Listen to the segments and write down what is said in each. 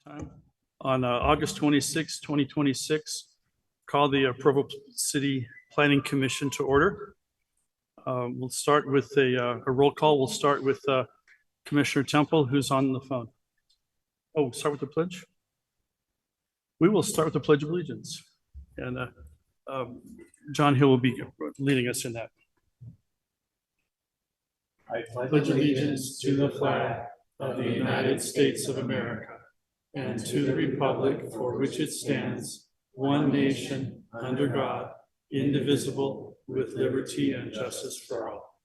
Time. On August 26, 2026, call the Provo City Planning Commission to order. We'll start with a roll call. We'll start with Commissioner Temple, who's on the phone. Oh, start with the pledge. We will start with the Pledge of Allegiance. And John Hill will be leading us in that. I pledge allegiance to the flag of the United States of America and to the republic for which it stands, one nation, under God, indivisible, with liberty and justice for all.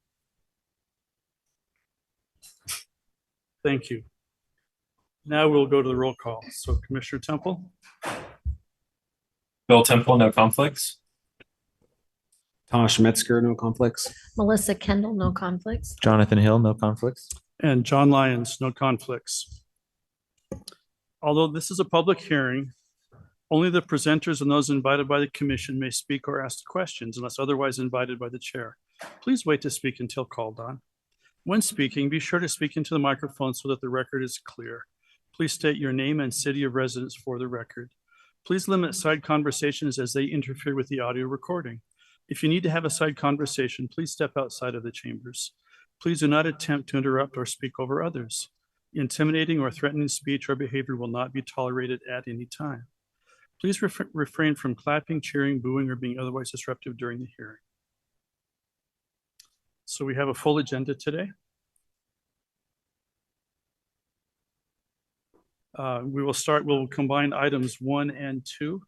Thank you. Now we'll go to the roll call. So Commissioner Temple. Bill Temple, no conflicts. Tosh Metzger, no conflicts. Melissa Kendall, no conflicts. Jonathan Hill, no conflicts. And John Lyons, no conflicts. Although this is a public hearing, only the presenters and those invited by the commission may speak or ask questions unless otherwise invited by the chair. Please wait to speak until called on. When speaking, be sure to speak into the microphone so that the record is clear. Please state your name and city of residence for the record. Please limit side conversations as they interfere with the audio recording. If you need to have a side conversation, please step outside of the chambers. Please do not attempt to interrupt or speak over others. Intimidating or threatening speech or behavior will not be tolerated at any time. Please refrain from clapping, cheering, booing, or being otherwise disruptive during the hearing. So we have a full agenda today. We'll combine items 1 and 2.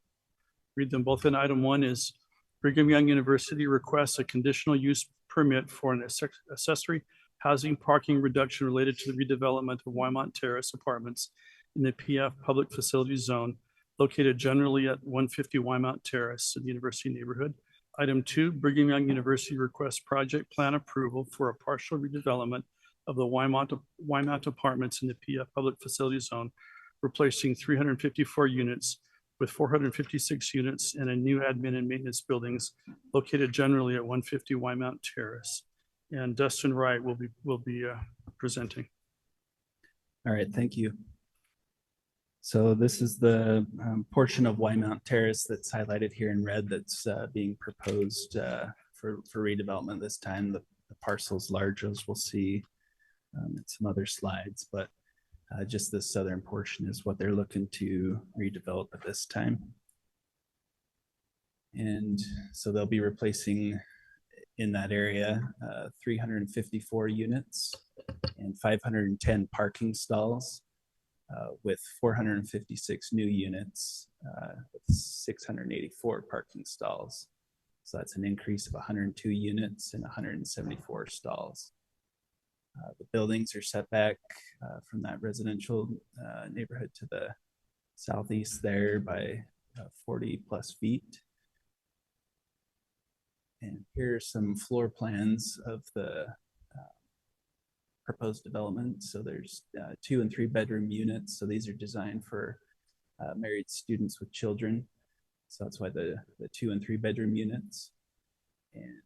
Read them both in. Item 1 is Brigham Young University requests a conditional use permit for an accessory housing parking reduction related to the redevelopment of Wymount Terrace Apartments in the PF Public Facilities Zone located generally at 150 Wymount Terrace in the University neighborhood. Item 2, Brigham Young University requests project plan approval for a partial redevelopment of the Wymount Apartments in the PF Public Facilities Zone, replacing 354 units with 456 units and a new admin and maintenance buildings located generally at 150 Wymount Terrace. And Dustin Wright will be presenting. All right, thank you. So this is the portion of Wymount Terrace that's highlighted here in red that's being proposed for redevelopment this time. The parcel's large, as we'll see in some other slides, but just this southern portion is what they're looking to redevelop at this time. And so they'll be replacing in that area 354 units and 510 parking stalls with 456 new units with 684 parking stalls. So that's an increase of 102 units and 174 stalls. The buildings are set back from that residential neighborhood to the southeast there by 40 plus feet. And here are some floor plans of the proposed development. So there's 2 and 3 bedroom units. So these are designed for married students with children. So that's why the 2 and 3 bedroom units. And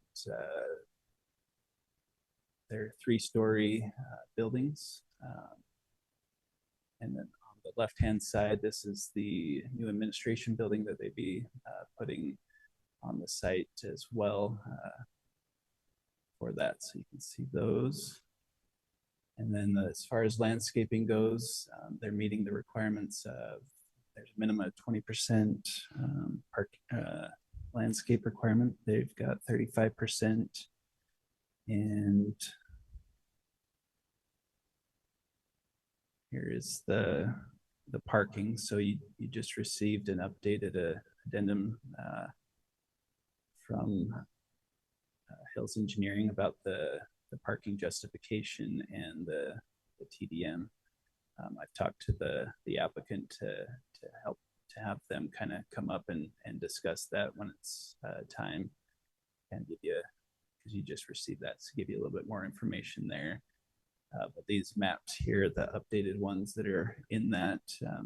they're 3-story buildings. And then on the left-hand side, this is the new administration building that they'd be putting on the site as well for that. So you can see those. And then as far as landscaping goes, they're meeting the requirements of, there's a minimum of 20% landscape requirement. They've got 35%. And here is the parking. So you just received an updated addendum from Hills Engineering about the parking justification and the TDM. I've talked to the applicant to help to have them kind of come up and discuss that when it's time, and give you, because you just received that, to give you a little bit more information there. But these maps here, the updated ones that are in that,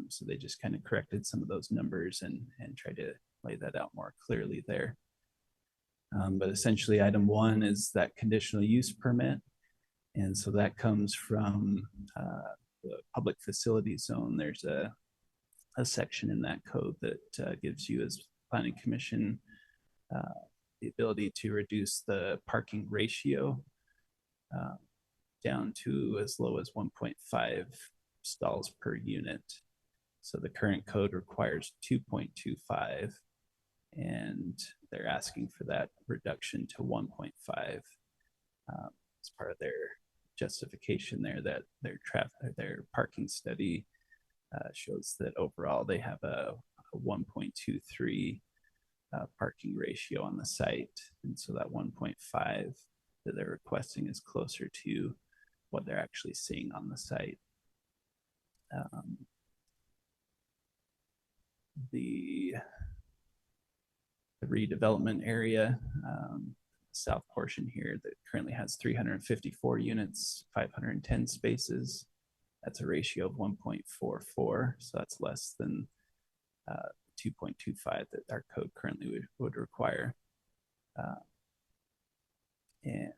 so they just kind of corrected some of those numbers and tried to lay that out more clearly there. But essentially item 1 is that conditional use permit. And so that comes from the public facility zone. There's a a section in that code that gives you as planning commission the ability to reduce the parking ratio down to as low as 1.5 stalls per unit. So the current code requires 2.25, and they're asking for that reduction to 1.5 as part of their justification there, that their parking study shows that overall they have a 1.23 parking ratio on the site. And so that 1.5 that they're requesting is closer to what they're actually seeing on the site. The redevelopment area, south portion here, that currently has 354 units, 510 spaces. That's a ratio of 1.44, so that's less than 2.25 that our code currently would require. And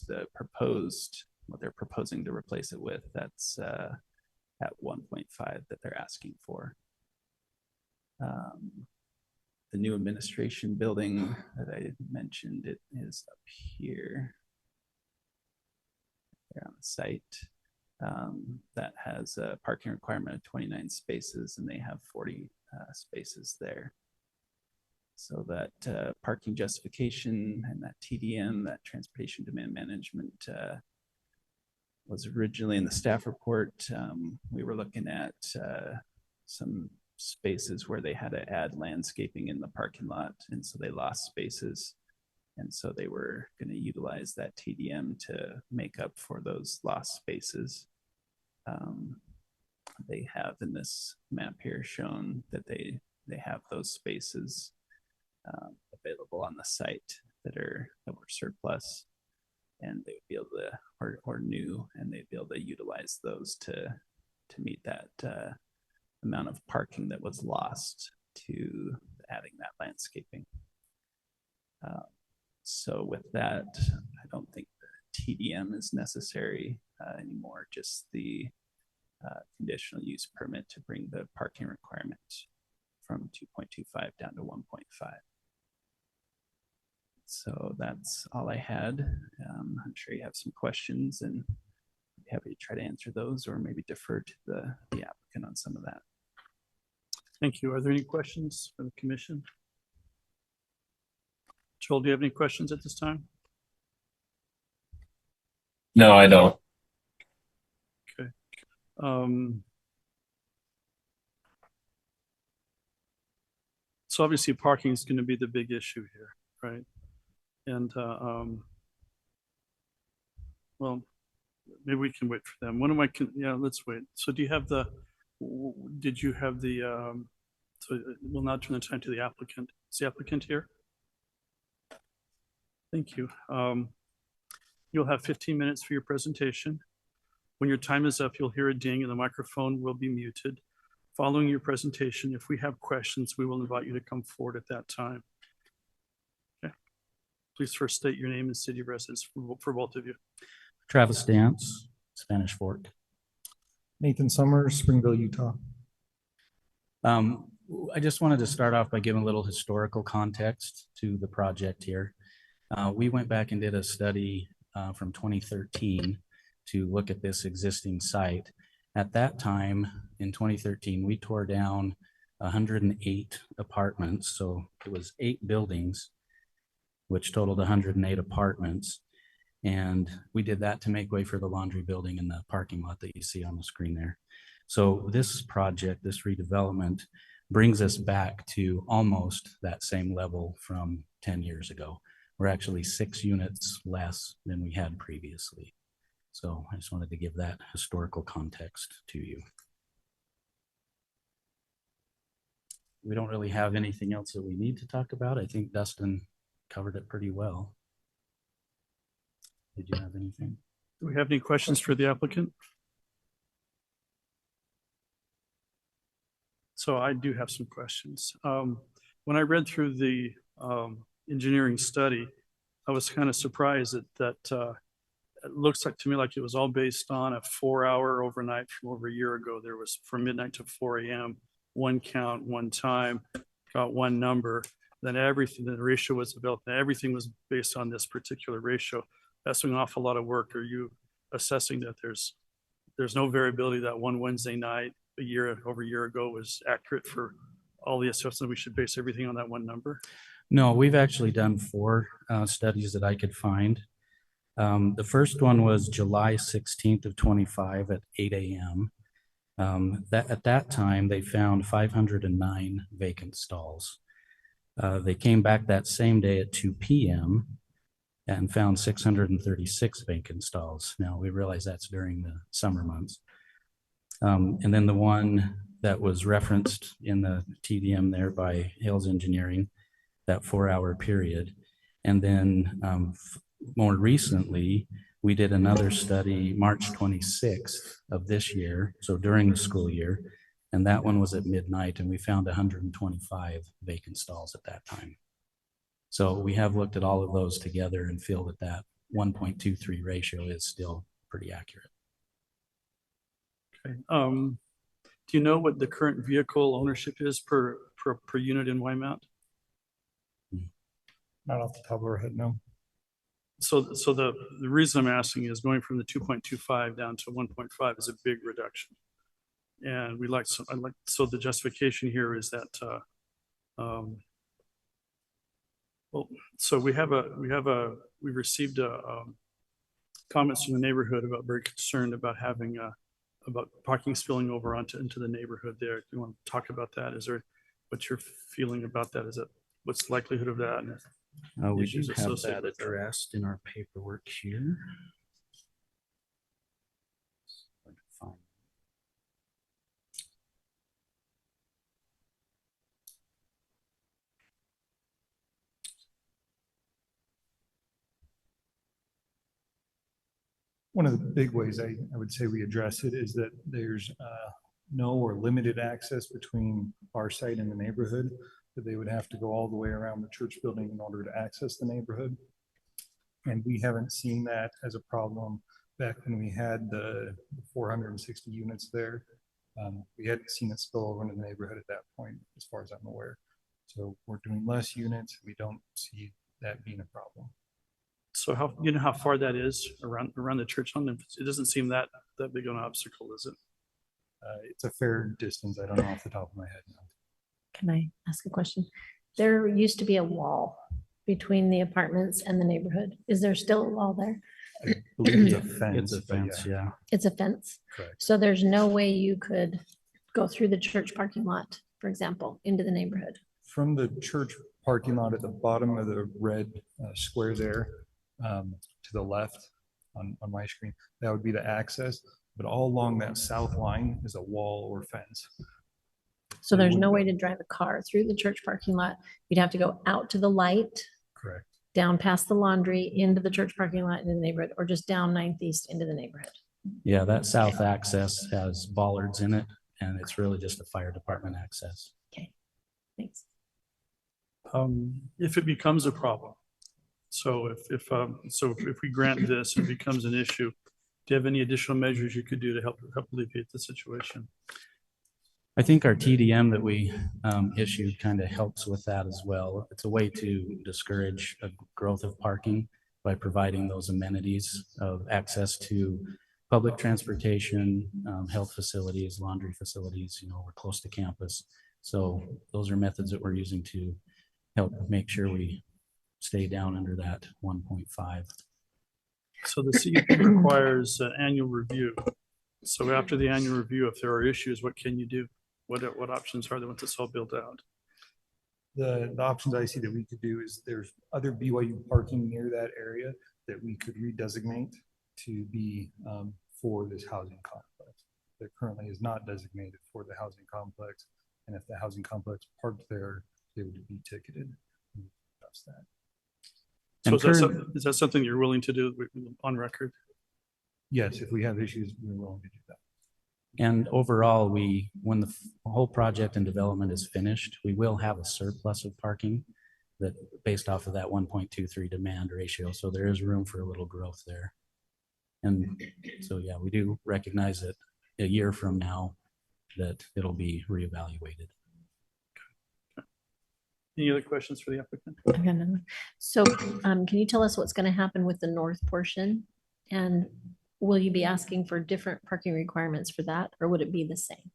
the proposed, what they're proposing to replace it with, that's at 1.5 that they're asking for. The new administration building that I mentioned, it is up here. There on the site. That has a parking requirement of 29 spaces, and they have 40 spaces there. So that parking justification and that TDM, that transportation demand management, was originally in the staff report. We were looking at some spaces where they had to add landscaping in the parking lot, and so they lost spaces. And so they were going to utilize that TDM to make up for those lost spaces. They have in this map here shown that they have those spaces available on the site that were surplus, and they would be able to, or new, and they'd be able to utilize those to meet that amount of parking that was lost to adding that landscaping. So with that, I don't think the TDM is necessary anymore, just the conditional use permit to bring the parking requirement from 2.25 down to 1.5. So that's all I had. I'm sure you have some questions, and I'd be happy to try to answer those, or maybe defer to the applicant on some of that. Thank you. Are there any questions from the commission? Joel, do you have any questions at this time? No, I don't. Okay. So obviously parking is going to be the big issue here, right? And well, maybe we can wait for them. When am I? Yeah, let's wait. So do you have the? Did you have the? So we'll now turn the time to the applicant. Is the applicant here? Thank you. You'll have 15 minutes for your presentation. When your time is up, you'll hear a ding and the microphone will be muted. Following your presentation, if we have questions, we will invite you to come forward at that time. Okay. Please first state your name and city of residence for both of you. Travis Dance, Spanish Fork. Nathan Summers, Springville, Utah. I just wanted to start off by giving a little historical context to the project here. We went back and did a study from 2013 to look at this existing site. At that time, in 2013, we tore down 108 apartments. So it was 8 buildings, which totaled 108 apartments. And we did that to make way for the laundry building and the parking lot that you see on the screen there. So this project, this redevelopment, brings us back to almost that same level from 10 years ago. We're actually 6 units less than we had previously. So I just wanted to give that historical context to you. We don't really have anything else that we need to talk about. I think Dustin covered it pretty well. Did you have anything? Do we have any questions for the applicant? So I do have some questions. When I read through the engineering study, I was kind of surprised that it looks like to me like it was all based on a 4-hour overnight from over a year ago. There was from midnight to 4 a.m. one count, one time, got one number, then everything, the ratio was developed, and everything was based on this particular ratio. That's an awful lot of work. Are you assessing that there's no variability, that one Wednesday night over a year ago was accurate for all the assessments? We should base everything on that one number? No, we've actually done 4 studies that I could find. The first one was July 16th of 25 at 8 a.m. At that time, they found 509 vacant stalls. They came back that same day at 2 p.m. and found 636 vacant stalls. Now, we realize that's during the summer months. And then the one that was referenced in the TDM there by Hales Engineering, that 4-hour period. And then more recently, we did another study March 26th of this year, so during the school year, and that one was at midnight, and we found 125 vacant stalls at that time. So we have looked at all of those together and feel that that 1.23 ratio is still pretty accurate. Okay. Do you know what the current vehicle ownership is per unit in Wymount? Not off the top of our head, no. So the reason I'm asking is going from the 2.25 down to 1.5 is a big reduction. And so the justification here is that, so we received comments from the neighborhood about very concerned about having about parking spilling over into the neighborhood there. Do you want to talk about that? What's your feeling about that? What's the likelihood of that? We do Issues have associated that with that. addressed in our paperwork here. One of the big ways I would say we address it is that there's no or limited access between our site and the neighborhood, that they would have to go all the way around the church building in order to access the neighborhood. And we haven't seen that as a problem back when we had the 460 units there. We hadn't seen it spill over into the neighborhood at that point, as far as I'm aware. So we're doing less units. We don't see that being a problem. So how far that is around the church home? It doesn't seem that big of an obstacle, is it? It's a fair distance. I don't know off the top of my head now. Can I ask a question? There used to be a wall between the apartments and the neighborhood. Is there still a wall there? I believe it's a fence. It's a but fence, yeah. It's a fence. Correct. So there's no way you could go through the church parking lot, for example, into the neighborhood. From the church parking lot at the bottom of the red square there, to the left on my screen, that would be the access. But all along that south line is a wall or fence. So there's no way to drive a car through the church parking lot. You'd have to go out to the light, Correct. down past the laundry, into the church parking lot into the neighborhood, or just down 9th East into the neighborhood. Yeah, that south access has bollards in it, and it's really just a fire department access. Okay, thanks. If it becomes a problem, so if we grant this, it becomes an issue, do you have any additional measures you could do to help alleviate the situation? I think our TDM that we issued kind of helps with that as well. It's a way to discourage a growth of parking by providing those amenities of access to public transportation, health facilities, laundry facilities. We're close to campus. So those are methods that we're using to help make sure we stay down under that 1.5. So the CUP requires an annual review. So after the annual review, if there are issues, what can you do? What options are there once it's all built out? The options I see that we could do is there's other BYU parking near that area that we could redesignate to be for this housing complex that currently is not designated for the housing complex. And if the housing complex parked there, they would be ticketed. That's that. So is that something you're willing to do on record? Yes, if we have issues, we're willing to do that. And overall, when the whole project and development is finished, we will have a surplus of parking that based off of that 1.23 demand ratio. So there is room for a little growth there. And so, yeah, we do recognize that a year from now, that it'll be reevaluated. Any other questions for the applicant? I've got another. So can you tell us what's going to happen with the north portion? And will you be asking for different parking requirements for that, or would it be the same?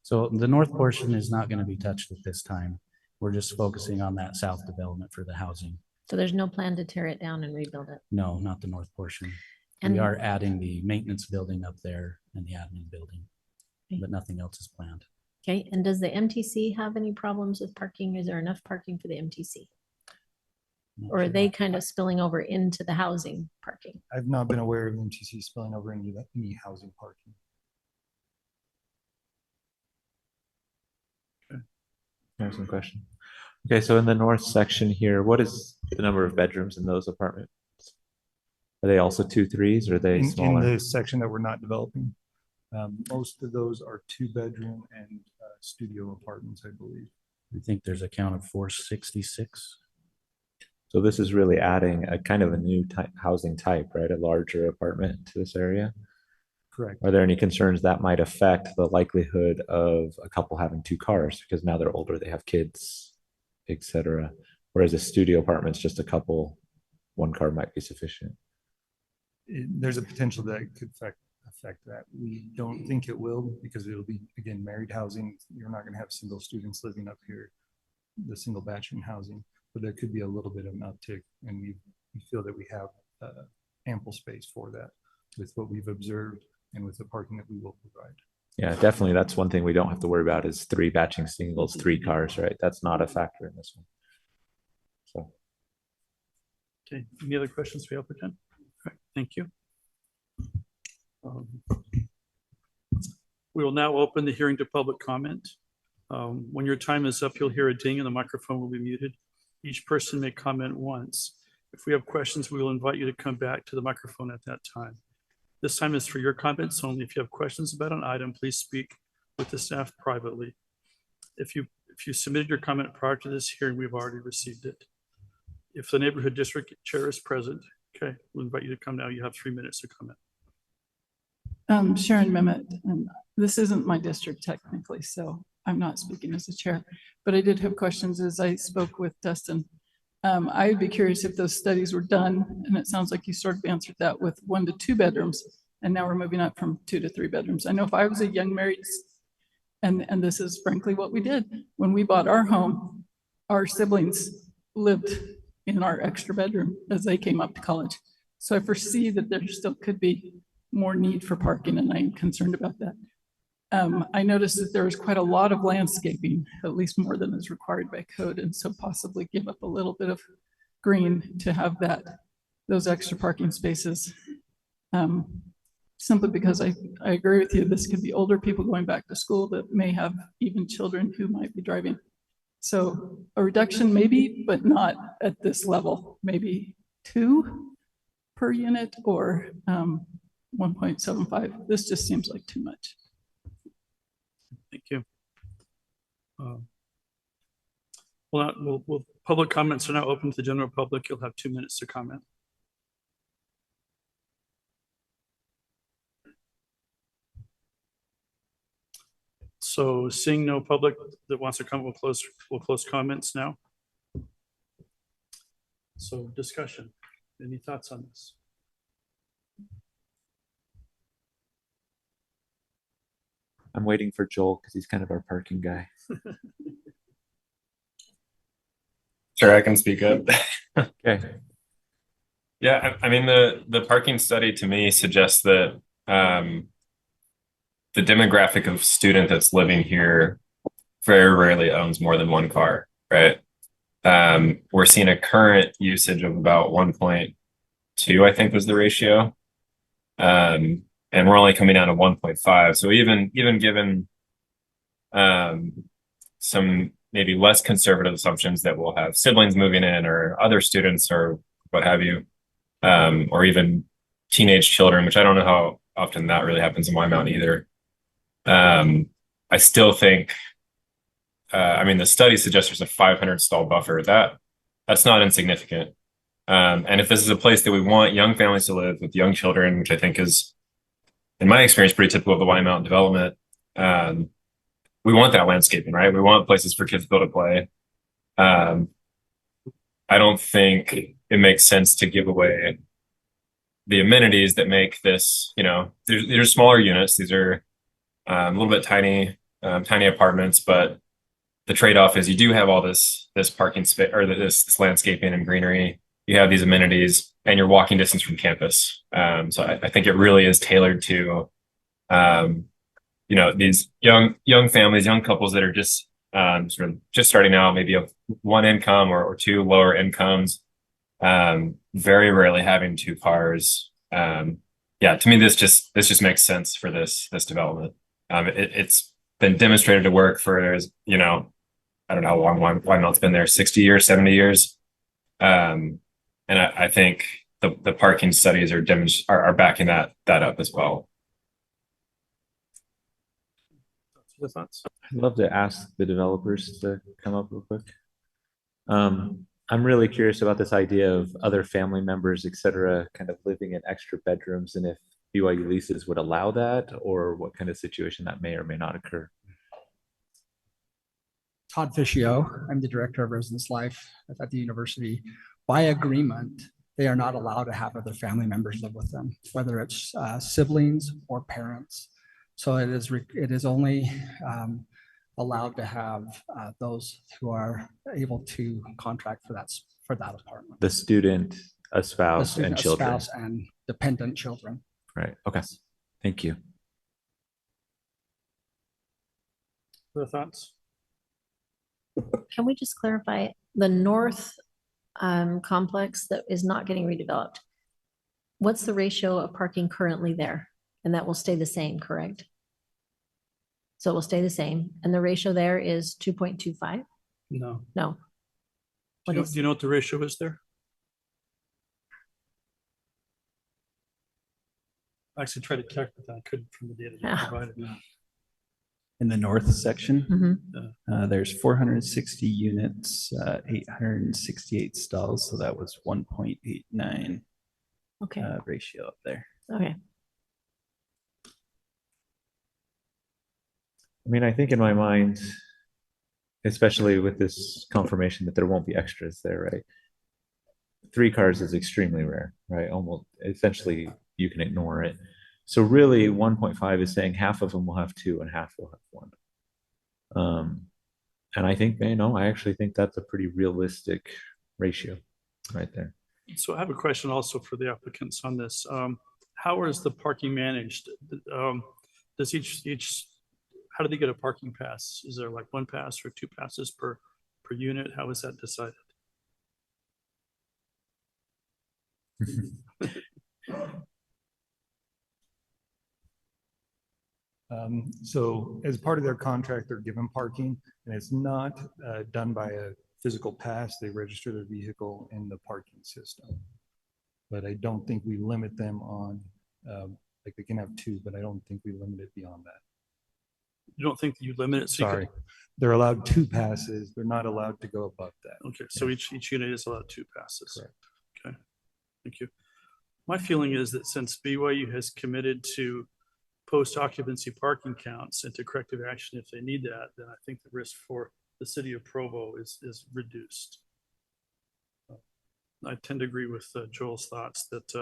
So the north portion is not going to be touched at this time. We're just focusing on that south development for the housing. So there's no plan to tear it down and rebuild it? No, not the north portion. And We are adding the maintenance building up there and the admin building, Okay. but nothing else is planned. Okay, and does the MTC have any problems with parking? Is there enough parking for the MTC? Not Or are sure. they kind of spilling over into the housing parking? I've not been aware of MTC spilling over into any housing parking. I have some question. Okay, so in the north section here, what is the number of bedrooms in those apartments? Are they also 2 3s or are they In smaller? the section that we're not developing, most of those are 2-bedroom and studio apartments, I believe. I think there's a count of 466. So this is really adding a kind of a new type housing type, right? A larger apartment to this area. Correct. Are there any concerns that might affect the likelihood of a couple having 2 cars because now they're older, they have kids, etc. Whereas a studio apartment's just a couple, 1 car might be sufficient. There's a potential that it could affect that. We don't think it will, because it'll be, again, married housing. You're not going to have single students living up here, the single bachelor housing, but there could be a little bit of an uptick, and we feel that we have ample space for that with what we've observed and with the parking that we will provide. Yeah, definitely. That's one thing we don't have to worry about is 3 batching singles, 3 cars, right? That's not a factor in this one. So, Okay, any other questions for the applicant? All right, thank you. We will now open the hearing to public comment. When your time is up, you'll hear a ding and the microphone will be muted. Each person may comment once. If we have questions, we will invite you to come back to the microphone at that time. This time is for your comments only. If you have questions about an item, please speak with the staff privately. If you submitted your comment prior to this hearing, we've already received it. If the neighborhood district chair is present, okay, we'll invite you to come now. You have 3 minutes to comment. Sharon Mehmet, and this isn't my district technically, so I'm not speaking as a chair, but I did have questions as I spoke with Dustin. I'd be curious if those studies were done, and it sounds like you sort of answered that with 1 to 2 bedrooms, and now we're moving up from 2 to 3 bedrooms. I know if I was a young married, and this is frankly what we did, when we bought our home, our siblings lived in our extra bedroom as they came up to college. So I foresee that there still could be more need for parking, and I'm concerned about that. I noticed that there was quite a lot of landscaping, at least more than is required by code, and so possibly give up a little bit of green to have those extra parking spaces. Simply because I agree with you, this could be older people going back to school that may have even children who might be driving. So a reduction maybe, but not at this level, maybe 2 per unit or 1.75. This just seems like too much. Thank you. Public comments are now open to the general public. You'll have 2 minutes to comment. So seeing no public that wants to come, we'll close comments now. So discussion, any thoughts on this? I'm waiting for Joel because he's kind of our parking guy. Sure, I can speak up. Okay. Yeah, I mean, the parking study to me suggests that the demographic of student that's living here very rarely owns more than 1 car, right? We're seeing a current usage of about 1.2, I think was the ratio. And we're only coming down to 1.5. So even given some maybe less conservative assumptions that we'll have siblings moving in or other students or what have you, or even teenage children, which I don't know how often that really happens in Wymount either. I still think, I mean, the study suggests there's a 500 stall buffer. That's not insignificant. And if this is a place that we want young families to live with young children, which I think is, in my experience, pretty typical of the Wymount development, we want that landscaping, right? We want places for kids to be able to play. I don't think it makes sense to give away the amenities that make this, these are smaller units. These are a little bit tiny apartments, but the trade-off is you do have all this parking space or this landscaping and greenery. You have these amenities and you're walking distance from campus. So I think it really is tailored to, these young families, young couples that are just sort of just starting out, maybe of one income or two lower incomes, very rarely having two cars. Yeah, to me, this just makes sense for this development. It's been demonstrated to work for, I don't know how long Wymount's been there, 60 years, 70 years. And I think the parking studies are backing that up as well. Thoughts? I'd love to ask the developers to come up real quick. I'm really curious about this idea of other family members, et cetera, kind of living in extra bedrooms, and if BYU leases would allow that, or what kind of situation that may or may not occur. Todd Fischio. I'm the director of residence life at the university. By agreement, they are not allowed to have other family members live with them, whether it's siblings or parents. So it is only allowed to have those who are able to contract for that apartment. The student, a spouse, and children. Spouse and dependent children. Right. Okay. Thank you. Other thoughts? Can we just clarify the north complex that is not getting redeveloped? What's the ratio of parking currently there? And that will stay the same, correct? So it will stay the same. And the ratio there is 2.25? No. No. Do you know what the ratio is there? I actually tried to calculate that. I couldn't from the data you provided. In the north section, Mhm. there's 460 units, 868 stalls. So that was 1.89 Okay. ratio up there. Okay. I mean, I think in my mind, especially with this confirmation that there won't be extras there, right? 3 cars is extremely rare, right? Almost essentially you can ignore it. So really 1.5 is saying half of them will have 2 and half will have 1. And I think, I actually think that's a pretty realistic ratio right there. So I have a question also for the applicants on this. How is the parking managed? Does how do they get a parking pass? Is there like 1 pass or 2 passes per unit? How is that decided? So as part of their contract, they're given parking, and it's not done by a physical pass. They register their vehicle in the parking system. But I don't think we limit them on, like they can have 2, but I don't think we limit it beyond that. You don't think you limit it? So Sorry, they're allowed 2 passes. They're not allowed to go above that. Okay, so each unit is allowed 2 passes. Correct. Okay, thank you. My feeling is that since BYU has committed to post-occupancy parking counts and to corrective action if they need that, then I think the risk for the city of Provo is reduced. I tend to agree with Joel's thoughts that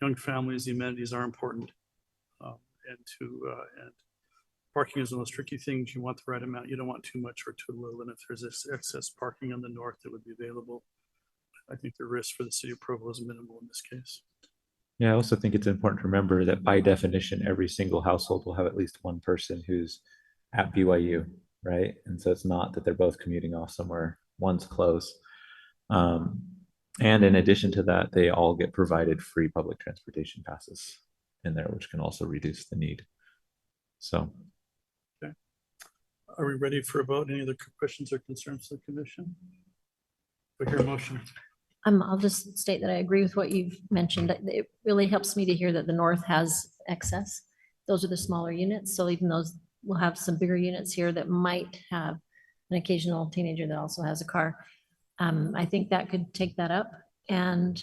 young families, the amenities are important, and parking is one of those tricky things. You want the right amount. You don't want too much or too little. And if there's this excess parking on the north that would be available, I think the risk for the city of Provo is minimal in this case. Yeah, I also think it's important to remember that by definition, every single household will have at least one person who's at BYU, right? And so it's not that they're both commuting off somewhere, one's close. And in addition to that, they all get provided free public transportation passes in there, which can also reduce the need. So. Okay. Are we ready for a vote? Any other questions or concerns to the commission? We hear a motion. I'll just state that I agree with what you've mentioned. It really helps me to hear that the north has excess. Those are the smaller units. So even those, we'll have some bigger units here that might have an occasional teenager that also has a car. I think that could take that up. And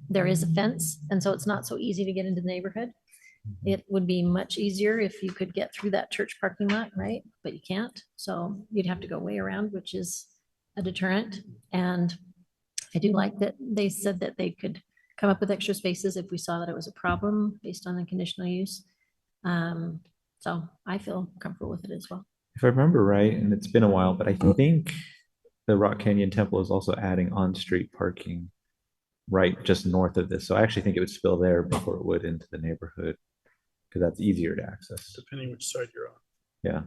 there is a fence. And so it's not so easy to get into the neighborhood. It would be much easier if you could get through that church parking lot, right? But you can't. So you'd have to go way around, which is a deterrent. And I do like that they said that they could come up with extra spaces if we saw that it was a problem based on the conditional use. So I feel comfortable with it as well. If I remember right, and it's been a while, but I think the Rock Canyon Temple is also adding on-street parking right just north of this. So I actually think it would spill there before it would into the neighborhood because that's easier to access. Depending which side you're on. Yeah.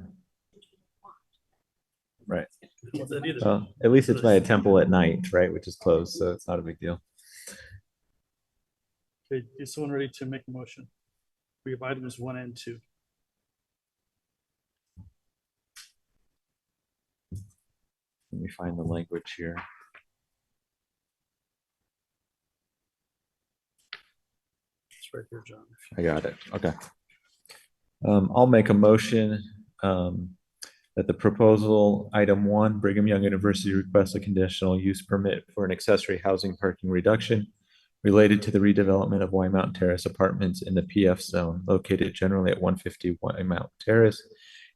Right. Well, that either. Well, at least it's by a temple at night, right? Which is closed, so it's not a big deal. Okay, is someone ready to make a motion? We have items 1 and 2. Let me find the language here. It's right here, John. I got it. Okay. I'll make a motion that the proposal item 1, Brigham Young University requests a conditional use permit for an accessory housing parking reduction related to the redevelopment of Wymount Terrace apartments in the PF zone located generally at 150 Wymount Terrace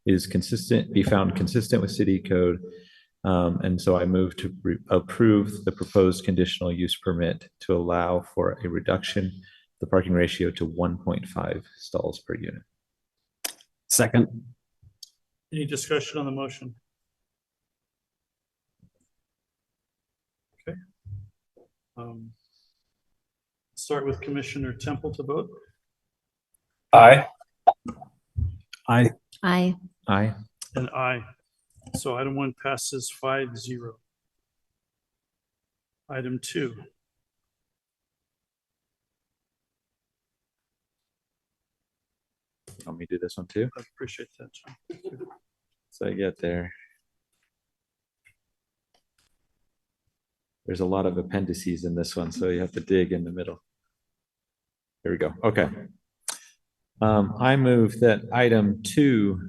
is be found consistent with city code. And so I move to approve the proposed conditional use permit to allow for a reduction of the parking ratio to 1.5 stalls per unit. Second. Any discussion on the motion? Okay. Start with Commissioner Temple to vote. Aye. Aye. I, Aye. And aye. So item 1 passes 5-0. Item 2. Want me to do this one too? I appreciate that, John. So I get there. There's a lot of appendices in this one, so you have to dig in the middle. Here we go. Okay. I move that item 2,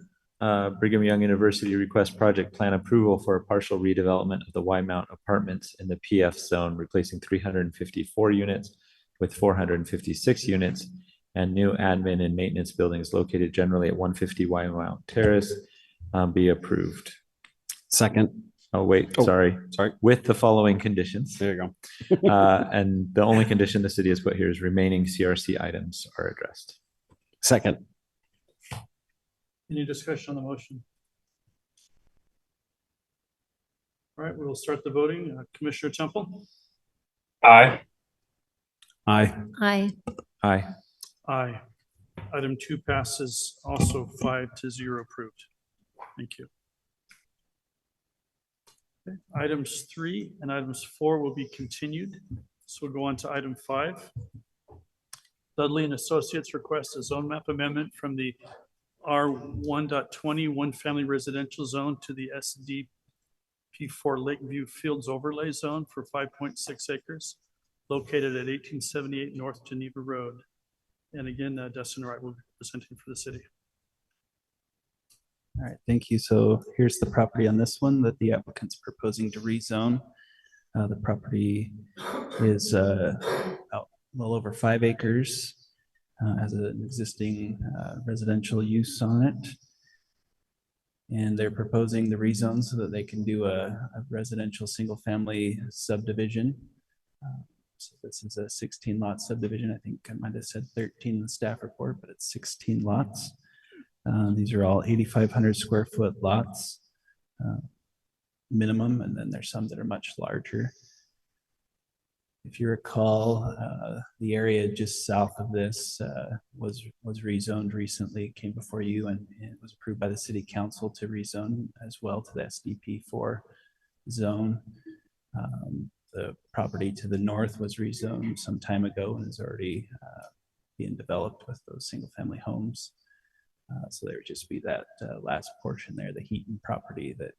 Brigham Young University requests project plan approval for a partial redevelopment of the Wymount Apartments in the PF zone, replacing 354 units with 456 units and new admin and maintenance buildings located generally at 150 Wymount Terrace be approved. Second. Oh, wait, sorry. With the following conditions. There you go. And the only condition the city has put here is remaining CRC items are addressed. Second. Any discussion on the motion? All right, we will start the voting. Commissioner Temple? Aye. Aye. I, Aye. Aye. Item 2 passes also 5-0 approved. Thank you. Okay. Items 3 and items 4 will be continued. So we'll go on to item 5. Dudley and Associates request a zone map amendment from the R1.20 one-family residential zone to the SDP4 Lakeview Fields Overlay Zone for 5.6 acres located at 1878 North Geneva Road. And again, Dustin Wright will be presenting for the city. All right, thank you. So here's the property on this one that the applicant's proposing to rezone. The property is about a little over 5 acres, has an existing residential use on it. And they're proposing the rezone so that they can do a residential single-family subdivision. So this is a 16 lot subdivision. I think I might have said 13 in the staff report, but it's 16 lots. These are all 8,500 square foot lots minimum, and then there's some that are much larger. If you recall, the area just south of this was rezoned recently. It came before you, and it was approved by the city council to rezone as well to the SDP4 zone. The property to the north was rezoned some time ago and is already being developed with those single-family homes. So there would just be that last portion there, the Heaton property that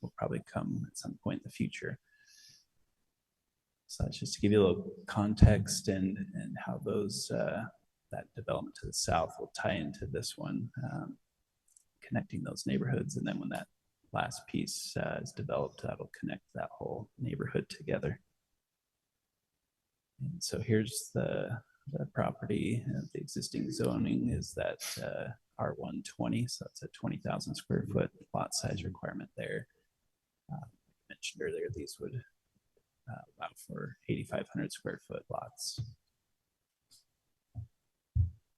will probably come at some point in the future. So that's just to give you a little context and how those that development to the south will tie into this one, connecting those neighborhoods. And then when that last piece is developed, that'll connect that whole neighborhood together. And so here's the the property, the existing zoning is that R120, so that's a 20,000 square foot lot size requirement there. Mentioned earlier, these would allow for 8,500 square foot lots.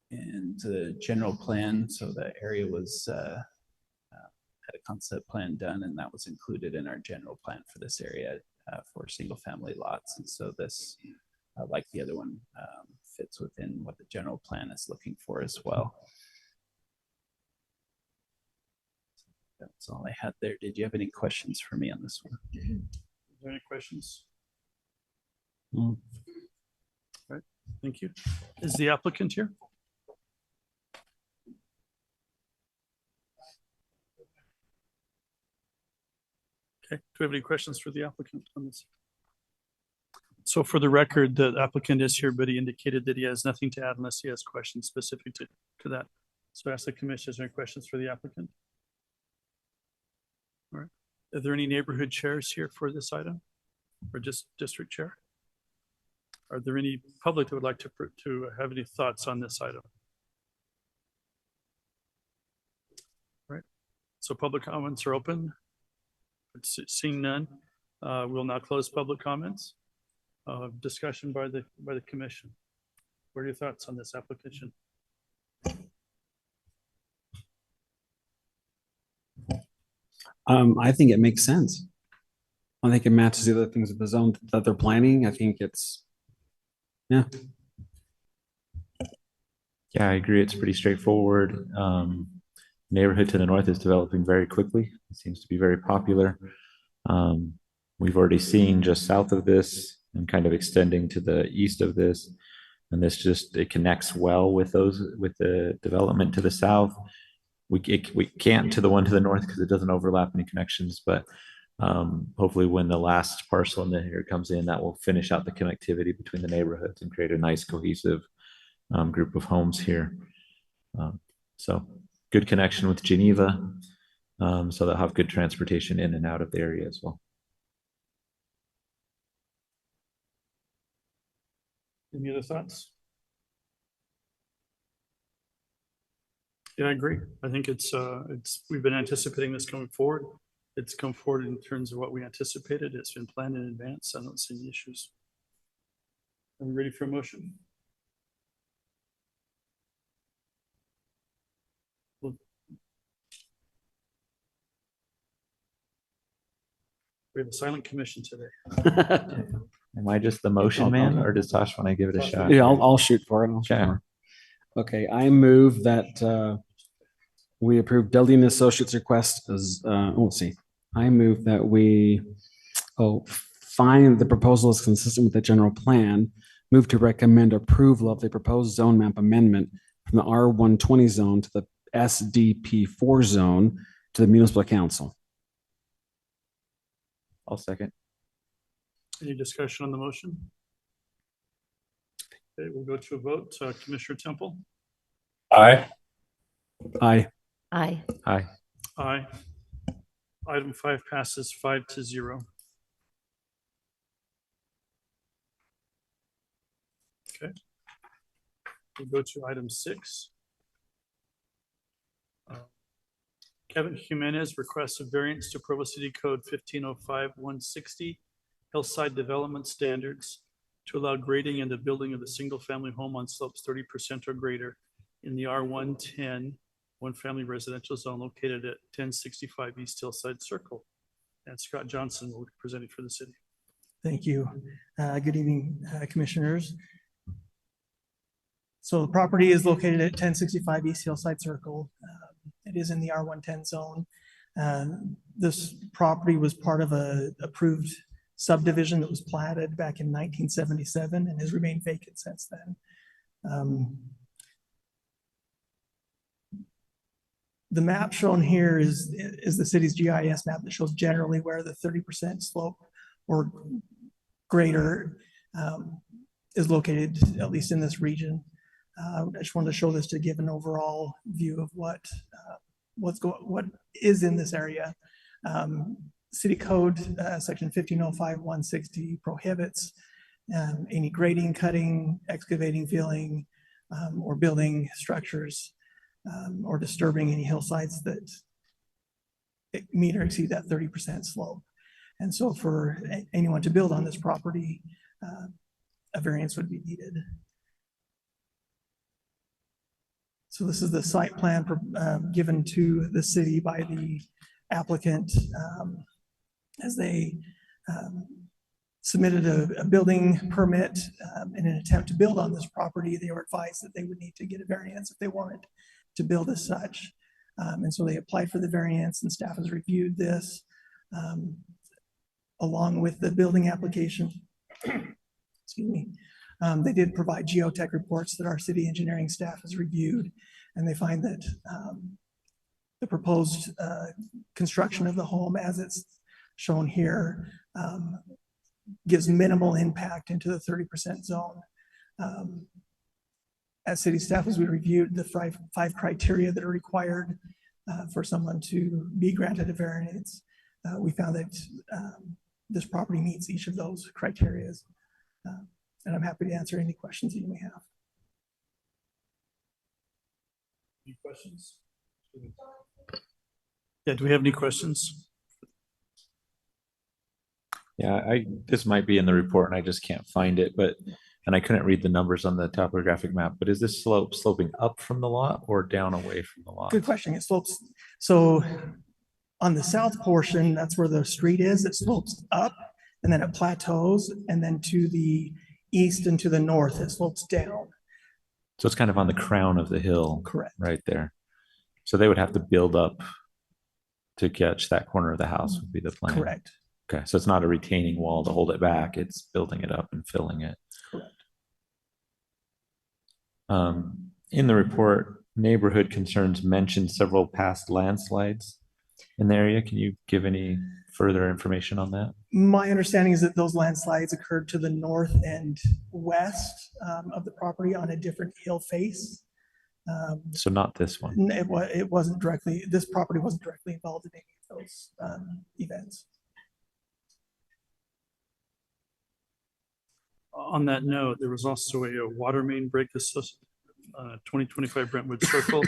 And the general plan, so the area was had a concept plan done, and that was included in our general plan for this area for single family lots. And so this, like the other one, fits within what the general plan is looking for as well. That's all I had there. Did you have any questions for me on this one? Is there any questions? All right, thank you. Is the applicant here? Okay, do we have any questions for the applicant on this? So for the record, the applicant is here, but he indicated that he has nothing to add unless he has questions specific to that. So I ask the commission, is there any questions for the applicant? All right. Are there any neighborhood chairs here for this item? Or just district chair? Are there any public that would like to have any thoughts on this item? All right. So public comments are open. Seeing none, we'll now close public comments. Discussion by the commission. What are your thoughts on this application? I think it makes sense. I think it matches the other things of the zone that they're planning. I think it's, yeah. Yeah, I agree. It's pretty straightforward. Neighborhood to the north is developing very quickly. It seems to be very popular. We've already seen just south of this and kind of extending to the east of this. And this just, it connects well with the development to the south. We can't to the one to the north because it doesn't overlap any connections, but hopefully when the last parcel in here comes in, that will finish out the connectivity between the neighborhoods and create a nice cohesive group of homes here. So good connection with Geneva, so they'll have good transportation in and out of the area as well. Any other thoughts? Yeah, I agree. I think we've been anticipating this coming forward. It's come forward in terms of what we anticipated. It's been planned in advance. I don't see any issues. Are we ready for a motion? We have a silent commission today. Am I just the motion man, or does Tosh want to give it a shot? Yeah, I'll shoot for it. Okay. Okay, I move that we approve Dudley Associates request as, let's see. I move that we find the proposal is consistent with the general plan, move to recommend approval of the proposed zone map amendment from the R1.20 zone to the SDP4 zone to the municipal council. I'll second. Any discussion on the motion? Okay, we'll go to a vote. Commissioner Temple? Aye. Aye. Aye. Aye. Aye. Item 5 passes 5-0. Okay. We'll go to item 6. Kevin Jimenez requests a variance to Provo City Code 1505-160 Hillside Development Standards to allow grading and the building of a single-family home on slopes 30% or greater in the R1.10 one-family residential zone located at 1065 East Hillside Circle. And Scott Johnson will be presenting for the city. Thank you. Good evening, commissioners. So the property is located at 1065 East Hillside Circle. It is in the R1.10 zone. This property was part of a approved subdivision that was platted back in 1977 and has remained vacant since then. The map shown here is the city's GIS map that shows generally where the 30% slope or greater is located, at least in this region. I just wanted to show this to give an overall view of what is in this area. City Code section 1505-160 prohibits any grading, cutting, excavating, filling, or building structures, or disturbing any hillsides that meet or exceed that 30% slope. And so for anyone to build on this property, a variance would be needed. So this is the site plan given to the city by the applicant as they submitted a building permit in an attempt to build on this property. They were advised that they would need to get a variance if they wanted to build as such. And so they applied for the variance, and staff has reviewed this along with the building application. Excuse me. They did provide geotech reports that our city engineering staff has reviewed, and they find that the proposed construction of the home as it's shown here gives minimal impact into the 30% zone. As city staff, as we reviewed the five criteria that are required for someone to be granted a variance, we found that this property meets each of those criteria. And I'm happy to answer any questions that you may have. Any questions? Yeah, do we have any questions? Yeah, this might be in the report and I just can't find it, and I couldn't read the numbers on the topographic map, but is this slope sloping up from the lot or down away from the lot? Good question. It slopes. So on the south portion, that's where the street is. It slopes up and then it plateaus, and then to the east and to the north, it slopes down. So it's kind of on the crown of the hill. Correct. Right there. So they would have to build up to catch that corner of the house would be the plan. Correct. Okay, so it's not a retaining wall to hold it back. It's building it up and filling it. Correct. In the report, neighborhood concerns mentioned several past landslides in the area. Can you give any further information on that? My understanding is that those landslides occurred to the north and west of the property on a different hill face. So not this one. It wasn't directly, this property wasn't directly involved in any of those events. On that note, there was also a water main break associated 2025 Brentwood Circle.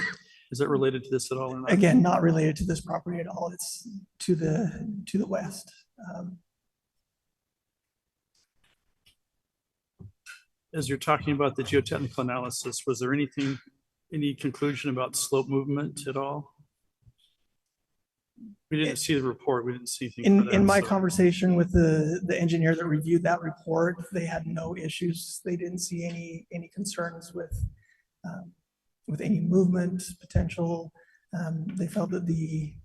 Is that related to this at all or not? Again, not related to this property at all. It's to the west. As you're talking about the geotechnical analysis, was there any conclusion about slope movement at all? We didn't see the report. We didn't see anything. In my conversation with the engineer that reviewed that report, they had no issues. They didn't see any concerns with any movement potential. They felt that the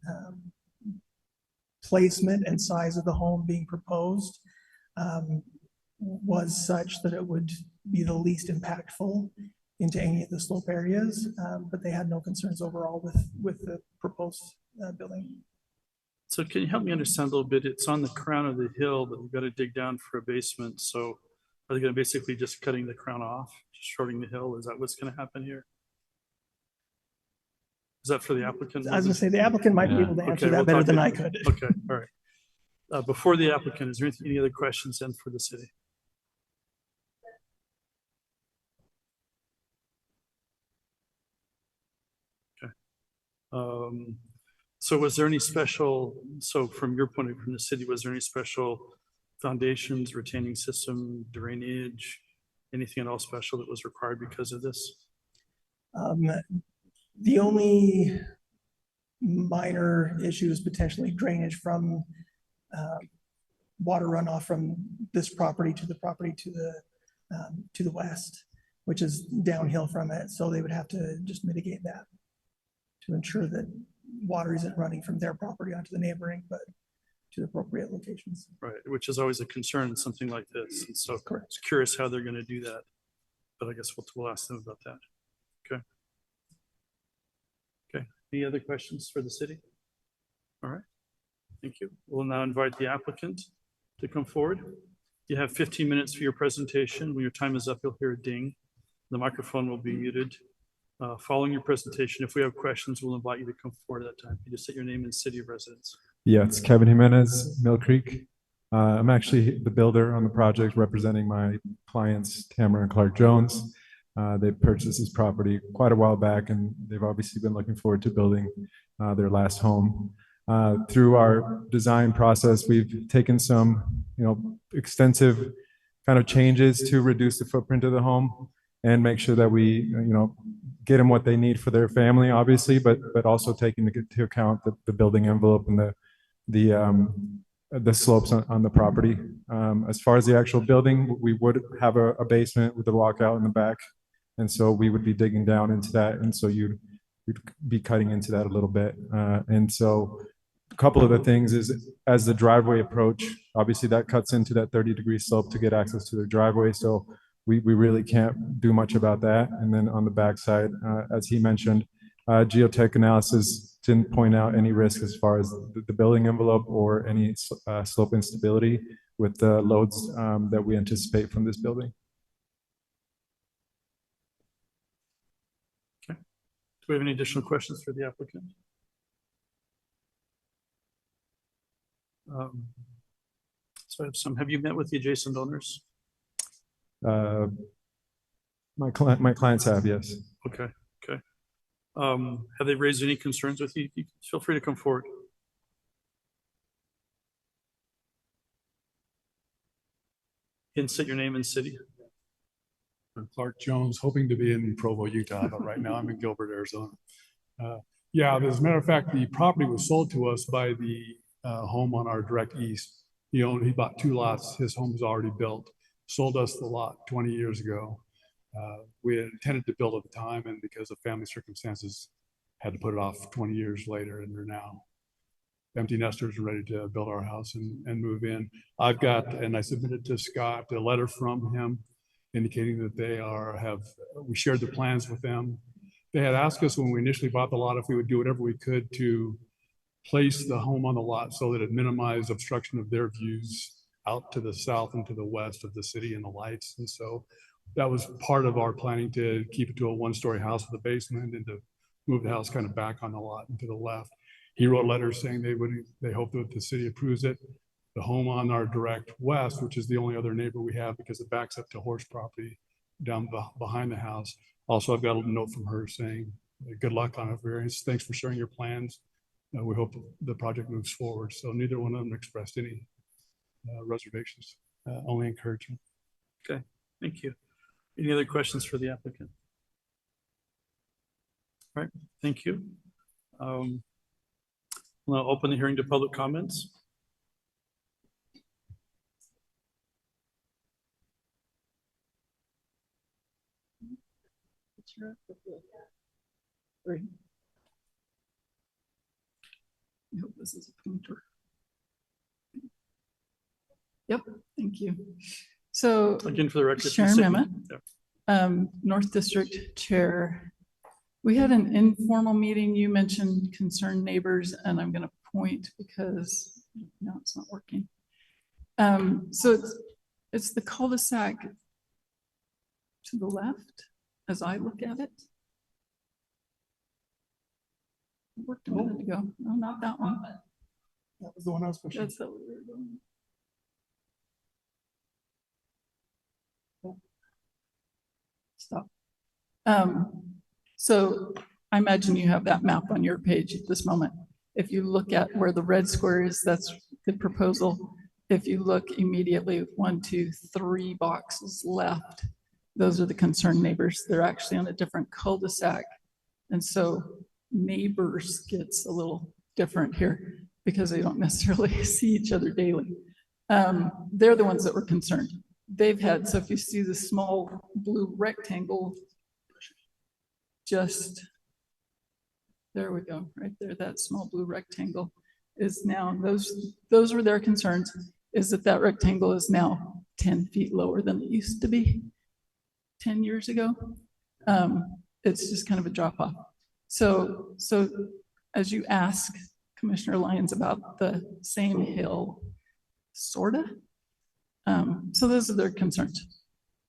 placement and size of the home being proposed was such that it would be the least impactful into any of the slope areas, but they had no concerns overall with the proposed building. So can you help me understand a little bit? It's on the crown of the hill, but we've got to dig down for a basement. So are they going to basically just cutting the crown off, just shorting the hill? Is that what's going to happen here? Is that for the applicant? I was going to say the applicant might be able to answer that better than I could. Okay, all right. Before the applicant, is there any other questions then for the city? Okay. So was there any special, so from your point of view, from the city, was there any special foundations, retaining system, drainage, anything at all special that was required because of this? The only minor issue is potentially drainage from water runoff from this property to the property to the west, which is downhill from it. So they would have to just mitigate that to ensure that water isn't running from their property onto the neighboring, but to the appropriate locations. Right, which is always a concern in something like this. And so Correct. it's curious how they're going to do that. But I guess we'll ask them about that. Okay. Okay. Any other questions for the city? All right. Thank you. We'll now invite the applicant to come forward. You have 15 minutes for your presentation. When your time is up, you'll hear a ding. The microphone will be muted. Following your presentation, if we have questions, we'll invite you to come forward at that time. You just say your name and city of residence. Yeah, it's Kevin Jimenez, Mill Creek. I'm actually the builder on the project representing my clients, Tamara and Clark Jones. They purchased this property quite a while back, and they've obviously been looking forward to building their last home. Through our design process, we've taken some, extensive kind of changes to reduce the footprint of the home and make sure that we, get them what they need for their family, obviously, but also taking into account the building envelope and the slopes on the property. As far as the actual building, we would have a basement with a walkout in the back. And so we would be digging down into that. And so you'd be cutting into that a little bit. And so a couple of the things is as the driveway approach, obviously that cuts into that 30-degree slope to get access to their driveway. So we really can't do much about that. And then on the backside, as he mentioned, geotech analysis didn't point out any risk as far as the building envelope or any slope instability with the loads that we anticipate from this building. Okay. Do we have any additional questions for the applicant? So I have some. Have you met with the adjacent owners? My clients have, yes. Okay. Okay. Have they raised any concerns with you? Feel free to come forward. And state your name and city. I'm Clark Jones, hoping to be in Provo, Utah, but right now I'm in Gilbert, Arizona. Yeah, as a matter of fact, the property was sold to us by the home on our direct east. He bought 2 lots. His home was already built. Sold us the lot 20 years ago. We had intended to build at the time, and because of family circumstances, had to put it off 20 years later, and they're now empty nesters ready to build our house and move in. I submitted to Scott a letter from him indicating that we shared the plans with them. They had asked us when we initially bought the lot if we would do whatever we could to place the home on the lot so that it minimized obstruction of their views out to the south and to the west of the city and the lights. And so that was part of our planning, to keep it to a 1-story house with a basement and to move the house kind of back on the lot and to the left. He wrote letters saying they hope that the city approves it. The home on our direct west, which is the only other neighbor we have because it backs up to horse property down behind the house. Also, I've got a note from her saying, good luck on a variance. Thanks for sharing your plans. We hope the project moves forward. So neither one of them expressed any reservations, only encouragement. Okay, thank you. Any other questions for the applicant? All right, thank you. I'll open the hearing to public comments. I hope this is a pointer. Yep, thank you. So again, for the record, Sharon Mehmet, North District Chair. We had an informal meeting. You mentioned concerned neighbors, and I'm going to point because no, it's not working. So it's the cul-de-sac to the left as I look at it. It worked a minute ago. No, not that one. That was the one I was pushing. That's the one we were going. Stop. So I imagine you have that map on your page at this moment. If you look at where the red square is, that's the proposal. If you look immediately 1, 2, 3 boxes left, those are the concerned neighbors. They're actually on a different cul-de-sac. And so neighbors gets a little different here because they don't necessarily see each other daily. They're the ones that were concerned. They've had, so if you see the small blue rectangle, just, there we go, right there, that small blue rectangle is now, those were their concerns, is that rectangle is now 10 feet lower than it used to be 10 years ago. It's just kind of a drop off. So as you ask Commissioner Lyons about the same hill, sorta. So those are their concerns.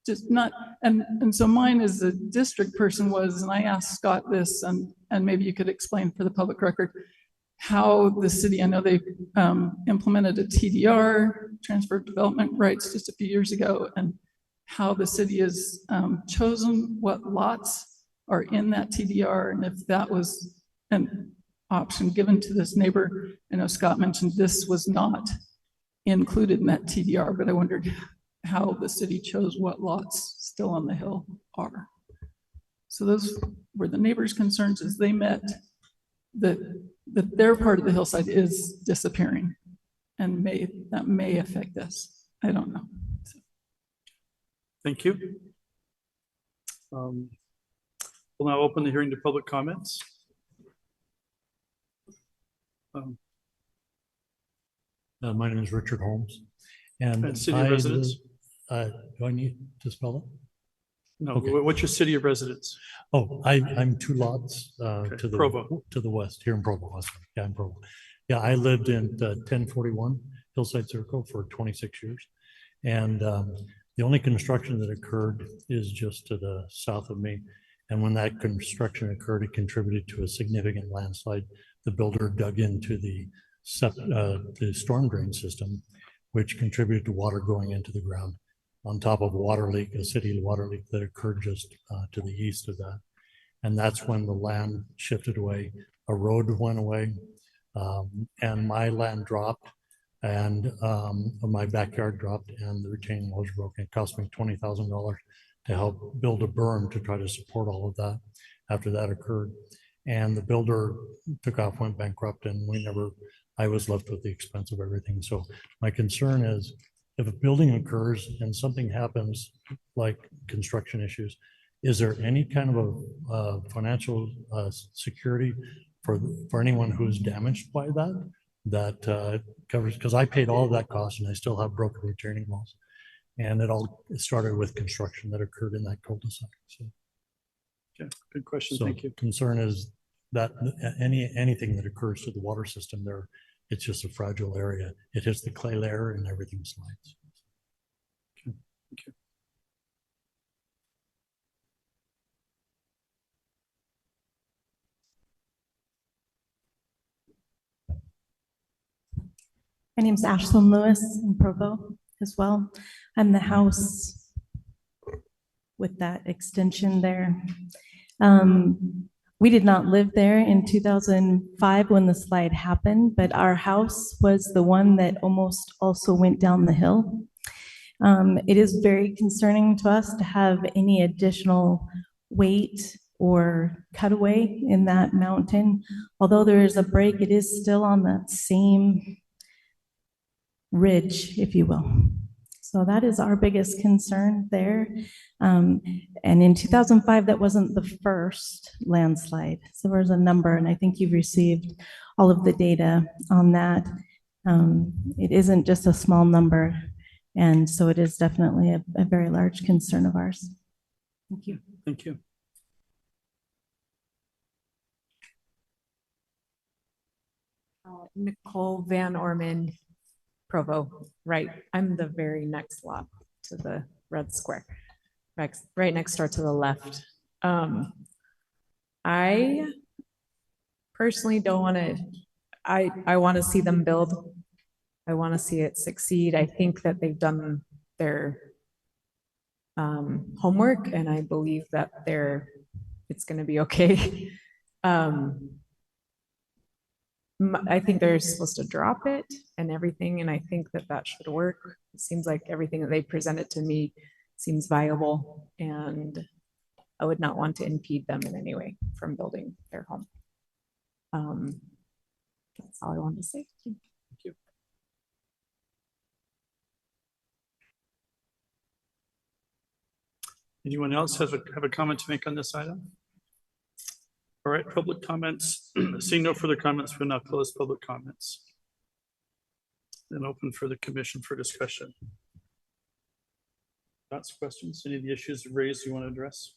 Just not, and so mine as a district person was, and I asked Scott this, and maybe you could explain for the public record, how the city, I know they implemented a TDR, transfer of development rights, just a few years ago, and how the city has chosen what lots are in that TDR, and if that was an option given to this neighbor. I know Scott mentioned this was not included in that TDR, but I wondered how the city chose what lots still on the hill are. So those were the neighbors' concerns as they met, that their part of the hillside is disappearing, and that may affect this. I don't know. So. Thank you. We'll now open the hearing to public comments. My name is Richard Holmes, and city of residence. Do I need to spell it? No. Okay. What's your city of residence? Oh, I'm 2 lots to the Provo. To the west here in Provo. West. Yeah, in Provo. Yeah, I lived in 1041 Hillside Circle for 26 years, and the only construction that occurred is just to the south of me. And when that construction occurred, it contributed to a significant landslide. The builder dug into the storm drain system, which contributed to water going into the ground, on top of a water leak, a city water leak that occurred just to the east of that. And that's when the land shifted away, a road went away, and my land dropped, and my backyard dropped, and the retaining wall was broken. It cost me $20,000 to help build a berm to try to support all of that after that occurred. And the builder took off, went bankrupt, and I was left with the expense of everything. So my concern is, if a building occurs and something happens, like construction issues, is there any kind of a financial security for anyone who's damaged by that covers? Because I paid all of that cost and I still have broken retaining walls. And it started with construction that occurred in that cul-de-sac. So, okay, good question. so Thank you. Concern is that anything that occurs to the water system there, it's just a fragile area. It hits the clay layer and everything slides. Okay, thank you. My name's Ashlyn Lewis in Provo as well. I'm the house with that extension there. We did not live there in 2005 when the slide happened, but our house was the one that almost also went down the hill. It is very concerning to us to have any additional weight or cutaway in that mountain. Although there is a break, it is still on that same ridge, if you will. So that is our biggest concern there. And in 2005, that wasn't the first landslide. So there was a number, and I think you've received all of the data on that. It isn't just a small number. And so it is definitely a very large concern of ours. Thank you. Thank you. Nicole Van Orman, Provo, right. I'm the very next lot to the red square, right next door to the left. I personally don't want to, I want to see them build. I want to see it succeed. I think that they've done their homework, and I believe that it's going to be okay. I think they're supposed to drop it and everything, and I think that should work. It seems like everything that they presented to me seems viable, and I would not want to impede them in any way from building their home. That's all I wanted to say. Thank you. Anyone else have a comment to make on this item? All right, public comments. Seeing no further comments, we'll now close public comments. Then open for the commission for discussion. Thoughts, questions, any of the issues raised you want to address?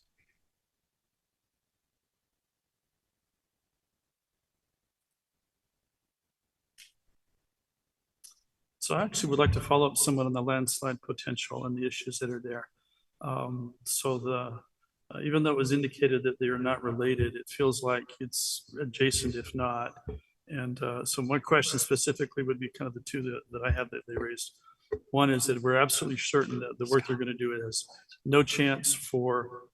So I actually would like to follow up somewhat on the landslide potential and the issues that are there. Even though it was indicated that they are not related, it feels like it's adjacent, if not. And so my question specifically would be kind of the two that I have that they raised. One is that we're absolutely certain that the work they're going to do has no chance for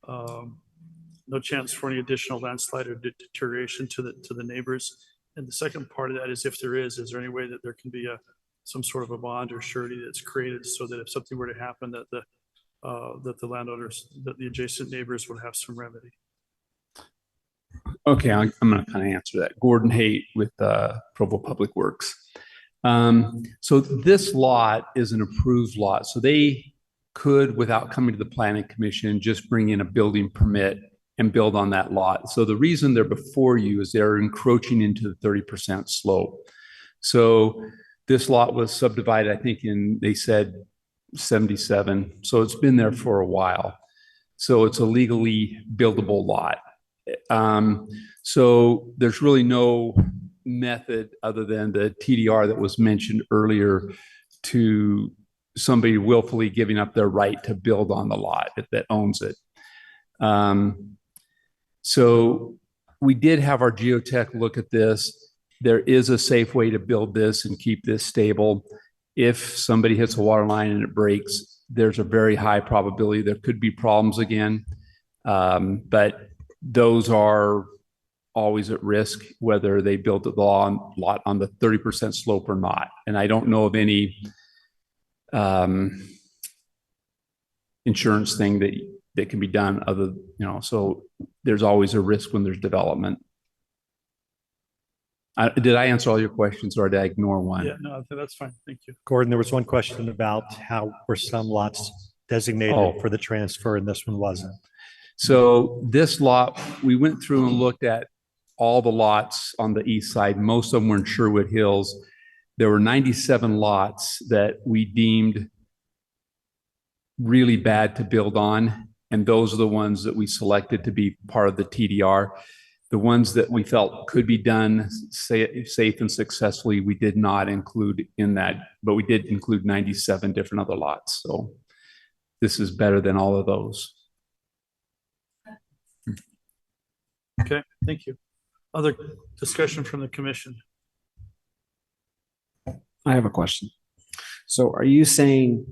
any additional landslide or deterioration to the neighbors. And the second part of that is, if there is there any way that there can be some sort of a bond or surety that's created so that if something were to happen, that the landowners, that the adjacent neighbors would have some remedy? Okay, I'm going to kind of answer that. Gordon Haight with Provo Public Works. So this lot is an approved lot. So they could, without coming to the planning commission, just bring in a building permit and build on that lot. So the reason they're before you is they're encroaching into the 30% slope. So this lot was subdivided, I think they said 77. So it's been there for a while. So it's a legally buildable lot. So there's really no method other than the TDR that was mentioned earlier to somebody willfully giving up their right to build on the lot that owns it. So we did have our geotech look at this. There is a safe way to build this and keep this stable. If somebody hits a water line and it breaks, there's a very high probability there could be problems again. But those are always at risk, whether they built the lot on the 30% slope or not. And I don't know of any insurance thing that can be done other, so there's always a risk when there's development. Did I answer all your questions or did I ignore one? Yeah, no, that's fine. Thank you. Gordon, there was one question about how were some lots designated for the transfer and this one wasn't. So this lot, we went through and looked at all the lots on the east side. Most of them were in Sherwood Hills. There were 97 lots that we deemed really bad to build on. And those are the ones that we selected to be part of the TDR. The ones that we felt could be done safe and successfully, we did not include in that, but we did include 97 different other lots. So this is better than all of those. Okay, thank you. Other discussion from the commission? I have a question. So are you saying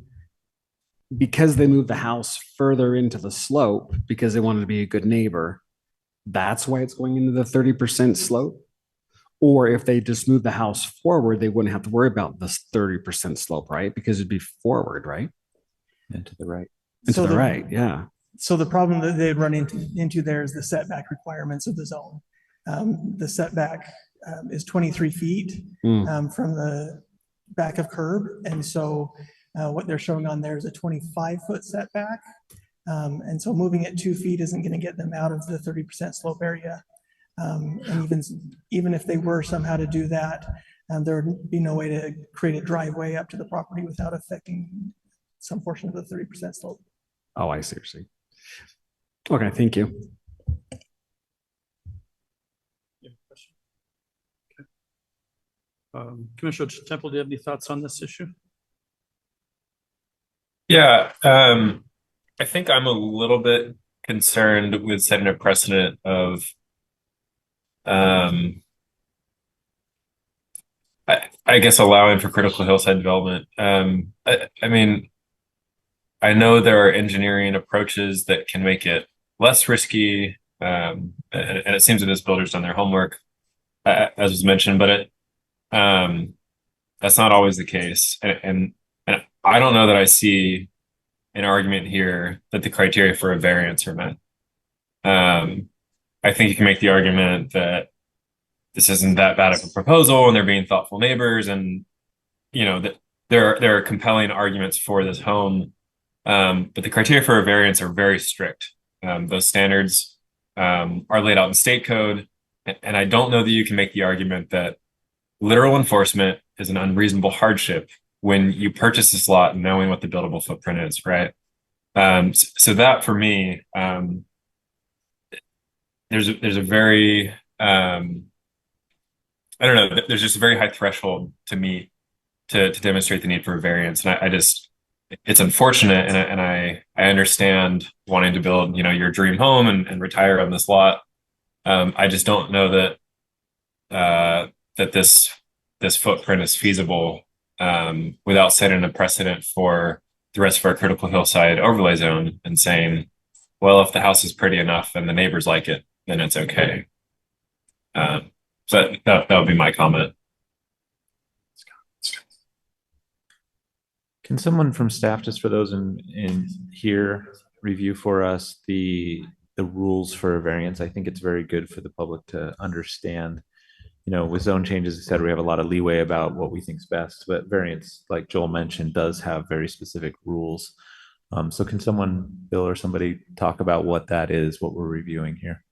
because they moved the house further into the slope because they wanted to be a good neighbor, that's why it's going into the 30% slope? Or if they just moved the house forward, they wouldn't have to worry about this 30% slope, right? Because it'd be forward, right? And to the right. And to the right, yeah. So the problem that they'd run into there is the setback requirements of the zone. The setback is 23 feet from the back of curb. And so what they're showing on there is a 25-foot setback. And so moving it 2 feet isn't going to get them out of the 30% slope area. And even if they were somehow to do that, there would be no way to create a driveway up to the property without affecting some portion of the 30% slope. Oh, I see what you're saying. Okay, thank you. Commissioner Temple, do you have any thoughts on this issue? Yeah, I think I'm a little bit concerned with setting a precedent of I guess allowing for critical hillside development. I mean, I know there are engineering approaches that can make it less risky, and it seems that this builder's done their homework, as was mentioned, but that's not always the case. And I don't know that I see an argument here that the criteria for a variance are met. I think you can make the argument that this isn't that bad of a proposal and they're being thoughtful neighbors, and that there are compelling arguments for this home. But the criteria for a variance are very strict. Those standards are laid out in state code, and I don't know that you can make the argument that literal enforcement is an unreasonable hardship when you purchase this lot knowing what the buildable footprint is, right? So that for me, there's a very I don't know, there's just a very high threshold to meet to demonstrate the need for a variance, and I just, it's unfortunate, and I understand wanting to build your dream home and retire on this lot. I just don't know that that this footprint is feasible without setting a precedent for the rest of our critical hillside overlay zone and saying, well, if the house is pretty enough and the neighbors like it, then it's okay. So that would be my comment. Can someone from staff, just for those in here, review for us the rules for a variance? I think it's very good for the public to understand. You know, with zone changes, et cetera, we have a lot of leeway about what we think is best, but variance, like Joel mentioned, does have very specific rules. So can someone, Bill or somebody, talk about what that is, what we're reviewing here?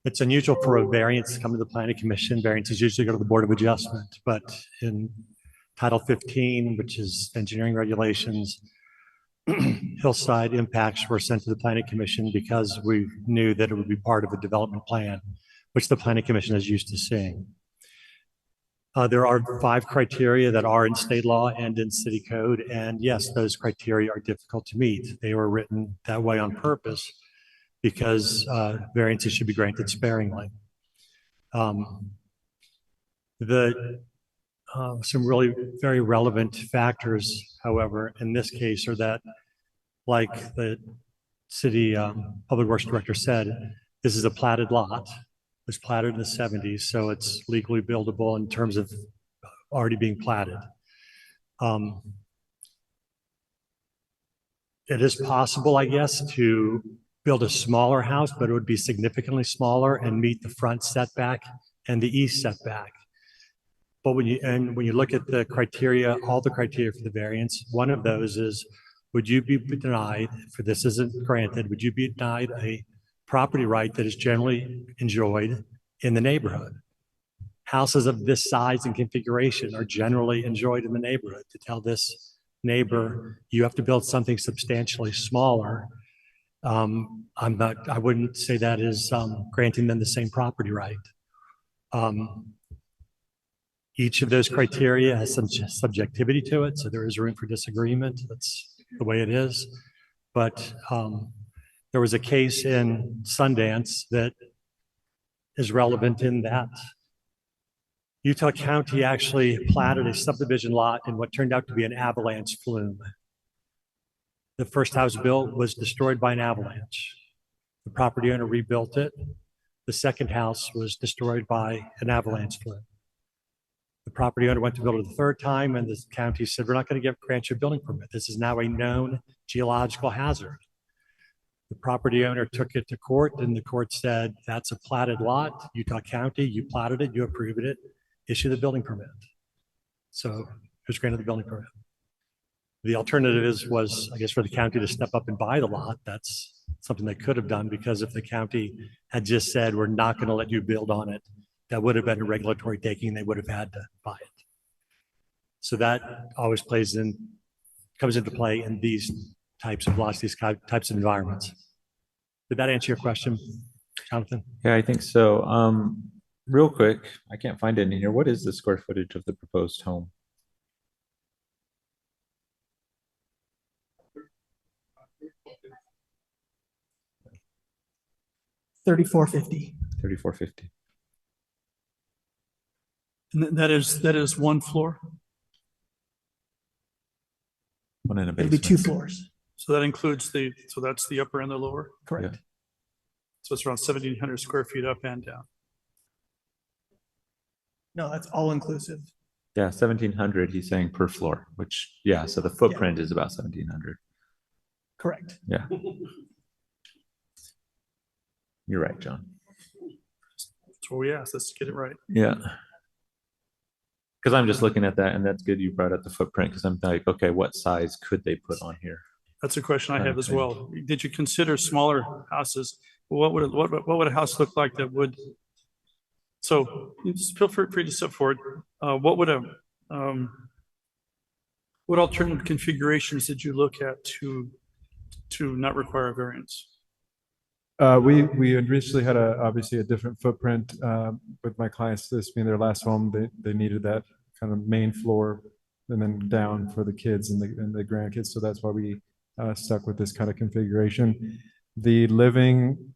It's unusual for a variance to come to the planning commission. Variances usually go to the Board of Adjustment, but in Title 15, which is engineering regulations, hillside impacts were sent to the planning commission because we knew that it would be part of a development plan, which the planning commission is used to seeing. There are 5 criteria that are in state law and in city code. And yes, those criteria are difficult to meet. They were written that way on purpose because variances should be granted sparingly. Some really very relevant factors, however, in this case are that, like the city public works director said, this is a platted lot. It was platted in the 70s, so it's legally buildable in terms of already being platted. It is possible, I guess, to build a smaller house, but it would be significantly smaller and meet the front setback and the east setback. But when you look at the criteria, all the criteria for the variance, one of those is, would you be denied, for this isn't granted, would you be denied a property right that is generally enjoyed in the neighborhood? Houses of this size and configuration are generally enjoyed in the neighborhood. To tell this neighbor, you have to build something substantially smaller, I wouldn't say that is granting them the same property right. Each of those criteria has some subjectivity to it, so there is room for disagreement. That's the way it is. But there was a case in Sundance that is relevant in that Utah County actually platted a subdivision lot in what turned out to be an avalanche flume. The first house built was destroyed by an avalanche. The property owner rebuilt it. The second house was destroyed by an avalanche flume. The property owner went to build it the third time, and the county said, we're not going to grant you a building permit. This is now a known geological hazard. The property owner took it to court, and the court said, that's a platted lot. Utah County, you platted it, you approved it, issue the building permit. So it was granted the building permit. The alternative was, I guess, for the county to step up and buy the lot. That's something they could have done, because if the county had just said, we're not going to let you build on it, that would have been a regulatory taking. They would have had to buy it. So that always comes into play in these types of lots, these types of environments. Did that answer your question, Jonathan? Yeah, I think so. Real quick, I can't find it in here. What is the square footage of the proposed home? $3,450. 3,450. And that is one floor? One in a It'll basement. be 2 floors. So that includes so that's the upper and the lower? Correct. Yeah. So it's around 1,700 square feet up and down. No, that's all inclusive. Yeah, 1,700, he's saying per floor, which, yeah, so the footprint is about 1,700. Correct. Yeah. You're right, John. That's what we asked. Let's get it right. Yeah. Because I'm just looking at that, and that's good you brought up the footprint, because I'm like, okay, what size could they put on here? That's a question I have as Okay. well. Did you consider smaller houses? What would a house look like that would? So just feel free to step forward. What would what alternative configurations did you look at to not require a variance? We originally had obviously a different footprint with my clients. This being their last home, they needed that kind of main floor and then down for the kids and the grandkids. So that's why we stuck with this kind of configuration. The living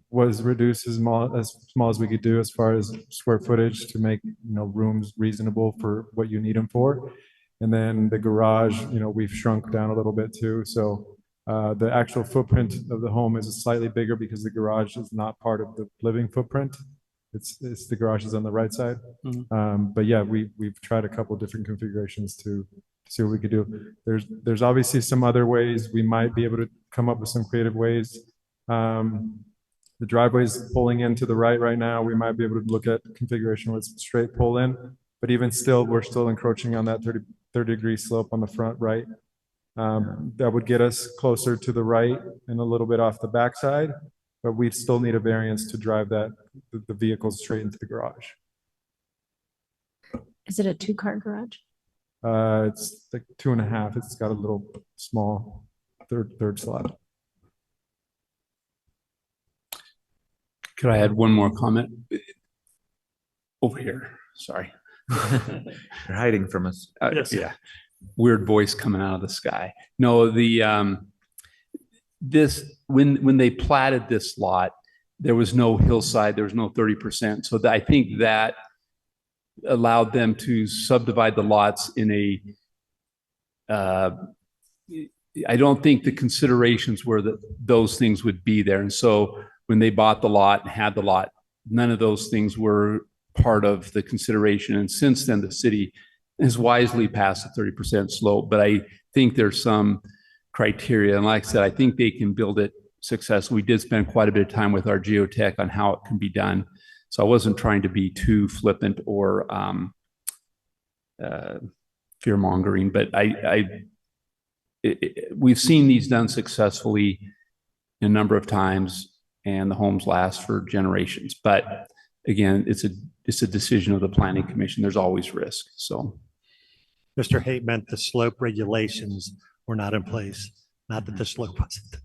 was reduced as small as we could do as far as square footage to make, rooms reasonable for what you need them for. And then the garage, we've shrunk down a little bit too. So the actual footprint of the home is slightly bigger because the garage is not part of the living footprint. It's the garage is on the right side. But yeah, we've tried a couple different configurations to see what we could do. There's obviously some other ways we might be able to come up with some creative ways. The driveway is pulling in to the right now. We might be able to look at configuration with straight pull in, but even still, we're still encroaching on that 30-degree slope on the front right. That would get us closer to the right and a little bit off the backside, but we still need a variance to drive the vehicles straight into the garage. Is it a 2-car garage? It's like 2.5. It's got a little small third slot. Could I add one more comment? Over here, sorry. You're hiding from us. Yes. Yeah, weird voice coming out of the sky. No, when they platted this lot, there was no hillside, there was no 30%. So I think that allowed them to subdivide the lots in I don't think the considerations were that those things would be there. And so when they bought the lot and had the lot, none of those things were part of the consideration. And since then, the city has wisely passed the 30% slope, but I think there's some criteria. And like I said, I think they can build it successfully. We did spend quite a bit of time with our geotech on how it can be done. So I wasn't trying to be too flippant or fear-mongering, but we've seen these done successfully a number of times, and the homes last for generations. But again, it's a decision of the planning commission. There's always risk. So Mr. Haight meant the slope regulations were not in place, not that the slope wasn't.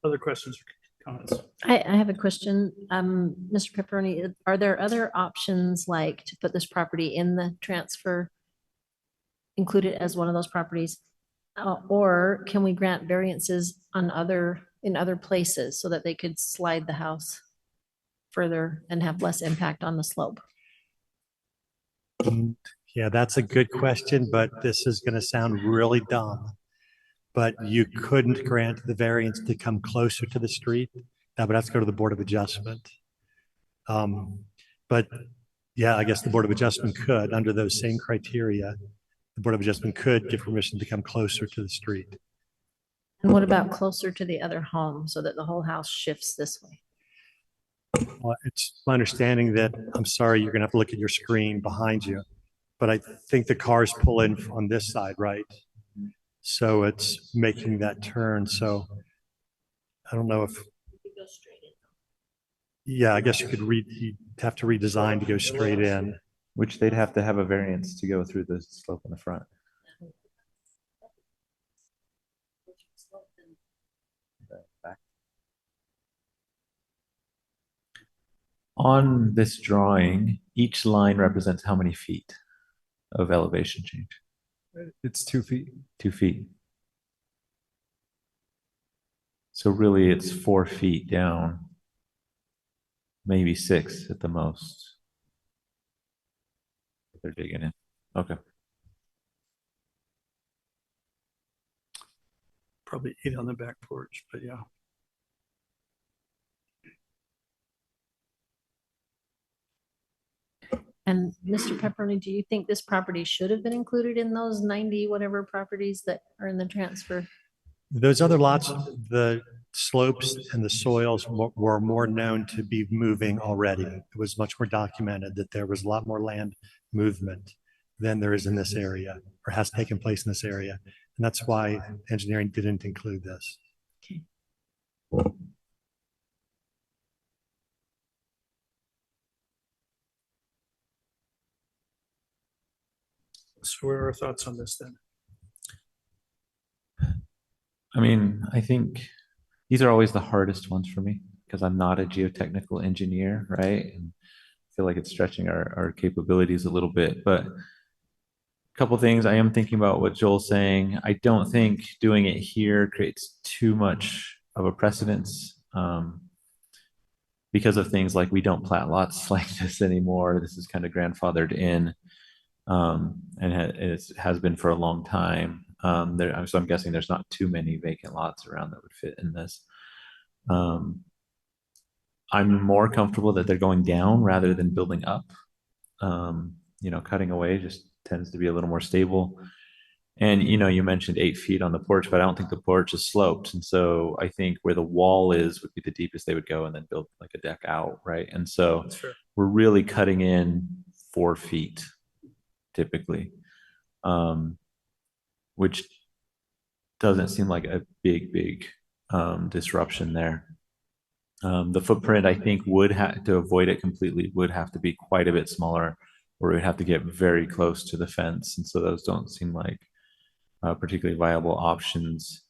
Other questions or comments? I have a question. Mr. Pepperoni, are there other options like to put this property in the transfer, include it as one of those properties? Or can we grant variances in other places so that they could slide the house further and have less impact on the slope? Yeah, that's a good question, but this is going to sound really dumb. But you couldn't grant the variance to come closer to the street. That would have to go to the Board of Adjustment. But yeah, I guess the Board of Adjustment could, under those same criteria, the Board of Adjustment could give permission to come closer to the street. And what about closer to the other home so that the whole house shifts this way? Well, it's my understanding that, I'm sorry, you're gonna have to look at your screen behind you, but I think the cars pull in on this side, right? So it's making that turn. So I don't know if. Yeah, I guess you'd have to redesign to go straight in. Which they'd have to have a variance to go through the slope in the front. On this drawing, each line represents how many feet of elevation change? It's 2 feet. 2 feet. So really it's 4 feet down, maybe 6 at the most. They're digging in. Okay. Probably 8 on the back porch, but yeah. And Mr. Pepperoni, do you think this property should have been included in those 90 whatever properties that are in the transfer? Those other lots, the slopes and the soils were more known to be moving already. It was much more documented that there was a lot more land movement than there is in this area or has taken place in this area. And that's why engineering didn't include this. Okay. So what are our thoughts on this then? I mean, I think these are always the hardest ones for me because I'm not a geotechnical engineer, right? And I feel like it's stretching our capabilities a little bit, but couple things. I am thinking about what Joel's saying. I don't think doing it here creates too much of a precedence. Because of things like we don't plat lots like this anymore. This is kind of grandfathered in. And it has been for a long time. So I'm guessing there's not too many vacant lots around that would fit in this. I'm more comfortable that they're going down rather than building up. Cutting away just tends to be a little more stable. And, you mentioned 8 feet on the porch, but I don't think the porch is sloped. And so I think where the wall is would be the deepest they would go and then build like a deck out, right? And so we're really cutting in 4 feet typically, which doesn't seem like a big disruption there. The footprint, I think, would have to avoid it completely, would have to be quite a bit smaller, or we'd have to get very close to the fence. And so those don't seem like particularly viable options.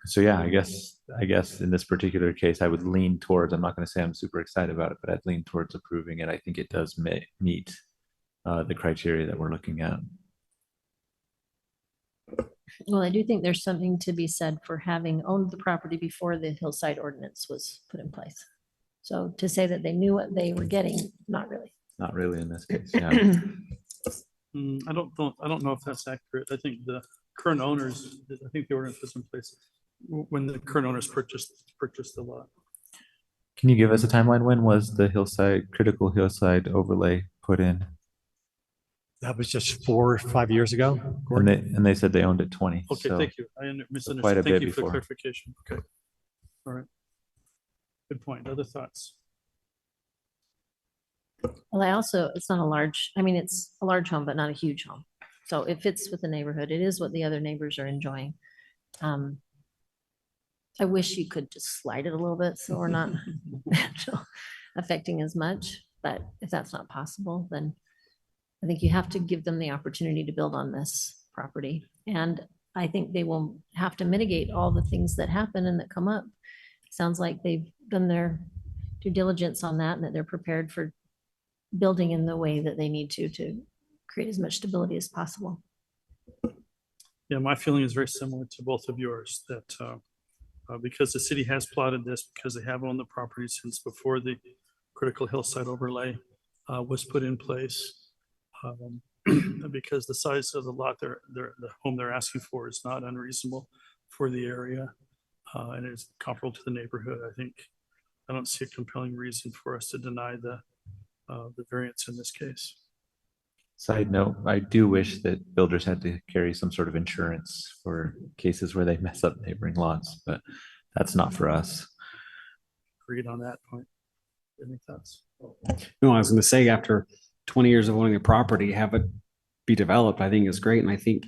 So yeah, I guess in this particular case, I would lean towards, I'm not going to say I'm super excited about it, but I'd lean towards approving it. I think it does meet the criteria that we're looking at. Well, I do think there's something to be said for having owned the property before the Hillside ordinance was put in place. So to say that they knew what they were getting, not really. Not really in this case, yeah. I don't know if that's accurate. I think the current owners, I think the ordinance was in place when the current owners purchased the lot. Can you give us a timeline? When was the critical hillside overlay put in? That was just 4 or 5 years ago. And they said they owned it 20. Okay, so thank you. I misunderstood. quite a Thank bit you for the before. clarification. Okay. All right. Good point. Other thoughts? Well, it's not a large, it's a large home, but not a huge home. So it fits with the neighborhood. It is what the other neighbors are enjoying. I wish you could just slide it a little bit so we're not affecting as much, but if that's not possible, then I think you have to give them the opportunity to build on this property. And I think they will have to mitigate all the things that happen and that come up. Sounds like they've done their due diligence on that and that they're prepared for building in the way that they need to create as much stability as possible. Yeah, my feeling is very similar to both of yours, that because the city has plotted this, because they have owned the property since before the critical hillside overlay was put in place, because the size of the lot, the home they're asking for is not unreasonable for the area, and it's comparable to the neighborhood. I don't see a compelling reason for us to deny the variance in this case. Side note, I do wish that builders had to carry some sort of insurance for cases where they mess up neighboring lots, but that's not for us. Agreed on that point. Any thoughts? No, I was going to say, after 20 years of owning a property, have it be developed, I think is great. And I think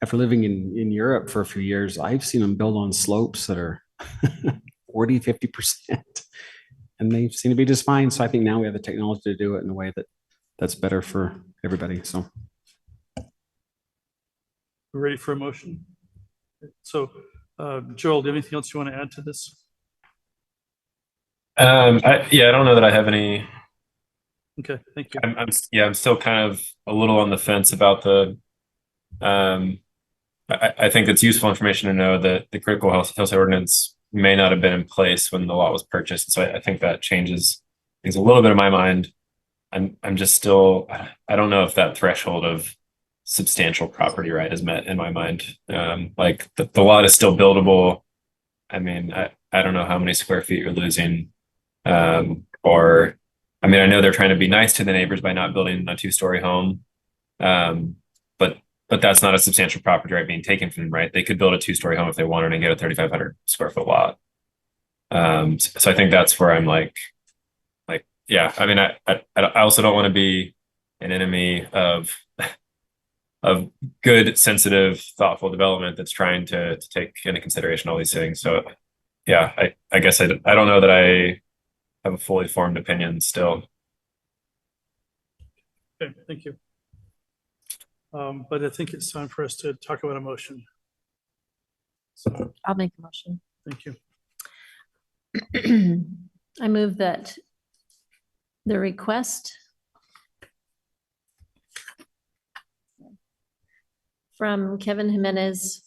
after living in Europe for a few years, I've seen them build on slopes that are 40, 50%, and they seem to be just fine. So I think now we have the technology to do it in a way that's better for everybody. So we're ready for a motion. So Joel, do you have anything else you want to add to this? I don't know that I have any. Okay, thank you. I'm still kind of a little on the fence about the. I think it's useful information to know that the critical hillside ordinance may not have been in place when the lot was purchased. So I think that changes things a little bit in my mind. I'm just still, I don't know if that threshold of substantial property right is met in my mind. Like the lot is still buildable. I mean, I don't know how many square feet you're losing. I know they're trying to be nice to the neighbors by not building a 2-story home. But that's not a substantial property right being taken from them, right? They could build a 2-story home if they wanted and get a 3,500 square foot lot. So I think that's where I'm like, yeah, I also don't want to be an enemy of good, sensitive, thoughtful development that's trying to take into consideration all these things. So yeah, I guess I don't know that I have a fully formed opinion still. Okay, thank you. But I think it's time for us to talk about a motion. So I'll make a motion. thank you. I move that the request from Kevin Jimenez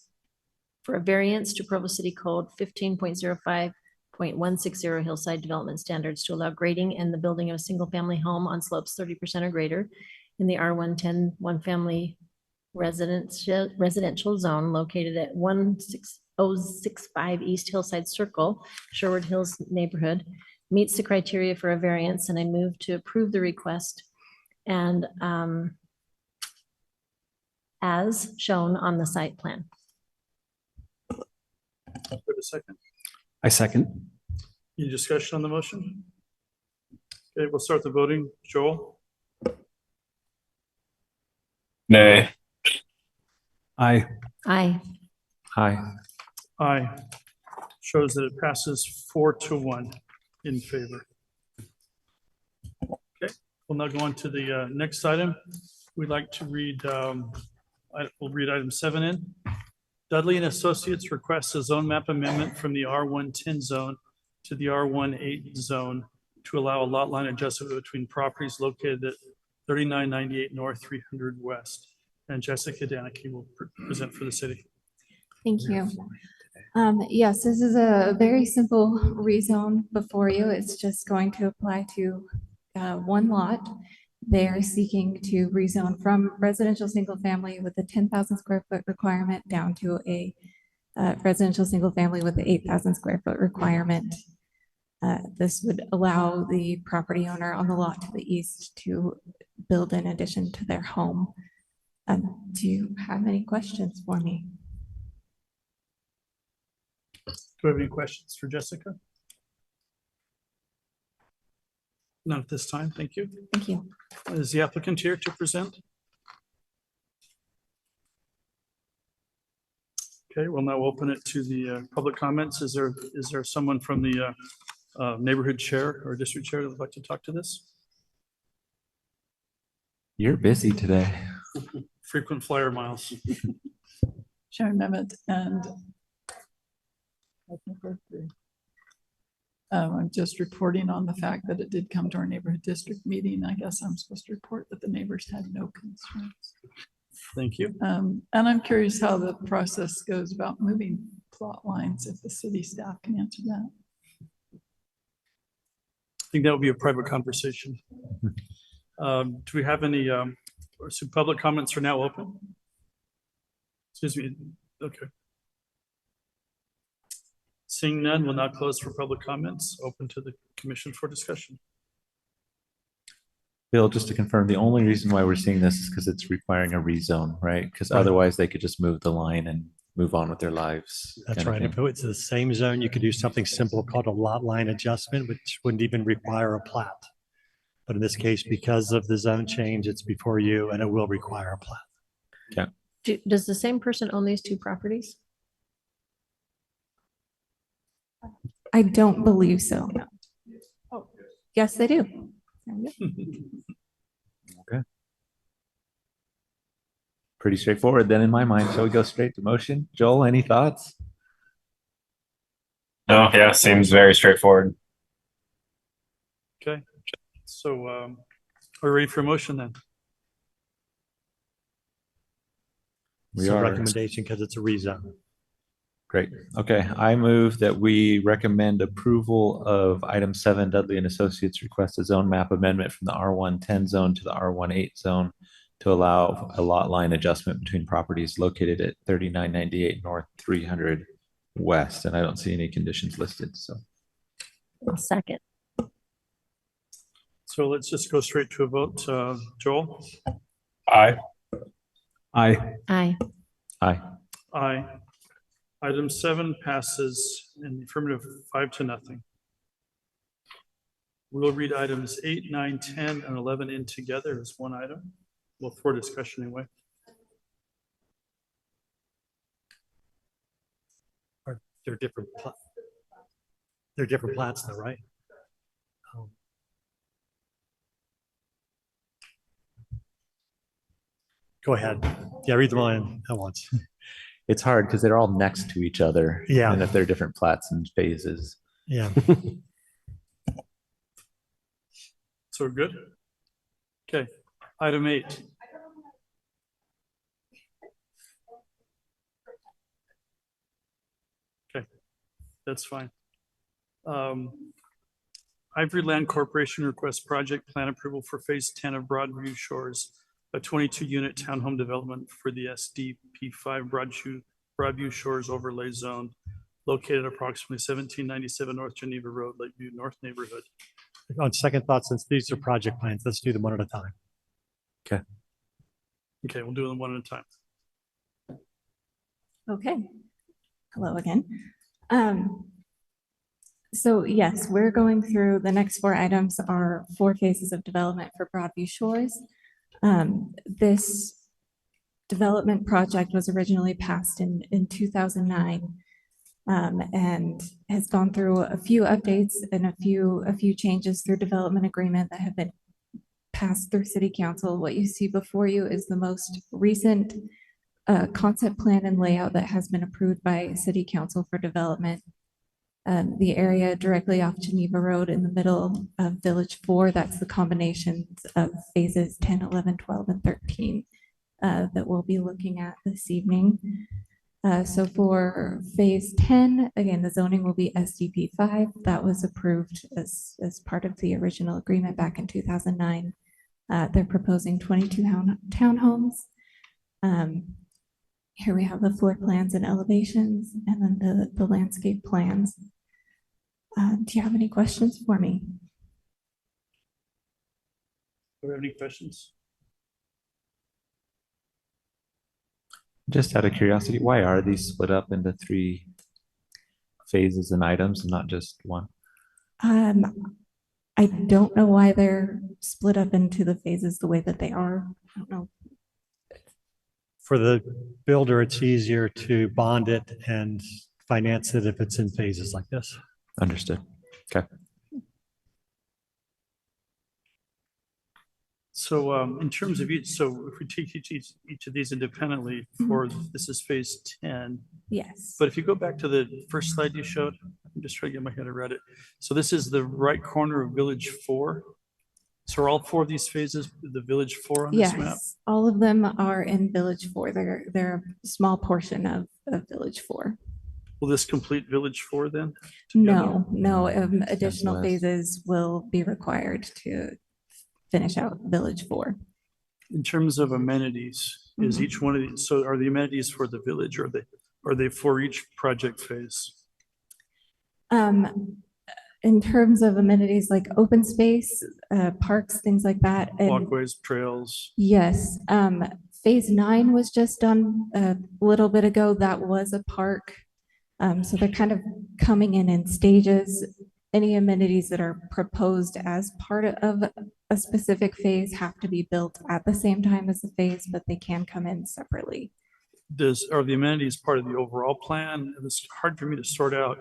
for a variance to Provo City Code 15.05.160 Hillside Development Standards to allow grading and the building of a single-family home on slopes 30% or greater in the R1.10 one-family residential zone located at 16065 East Hillside Circle, Sherwood Hills neighborhood, meets the criteria for a variance, and I move to approve the request and as shown on the site plan. Give a second. I second. Any discussion on the motion? Okay, we'll start the voting. Joel? Nay. Aye. Aye. Aye. Aye. Shows that it passes 4-1 in favor. Okay, we'll now go on to the next item. We'd like to read, we'll read item 7 in. Dudley and Associates requests a zone map amendment from the R1.10 zone to the R1.8 zone to allow a lot line adjustment between properties located at 3998 North, 300 West. And Jessica Danicki will present for the city. Thank you. Yes, this is a very simple rezone before you. It's just going to apply to one lot. They're seeking to rezone from residential single family with a 10,000 square foot requirement down to a residential single family with the 8,000 square foot requirement. This would allow the property owner on the lot to the east to build in addition to their home. Do you have any questions for me? Do we have any questions for Jessica? None at this time. Thank you. Thank you. Is the applicant here to present? Okay, we'll now open it to the public comments. Is there someone from the neighborhood chair or district chair that would like to talk to this? You're busy today. Frequent flyer miles. Sharon Mehmet, and I'm just reporting on the fact that it did come to our neighborhood district meeting. I guess I'm supposed to report that the neighbors had no concerns. Thank you. And I'm curious how the process goes about moving plot lines, if the city staff can answer that. I think that would be a private conversation. Do we have any, so public comments are now open? Excuse me, okay. Seeing none, we'll now close for public comments, open to the commission for discussion. Bill, just to confirm, the only reason why we're seeing this is because it's requiring a rezone, right? Because otherwise they could just move the line and move on with their lives. That's right. If it's the same zone, you could do something simple called a lot line adjustment, which wouldn't even require a plat. But in this case, because of the zone change, it's before you and it will require a plat. Okay. Does the same person own these two properties? I don't believe so. Oh, yes, they do. Okay. Pretty straightforward then in my mind. Shall we go straight to motion? Joel, any thoughts? No, yeah, seems very straightforward. Okay, so we're ready for a motion then. It's a recommendation because it's a rezone. Great. Okay, I move that we recommend approval of item 7, Dudley and Associates request a zone map amendment from the R1.10 zone to the R1.8 zone to allow a lot line adjustment between properties located at 3998 North, 300 West. And I don't see any conditions listed, so. I'll second. So let's just go straight to a vote. Joel? Aye. Aye. Aye. Aye. Aye. Item 7 passes in the affirmative 5-0. We'll read items 8, 9, 10, and 11 in together as one item. Well, for discussion anyway. They're different plats though, right? Go ahead. Yeah, read them all in at once. It's hard because they're all next to each other. Yeah. And if they're different plats and phases. Yeah. So we're good? Okay. Item 8. That's fine. Ivory Land Corporation requests project plan approval for phase 10 of Broadview Shores, a 22-unit townhome development for the SDP5 Broadview Shores Overlay Zone, located approximately 1797 North Geneva Road, Lakeview North neighborhood. On second thought, since these are project plans, let's do them one at a time. Okay. Okay, we'll do them one at a time. Okay. Hello again. So yes, we're going through the next 4 items are 4 phases of development for Broadview Shores. This development project was originally passed in 2009 and has gone through a few updates and a few changes through development agreement that have been passed through City Council. What you see before you is the most recent concept plan and layout that has been approved by City Council for development. The area directly off Geneva Road in the middle of Village 4, that's the combinations of phases 10, 11, 12, and 13 that we'll be looking at this evening. So for phase 10, again, the zoning will be SDP 5. That was approved as part of the original agreement back in 2009. They're proposing 22 townhomes. Here we have the floor plans and elevations, and then the landscape plans. Do you have any questions for me? Do you have any questions? Just out of curiosity, why are these split up into 3 phases and items and not just one? I don't know why they're split up into the phases the way that they are. I don't know. For the builder, it's easier to bond it and finance it if it's in phases like this. Understood. Okay. So in terms of each, so if we take each of these independently for, this is phase 10. Yes. But if you go back to the first slide you showed, I'm just trying to get my head around it. So this is the right corner of Village 4. So are all 4 of these phases the Village 4 on this map? Yes, all of them are in Village 4. They're a small portion of Village 4. Will this complete Village 4 then? No, additional phases will be required to finish out Village 4. In terms of amenities, is each one of these, so are the amenities for the village, or are they for each project phase? In terms of amenities like open space, parks, things like that. And Walkways, trails. yes, phase 9 was just done a little bit ago. That was a park. So they're kind of coming in stages. Any amenities that are proposed as part of a specific phase have to be built at the same time as the phase, but they can come in separately. Are the amenities part of the overall plan? It's hard for me to sort out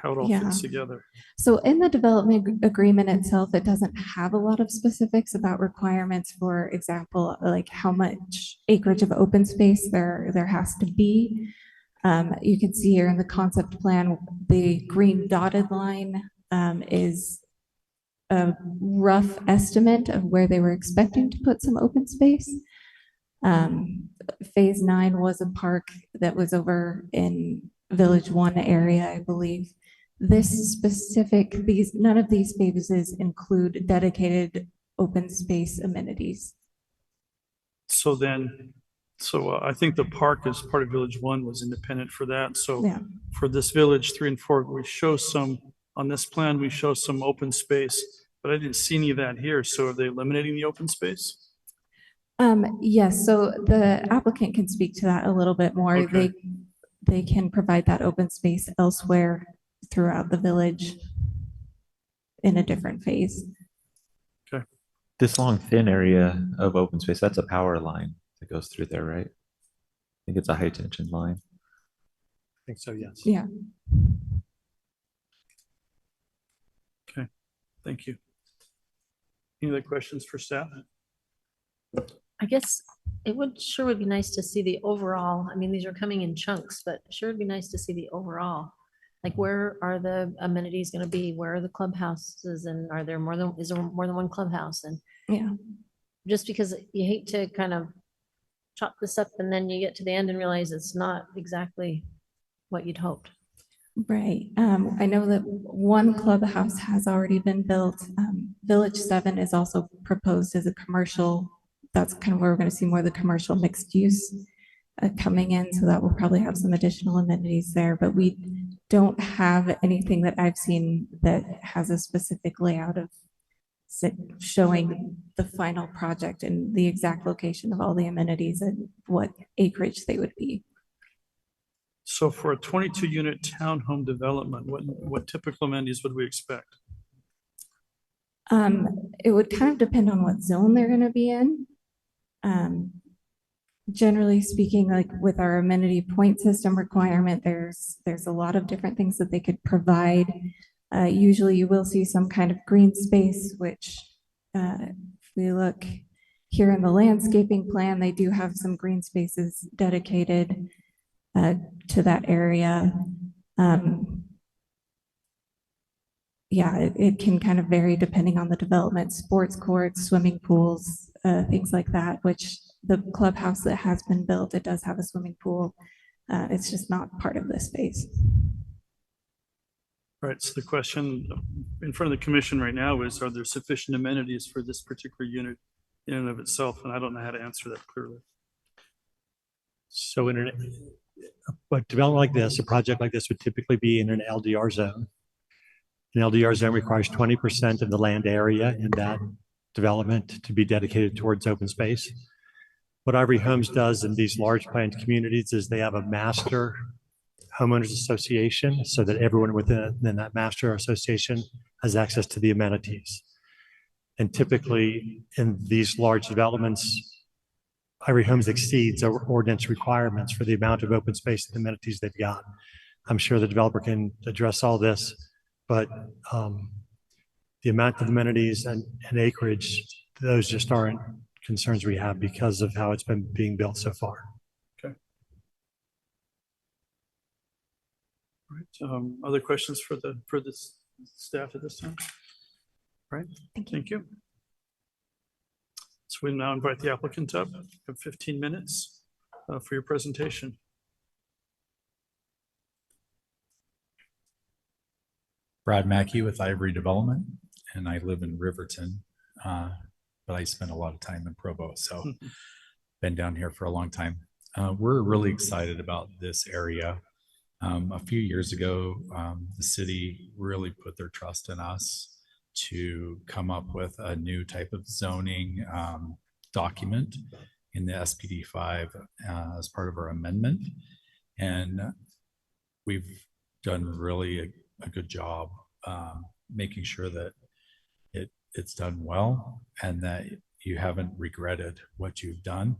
how it all fits together. So in the development agreement itself, it doesn't have a lot of specifics about requirements. For example, like how much acreage of open space there has to be. You can see here in the concept plan, the green dotted line is a rough estimate of where they were expecting to put some open space. Phase 9 was a park that was over in Village 1 area, I believe. None of these phases include dedicated open space amenities. So I think the park as part of Village 1 was independent for that. So for this Village 3 and 4, we show some, on this plan, we show some open space, but I didn't see any of that here. So are they eliminating the open space? Yes, so the applicant can speak to that a little bit more. Okay. They can provide that open space elsewhere throughout the village in a different phase. Okay. This long thin area of open space, that's a power line that goes through there, right? I think it's a high tension line. I think so, yes. Yeah. Okay, thank you. Any other questions for staff? I guess it would be nice to see the overall. I mean, these are coming in chunks, but sure would be nice to see the overall. Like, where are the amenities going to be? Where are the clubhouses? And is there more than one clubhouse? And just because you hate to kind of chop this up and then you get to the end and realize it's not exactly what you'd hoped. Right. I know that one clubhouse has already been built. Village 7 is also proposed as a commercial. That's kind of where we're going to see more of the commercial mixed use coming in. So that will probably have some additional amenities there, but we don't have anything that I've seen that has a specific layout of showing the final project and the exact location of all the amenities and what acreage they would be. So for a 22 unit townhome development, what typical amenities would we expect? It would kind of depend on what zone they're going to be in. Generally speaking, like with our amenity point system requirement, there's a lot of different things that they could provide. Usually you will see some kind of green space, which if we look here in the landscaping plan, they do have some green spaces dedicated to that area. Yeah, it can kind of vary depending on the development, sports courts, swimming pools, things like that, which the clubhouse that has been built, it does have a swimming pool. It's just not part of this space. Right, so the question in front of the commission right now is, are there sufficient amenities for this particular unit in and of itself? And I don't know how to answer that clearly. So in a development like this, a project like this would typically be in an LDR zone. An LDR zone requires 20% of the land area in that development to be dedicated towards open space. What Ivory Homes does in these large planned communities is they have a master homeowners association so that everyone within that master association has access to the amenities. And typically in these large developments, Ivory Homes exceeds our ordinance requirements for the amount of open space and amenities they've got. I'm sure the developer can address all this, but the amount of amenities and acreage, those just aren't concerns we have because of how it's been being built so far. Okay. All right. Other questions for the staff at this time? All right. Thank you. So we now invite the applicant up. You have 15 minutes for your presentation. Brad Mackey with Ivory Development, and I live in Riverton, but I spend a lot of time in Provo, so been down here for a long time. We're really excited about this area. A few years ago, the city really put their trust in us to come up with a new type of zoning document in the SPD 5 as part of our amendment. And we've done really a good job making sure that it's done well and that you haven't regretted what you've done.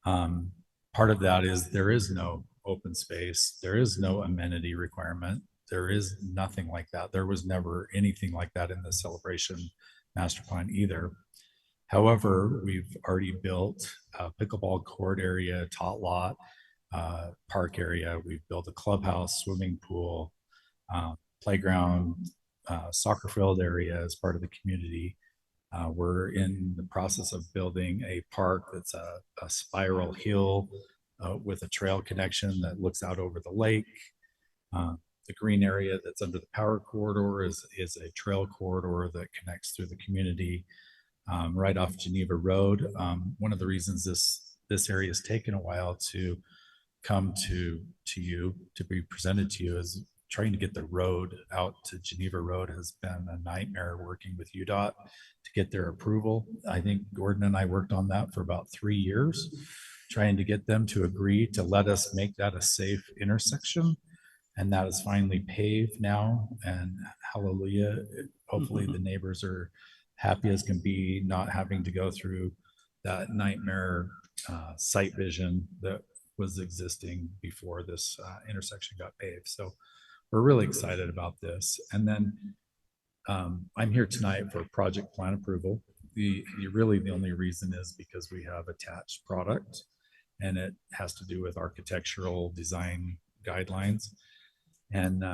Part of that is there is no open space. There is no amenity requirement. There is nothing like that. There was never anything like that in the Celebration Master Plan either. However, we've already built a pickleball court area, tot lot, park area. We've built a clubhouse, swimming pool, playground, soccer field area as part of the community. We're in the process of building a park that's a spiral hill with a trail connection that looks out over the lake. The green area that's under the power corridor is a trail corridor that connects through the community right off Geneva Road. One of the reasons this area has taken a while to come to you, to be presented to you, is trying to get the road out to Geneva Road has been a nightmare working with UDOT to get their approval. I think Gordon and I worked on that for about 3 years, trying to get them to agree to let us make that a safe intersection. And that is finally paved now, and hallelujah, hopefully the neighbors are happy as can be, not having to go through that nightmare sight vision that was existing before this intersection got paved. So we're really excited about this. And then I'm here tonight for project plan approval. Really the only reason is because we have attached product and it has to do with architectural design guidelines. And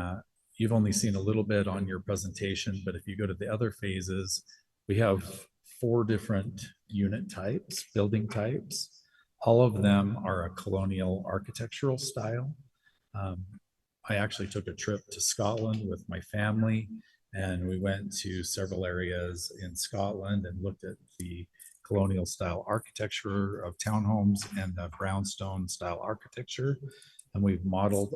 you've only seen a little bit on your presentation, but if you go to the other phases, we have 4 different unit types, building types. All of them are a colonial architectural style. I actually took a trip to Scotland with my family, and we went to several areas in Scotland and looked at the colonial style architecture of townhomes and the brownstone style architecture. And we've modeled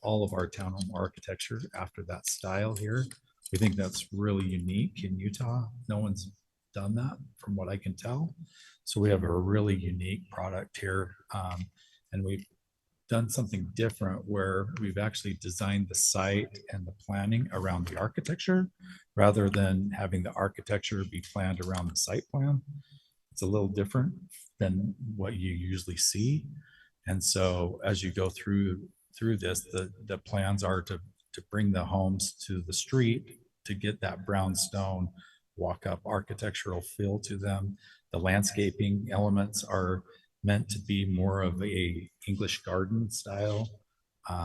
all of our townhome architecture after that style here. We think that's really unique in Utah. No one's done that from what I can tell. So we have a really unique product here. And we've done something different where we've actually designed the site and the planning around the architecture rather than having the architecture be planned around the site plan. It's a little different than what you usually see. And so as you go through this, the plans are to bring the homes to the street to get that brownstone walk up architectural feel to them. The landscaping elements are meant to be more of a English garden style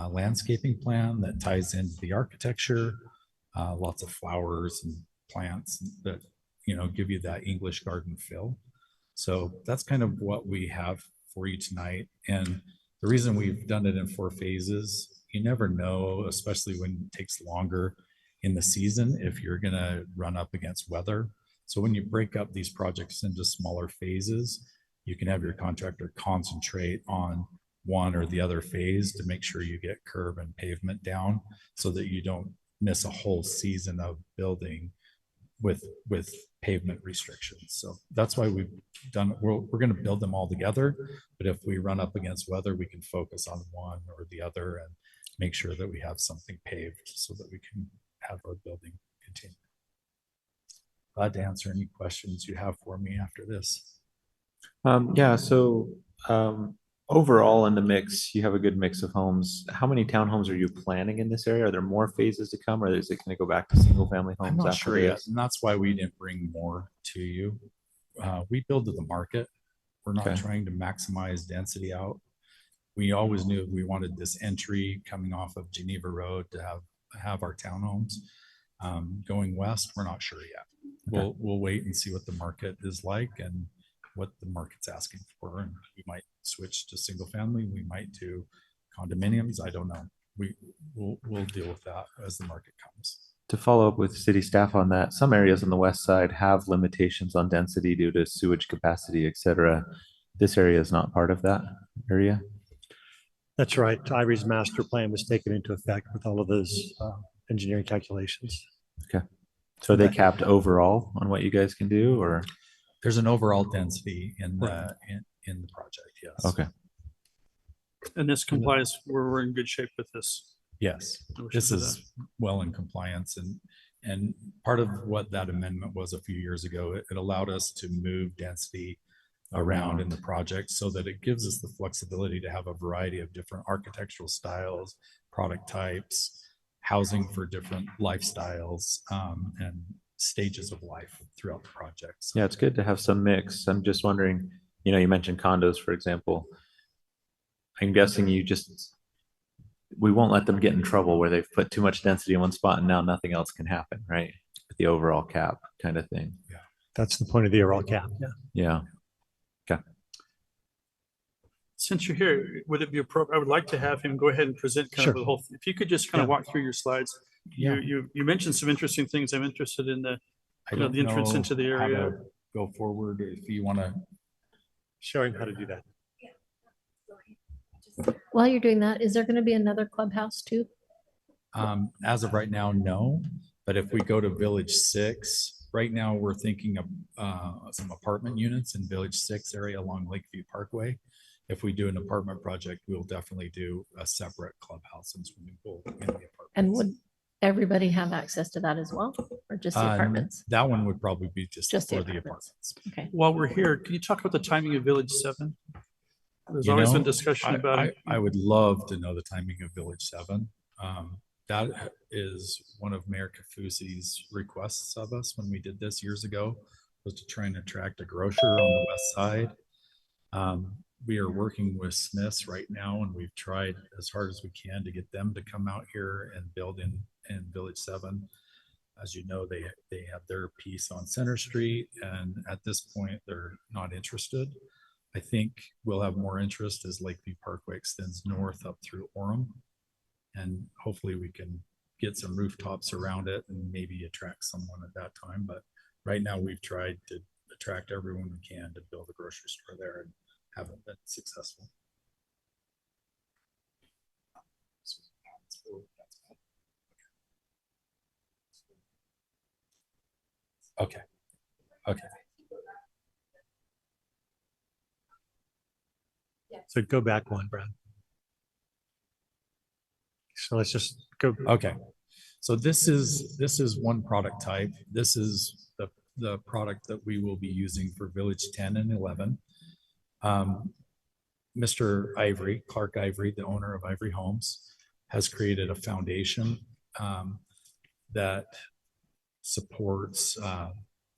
landscaping plan that ties into the architecture. Lots of flowers and plants that, you know, give you that English garden feel. So that's kind of what we have for you tonight. And the reason we've done it in 4 phases, you never know, especially when it takes longer in the season, if you're gonna run up against weather. So when you break up these projects into smaller phases, you can have your contractor concentrate on one or the other phase to make sure you get curb and pavement down so that you don't miss a whole season of building with pavement restrictions. So that's why we've done, we're going to build them all together. But if we run up against weather, we can focus on one or the other and make sure that we have something paved so that we can have our building continue. Glad to answer any questions you have for me after this. Yeah, so overall in the mix, you have a good mix of homes. How many townhomes are you planning in this area? Are there more phases to come, or is it going to go back to single family homes? I'm not after sure yet, this? and that's why we didn't bring more to you. We build to the market. We're not Okay. trying to maximize density out. We always knew we wanted this entry coming off of Geneva Road to have our townhomes. Going west, we're not sure yet. Okay. We'll wait and see what the market is like and what the market's asking for, and we might switch to single family. We might do condominiums. I don't know. We'll deal with that as the market comes. To follow up with city staff on that, some areas on the west side have limitations on density due to sewage capacity, et cetera. This area is not part of that area. That's right. Ivory's master plan was taken into effect with all of those engineering calculations. Okay. So are they capped overall on what you guys can do, or? There's an overall density in the in the project. Yes. Okay. And this complies, we're in good shape with this. Yes, We should this do is well in compliance, and part of what that amendment was a few years ago, it allowed us to move density around in the project so that it gives us the flexibility to have a variety of different architectural styles, product types, housing for different lifestyles, and stages of life throughout the project. So Yeah, it's good to have some mix. I'm just wondering, you know, you mentioned condos, for example. I'm guessing we won't let them get in trouble where they've put too much density in one spot and now nothing else can happen, right? The overall cap kind of thing. Yeah. That's the point of the overall cap. Yeah. Yeah. Okay. Since you're here, would it be appropriate? I would like to have him go ahead and present kind of Sure. the whole, if you could just kind of Yeah. walk through your slides. Yeah. You mentioned some interesting things. I'm interested in the, I you know, don't the entrance know into the how area. to go forward if you want to. Show him how to do that. While you're doing that, is there going to be another clubhouse too? As of right now, no. But if we go to Village 6, right now we're thinking of some apartment units in Village 6 area along Lakeview Parkway. If we do an apartment project, we'll definitely do a separate clubhouse and swimming pool in the apartment. And would everybody have access to that as well, or just the apartments? That one would probably be just Just the for the apartments. apartments. Okay. While we're here, can you talk about the timing of Village 7? There's You always know, been discussion about it. I would love to know the timing of Village 7. That is one of Mayor Kafusi's requests of us when we did this years ago, was to try and attract a grocer on the west side. We are working with Smiths right now, and we've tried as hard as we can to get them to come out here and build in Village 7. As you know, they have their piece on Center Street, and at this point, they're not interested. I think we'll have more interest as Lakeview Parkway extends north up through Orem. And hopefully we can get some rooftops around it and maybe attract someone at that time. But right now we've tried to attract everyone we can to build a grocery store there and haven't been successful. Okay. Okay. So go back one, Brad. So let's just go. Okay. So this is one product type. This is the product that we will be using for Village 10 and 11. Mr. Ivory, Clark Ivory, the owner of Ivory Homes, has created a foundation that supports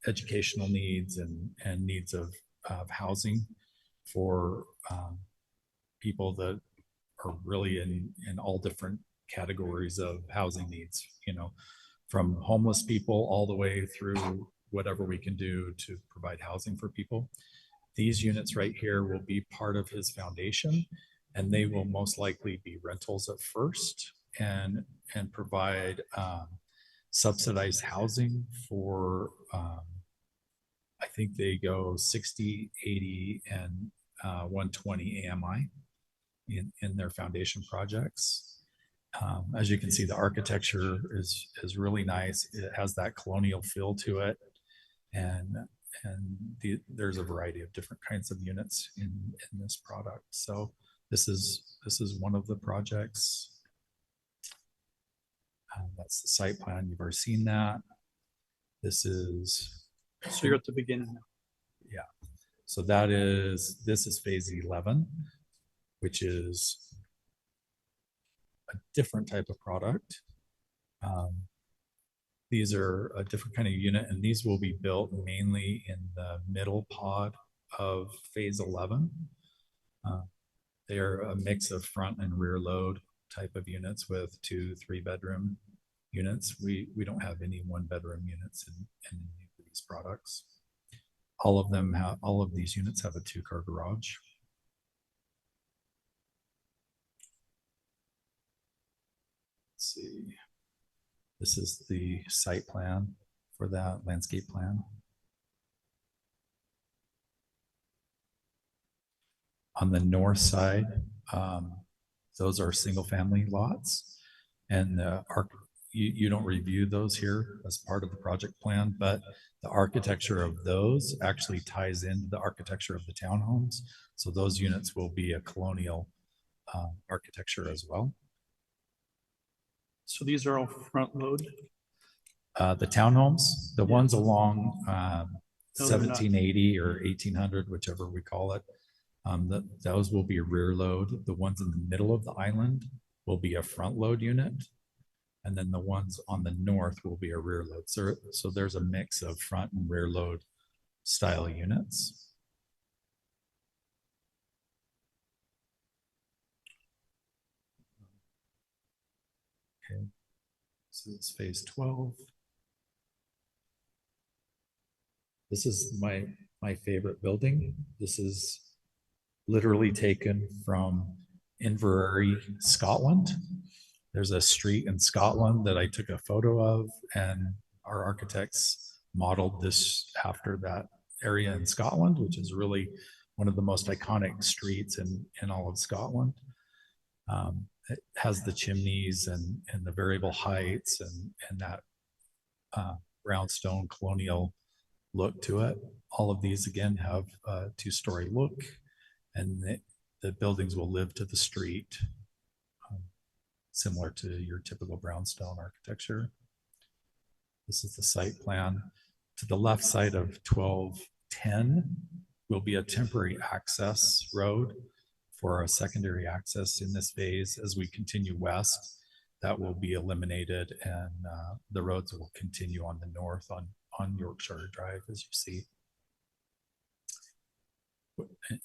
educational needs and needs of housing for people that are really in all different categories of housing needs, you know, from homeless people all the way through whatever we can do to provide housing for people. These units right here will be part of his foundation, and they will most likely be rentals at first and provide subsidized housing for I think they go 60, 80, and 120 AMI in their foundation projects. As you can see, the architecture is really nice. It has that colonial feel to it, and there's a variety of different kinds of units in this product. So this is one of the projects. That's the site plan. You've already seen that. This is. So you're at the beginning now. Yeah. So this is phase 11, which is a different type of product. These are a different kind of unit, and these will be built mainly in the middle pod of phase 11. They are a mix of front and rear load type of units with 2-3 bedroom units. We don't have any 1-bedroom units in any of these products. All of these units have a 2-car garage. Let's see. This is the site plan for that landscape plan. On the north side, those are single family lots, and you don't review those here as part of the project plan, but the architecture of those actually ties into the architecture of the townhomes. So those units will be a colonial architecture as well. So these are all front load? The townhomes, the ones along No, 1780 or 1800, whichever we call it, those will be a rear load. The ones in the middle of the island will be a front load unit. And then the ones on the north will be a rear load. So there's a mix of front and rear load style units. Okay, so it's phase 12. This is my favorite building. This is literally taken from Inverary, Scotland. There's a street in Scotland that I took a photo of, and our architects modeled this after that area in Scotland, which is really one of the most iconic streets in all of Scotland. It has the chimneys and the variable heights and that brownstone colonial look to it. All of these again have a 2-story look, and the buildings will live to the street, similar to your typical brownstone architecture. This is the site plan. To the left side of 1210 will be a temporary access road for a secondary access in this phase. As we continue west, that will be eliminated, and the roads will continue on the north on Yorkshire Drive, as you see.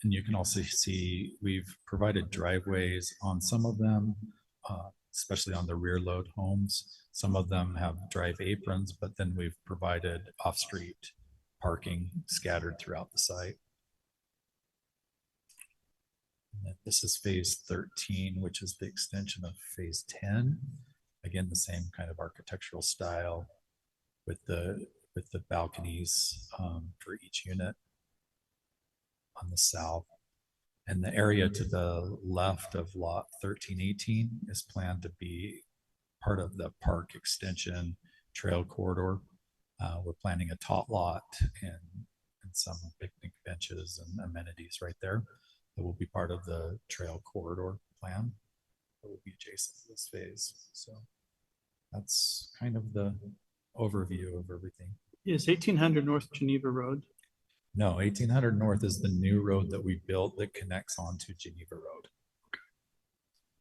And you can also see we've provided driveways on some of them, especially on the rear load homes. Some of them have drive aprons, but then we've provided off-street parking scattered throughout the site. And then this is phase 13, which is the extension of phase 10. Again, the same kind of architectural style with the balconies for each unit on the south. And the area to the left of lot 1318 is planned to be part of the park extension trail corridor. We're planning a tot lot and some picnic benches and amenities right there that will be part of the trail corridor plan that will be adjacent to this phase. So that's kind of the overview of everything. Is 1800 North Geneva Road? No, 1800 North is the new road that we built that connects onto Geneva Road.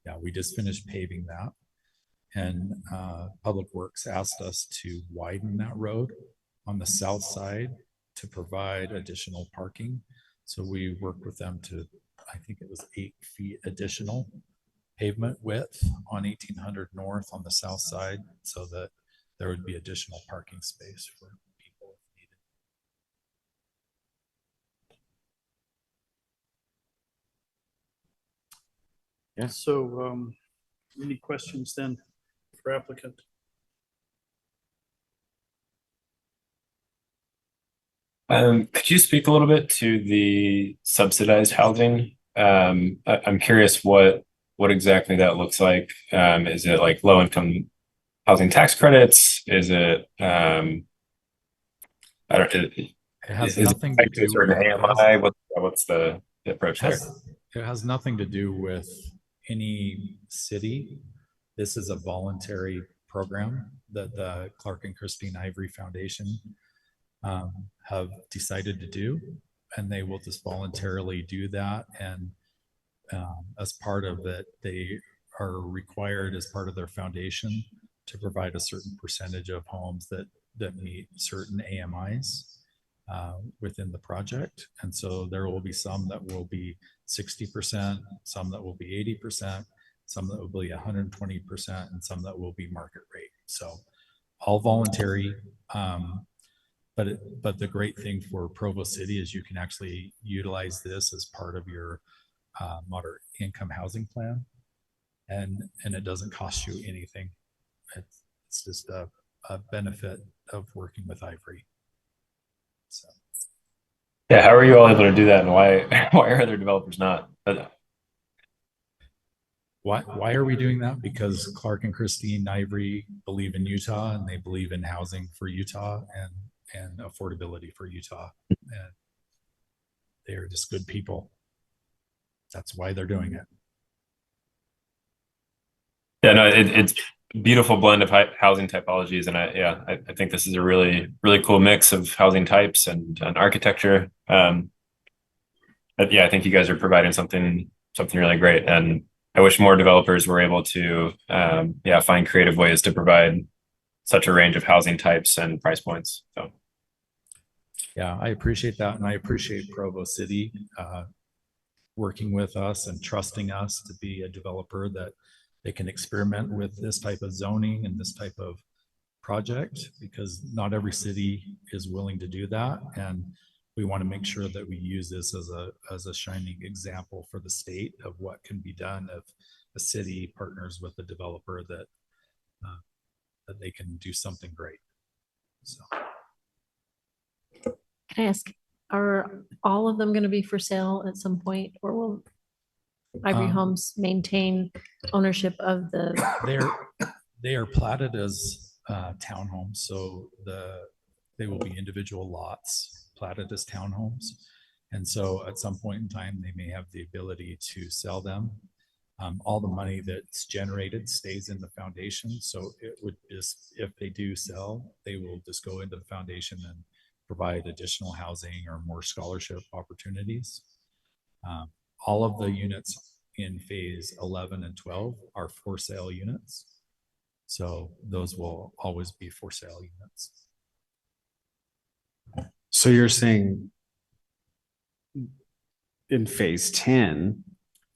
Yeah, we just finished paving that. And Public Works asked us to widen that road on the south side to provide additional parking. So we worked with them to, I think it was 8 feet additional pavement width on 1800 North on the south side so that there would be additional parking space for people if needed. Yeah. So any questions then for applicant? Could you speak a little bit to the subsidized housing? I'm curious what exactly that looks like. Is it like low income housing tax credits? Is it I don't it has is nothing it to do sort of with AMI? What's the approach there? It has nothing to do with any city. This is a voluntary program that the Clark and Christine Ivory Foundation have decided to do, and they will just voluntarily do that. And as part of it, they are required as part of their foundation to provide a certain percentage of homes that meet certain AMIs within the project. And so there will be some that will be 60%, some that will be 80%, some that will be 120%, and some that will be market rate. So all voluntary. But the great thing for Provo City is you can actually utilize this as part of your moderate income housing plan, and it doesn't cost you anything. It's just a benefit of working with Ivory. So. Yeah, how are you all able to do that, and why are other developers not? Why are we doing that? Because Clark and Christine Ivory believe in Utah, and they believe in housing for Utah and affordability for Utah, and they are just good people. That's why they're doing it. Yeah, no, it's a beautiful blend of housing typologies, and I think this is a really cool mix of housing types and architecture. But yeah, I think you guys are providing something really great, and I wish more developers were able to find creative ways to provide such a range of housing types and price points. So yeah, I appreciate that, and I appreciate Provo City working with us and trusting us to be a developer that they can experiment with this type of zoning and this type of project, because not every city is willing to do that, and we want to make sure that we use this as a shining example for the state of what can be done if a city partners with a developer that they can do something great. So. Can I ask, are all of them going to be for sale at some point, or will Ivory Homes maintain ownership of the? They are platted as townhomes, so they will be individual lots platted as townhomes, and so at some point in time they may have the ability to sell them. All the money that's generated stays in the foundation, so it would just, if they do sell, they will just go into the foundation and provide additional housing or more scholarship opportunities. All of the units in phase 11 and 12 are for sale units, so those will always be for sale units. So you're saying in phase 10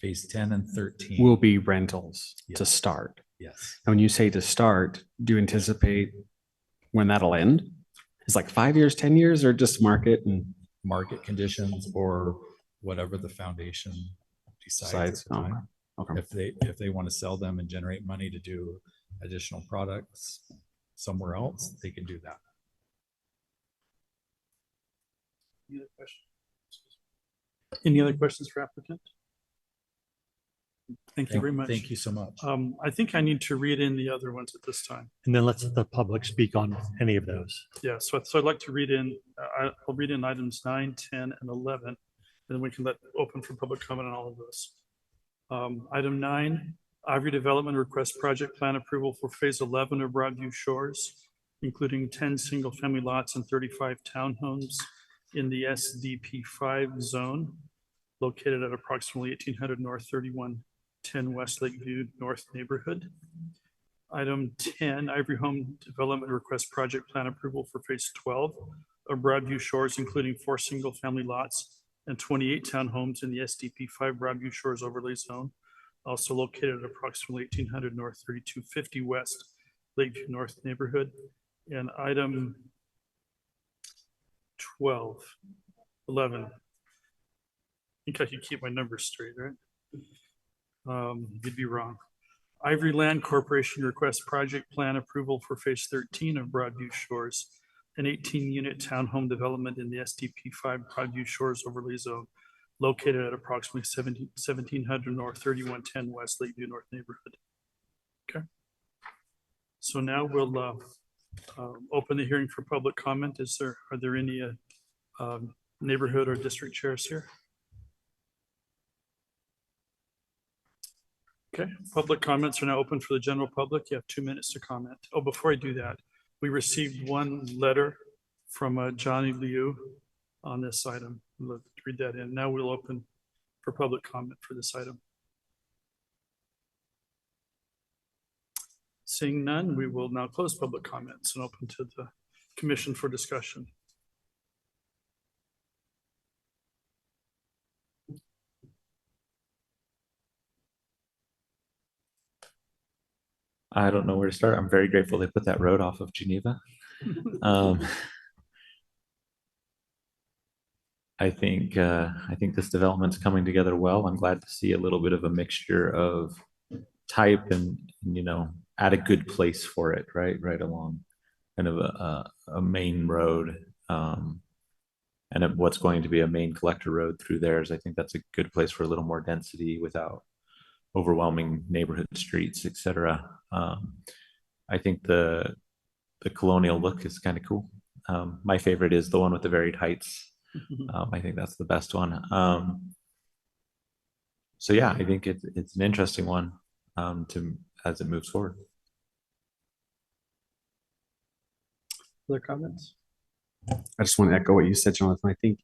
and 13 will be rentals to start? Yes. And when you say to start, do you anticipate when that'll end? It's like 5 years, 10 years, or just market and market conditions, or whatever the foundation sites. Oh, okay. If they want to sell them and generate money to do additional products somewhere else, they can do that. Any other questions? Any other questions for applicant? Thank you very much. Thank you so much. I think I need to read in the other ones at this time. And then let's let the public speak on any of those. Yeah, so I'd like to read in, I'll read in items 9, 10, and 11, and then we can open for public comment on all of those. Item 9, Ivory Development requests project plan approval for phase 11 of Broadview Shores, including 10 single-family lots and 35 townhomes in the SDP 5 zone, located at approximately 1800 North 3110 West Lakeview North neighborhood. Item 10, Ivory Home Development requests project plan approval for phase 12 of Broadview Shores, including 4 single-family lots and 28 townhomes in the SDP 5 Broadview Shores Overlay Zone, also located at approximately 1800 North 3250 West Lakeview North neighborhood. And item 11. I think I could keep my numbers straight, right? You'd be wrong. Ivory Land Corporation requests project plan approval for phase 13 of Broadview Shores, an 18-unit townhome development in the SDP 5 Broadview Shores Overlay Zone, located at approximately 1700 North 3110 West Lakeview North neighborhood. Okay. So now we'll open the hearing for public comment. Are there any neighborhood or district chairs here? Okay, public comments are now open for the general public. You have 2 minutes to comment. Oh, before I do that, we received one letter from Johnny Liu on this item. Let's read that in. Now we'll open for public comment for this item. Seeing none, we will now close public comments and open to the commission for discussion. I don't know where to start. I'm very grateful they put that road off of Geneva. I think this development's coming together well. I'm glad to see a little bit of a mixture of type and at a good place for it, right along kind of a main road, and what's going to be a main collector road through theirs. I think that's a good place for a little more density without overwhelming neighborhood streets, etc. I think the colonial look is kind of cool. My favorite is the one with the varied heights. I think that's the best one. So yeah, I think it's an interesting one as it moves forward. Other comments? I just want to echo what you said, Jonathan. I think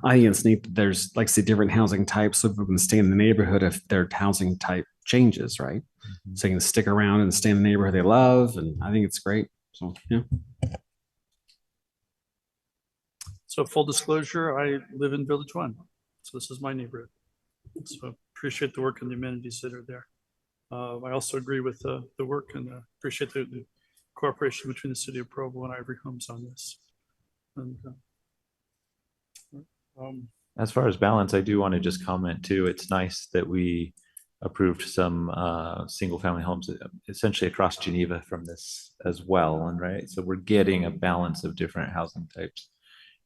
it's neat that there's, like, say, different housing types, so people can stay in the neighborhood if their housing type changes, right? Mm-hmm. So you can stick around and stay in the neighborhood they love, and I think it's great. So yeah. So full disclosure, I live in Village 1, so this is my neighborhood. So appreciate the work and the amenities that are there. I also agree with the work and appreciate the cooperation between the city of Provo and Ivory Homes on this. And, as far as balance, I do want to just comment too. It's nice that we approved some single family homes essentially across Geneva from this as well. And right, so we're getting a balance of different housing types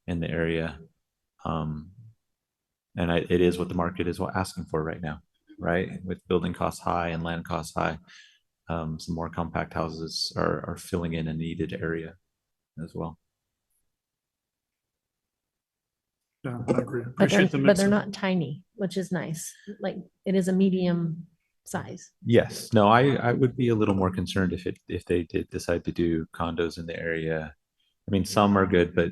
in the area. And it is what the market is asking for right now, right? With building costs high and land costs high, some more compact houses are filling in a needed area as well. Yeah, I agree. But they're not tiny, which is nice. Like, it is a medium size. Yes. No, I would be a little more concerned if they did decide to do condos in the area. I mean, some are good, but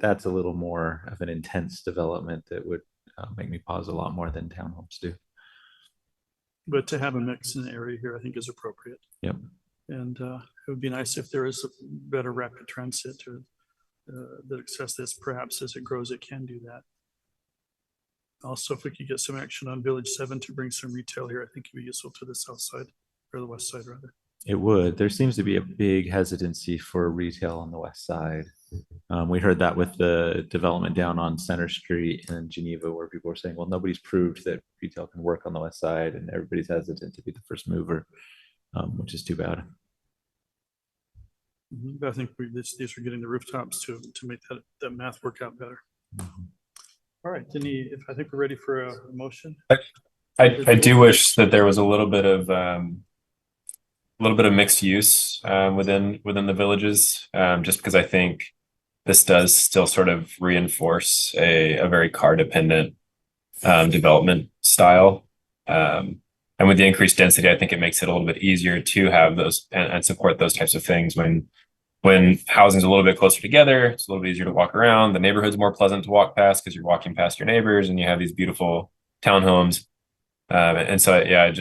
that's a little more of an intense development that would make me pause a lot more than townhomes do. But to have a mix in the area here, I think is appropriate. Yep. And it would be nice if there is a better rapid transit or that access this, perhaps as it grows, it can do that. Also, if we could get some action on Village 7 to bring some retail here, I think it would be useful to the south side or the west side rather. It would. There seems to be a big hesitancy for retail on the west side. We heard that with the development down on Center Street in Geneva, where people were saying, well, nobody's proved that retail can work on the west side, and everybody's hesitant to be the first mover, which is too bad. I think these are getting the rooftops to make that math work out better. All right, I think we're ready for a motion. I do wish that there was a little bit of mixed use within the villages, just because I think this does still sort of reinforce a very car dependent development style. And with the increased density, I think it makes it a little bit easier to have those and support those types of things when housing's a little bit closer together. It's a little bit easier to walk around. The neighborhood's more pleasant to walk past because you're walking past your neighbors and you have these beautiful townhomes. And so, yeah,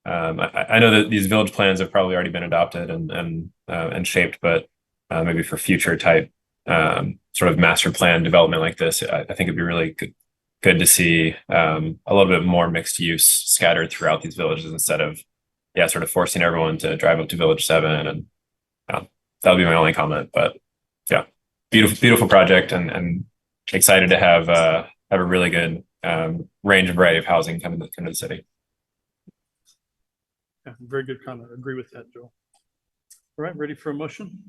I know that these village plans have probably already been adopted and shaped, but maybe for future type sort of master plan development like this, I think it'd be really good to see a little bit more mixed use scattered throughout these villages instead of, yeah, sort of forcing everyone to drive up to Village 7. And that'll be my only comment. But yeah, beautiful project, and excited to have a really good range of variety of housing come to the city. Yeah, very good comment. I agree with that, Joel. All right, ready for a motion?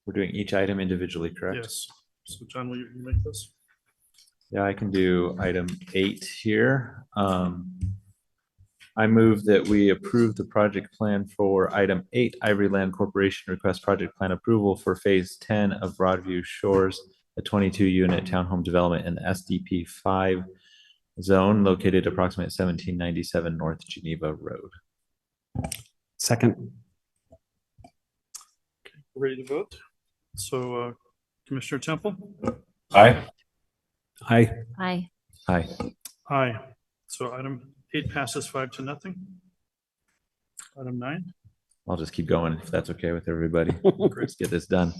We're doing each item individually, correct? Yes. So John, will you make this? Yeah, I can do item 8 here. I move that we approve the project plan for item 8, Ivory Land Corporation request project plan approval for phase 10 of Broadview Shores, a 22-unit townhome development in the SDP 5 zone located approximately 1797 North Geneva Road. Second. Okay, ready to vote? So Commissioner Temple? Aye. Aye. Aye. Aye. Aye. So item 8 passes 5-0. Item 9. I'll just keep going if that's okay with everybody. Let's get this done.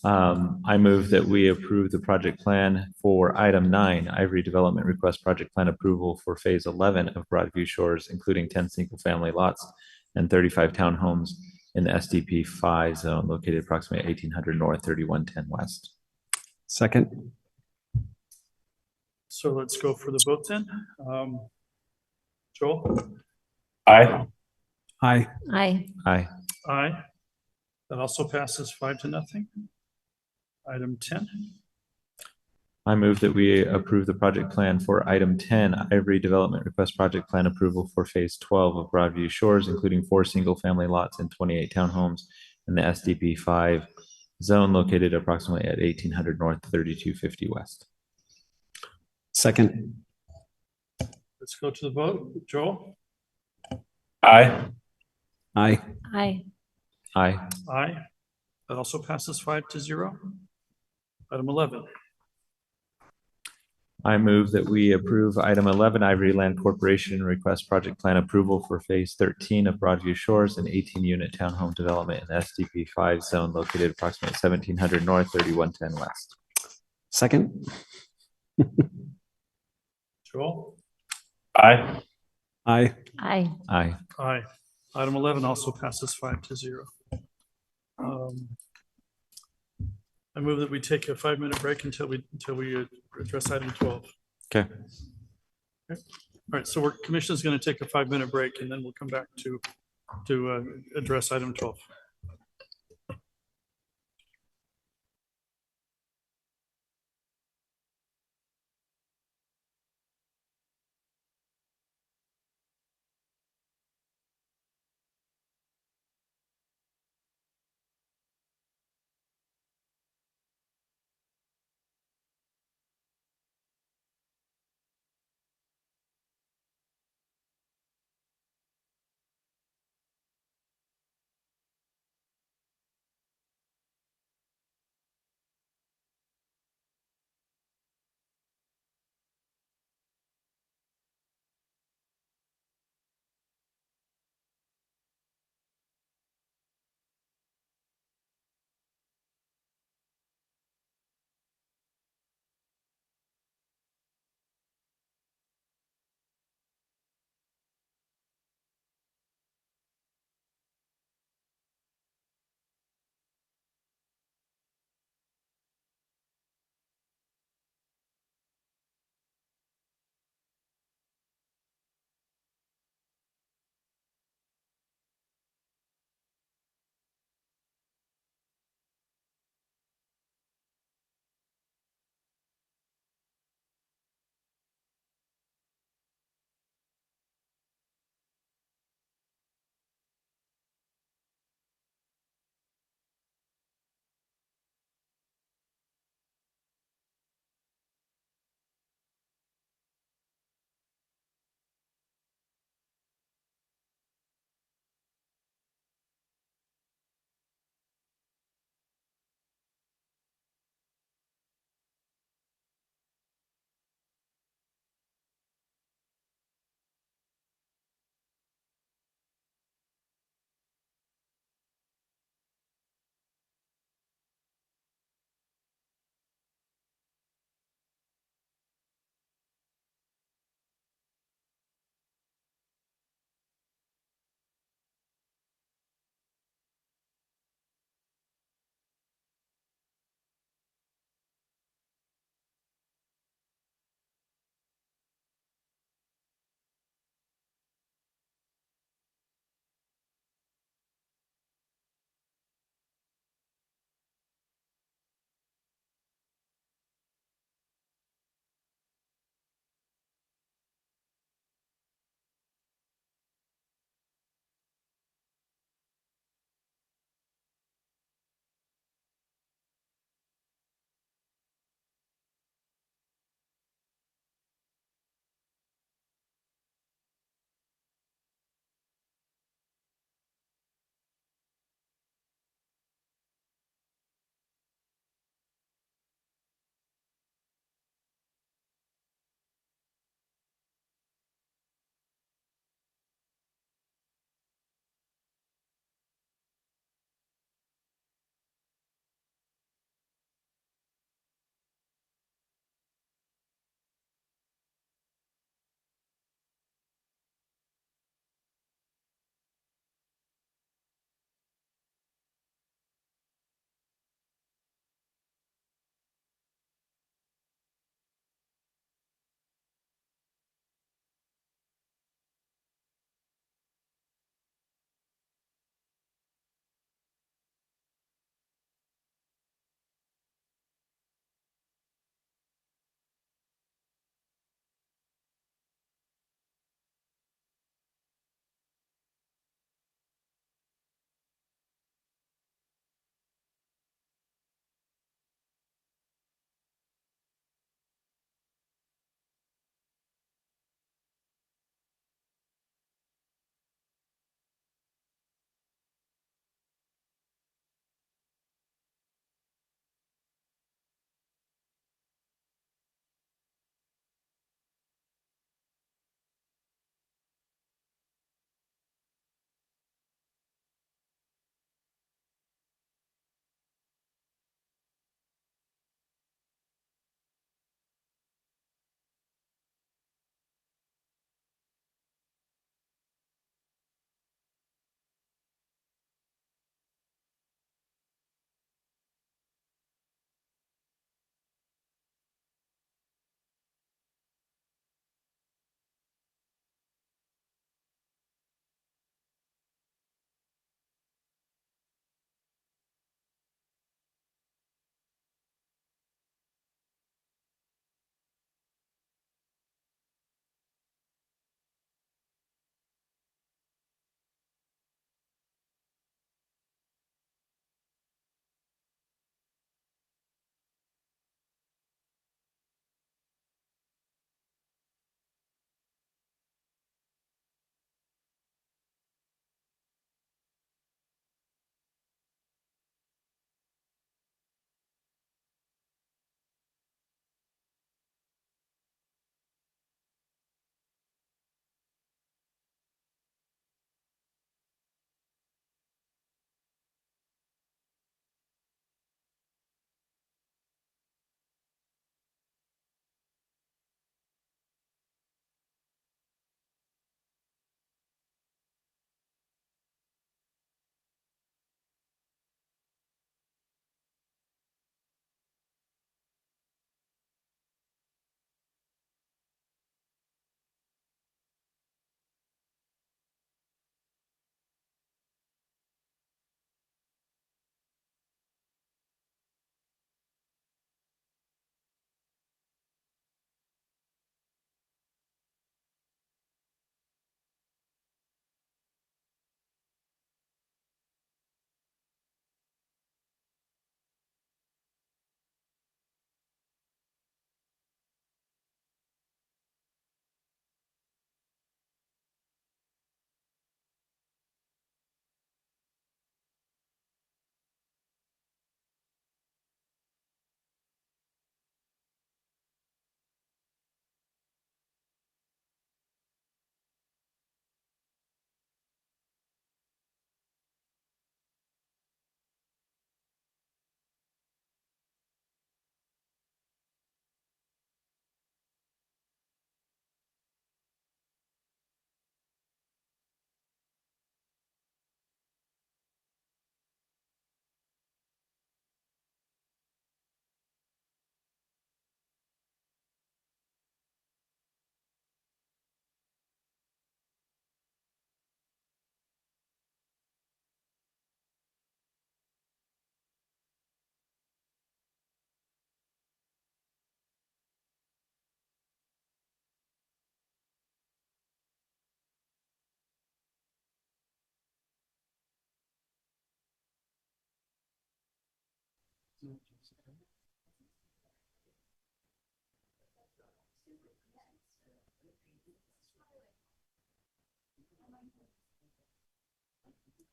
I move that we approve the project plan for item 9, Ivory Development request project plan approval for phase 11 of Broadview Shores, including 10 single-family lots and 35 townhomes in the SDP 5 zone located approximately 1800 North, 3110 West. Second. So let's go for the vote then. Joel? Aye. Aye. Aye. Aye. Aye. That also passes 5-0. Item 10. I move that we approve the project plan for item 10, Ivory Development request project plan approval for phase 12 of Broadview Shores, including 4 single-family lots and 28 townhomes in the SDP 5 zone located approximately at 1800 North, 3250 West. Second. Let's go to the vote. Joel? Aye. Aye. Aye. Aye. Aye. That also passes 5-0. Item 11. I move that we approve item 11, Ivory Land Corporation request project plan approval for phase 13 of Broadview Shores, an 18-unit townhome development in SDP 5 zone located approximately 1700 North, 3110 West. Second. Joel? Aye. Aye. Aye. Aye. Aye. Item 11 also passes 5-0. I move that we take a 5-minute break until we address item 12. Okay. All right, so commission is going to take a 5-minute break, and then we'll come back to address item 12.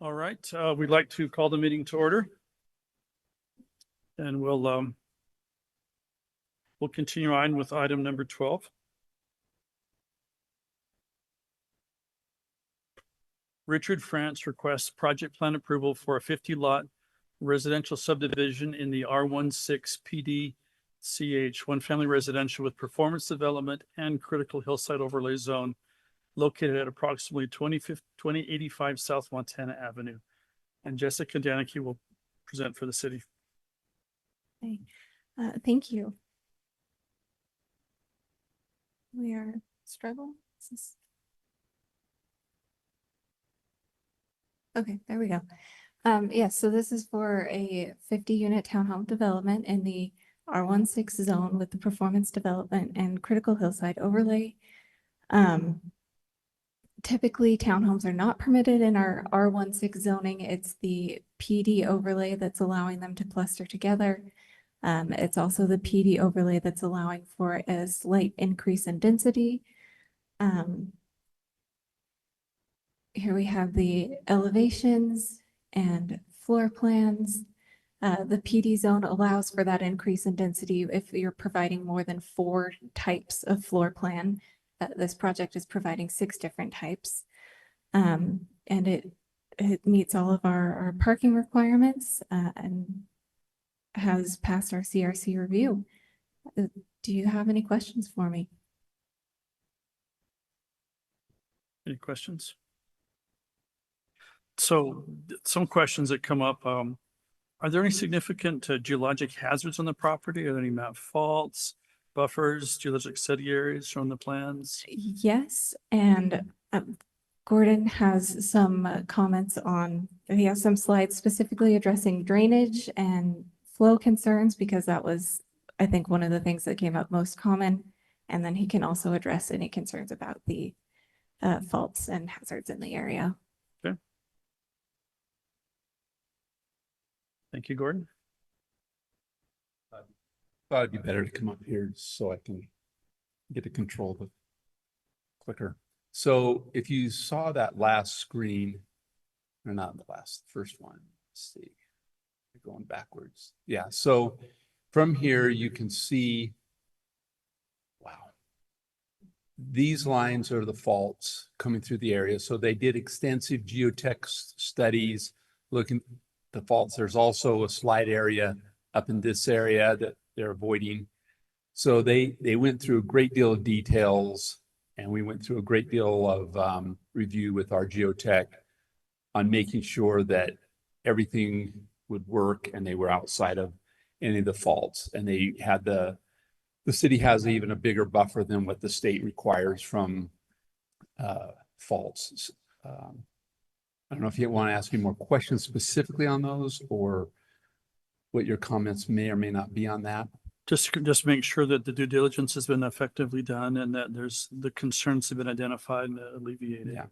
All right, we'd like to call the meeting to order. And we'll continue on with item number 12. Richard Franz requests project plan approval for a 50-lot residential subdivision in the R1.6 PDCH, one family residential with performance development and critical hillside overlay zone located at approximately 2085 South Montana Avenue. And Jessica Danicki will present for the city. Okay. Thank you. We are struggling. Okay, there we go. Yes, so this is for a 50-unit townhome development in the R1.6 zone with the performance development and critical hillside overlay. Typically, townhomes are not permitted in our R1.6 zoning. It's the PD overlay that's allowing them to cluster together. It's also the PD overlay that's allowing for a slight increase in density. Here we have the elevations and floor plans. The PD zone allows for that increase in density if you're providing more than 4 types of floor plan. This project is providing 6 different types. And it meets all of our parking requirements and has passed our CRC review. Do you have any questions for me? Any questions? So some questions that come up, are there any significant geologic hazards on the property? Are there any map faults, buffers, geologic study areas shown on the plans? Yes, and Gordon has some comments on, he has some slides specifically addressing drainage and flow concerns because that was, I think, one of the things that came up most common. And then he can also address any concerns about the faults and hazards in the area. Okay. Thank you, Gordon. Thought it'd be better to come up here so I can get to control the clicker. So if you saw that last screen, or not the last, first one, let's see, going backwards. Yeah, so from here you can see, wow, these lines are the faults coming through the area. So they did extensive geotech studies looking at the faults. There's also a slide area up in this area that they're avoiding. So they went through a great deal of details, and we went through a great deal of review with our geotech on making sure that everything would work and they were outside of any of the faults. And they had the city has even a bigger buffer than what the state requires from faults. I don't know if you want to ask me more questions specifically on those or what your comments may or may not be on that. Just make sure that the due diligence has been effectively done and that the concerns have been identified and alleviated. Yeah.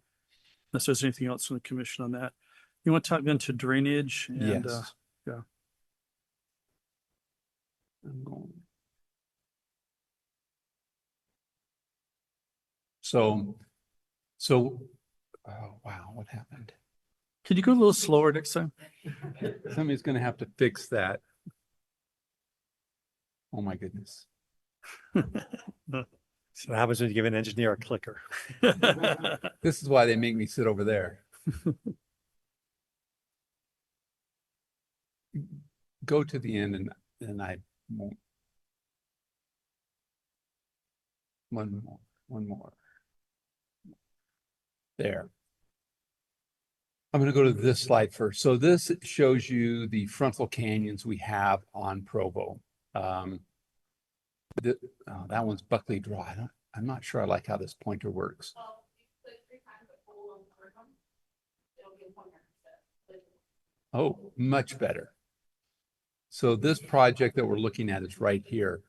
Unless there's anything else from the commission on that. You want to talk into drainage and Yes. yeah. I'm going. So, oh wow, what happened? Could you go a little slower next time? Somebody's going to have to fix that. Oh my goodness. So what happens when you give an engineer a clicker? This is why they make me sit over there. Go to the end and I won't. One more. There. I'm going to go to this slide first. So this shows you the frontal canyons we have on Provo. That one's Buckley Draw. I'm not sure I like how this pointer works. Oh, much better. So this project that we're looking at is right here.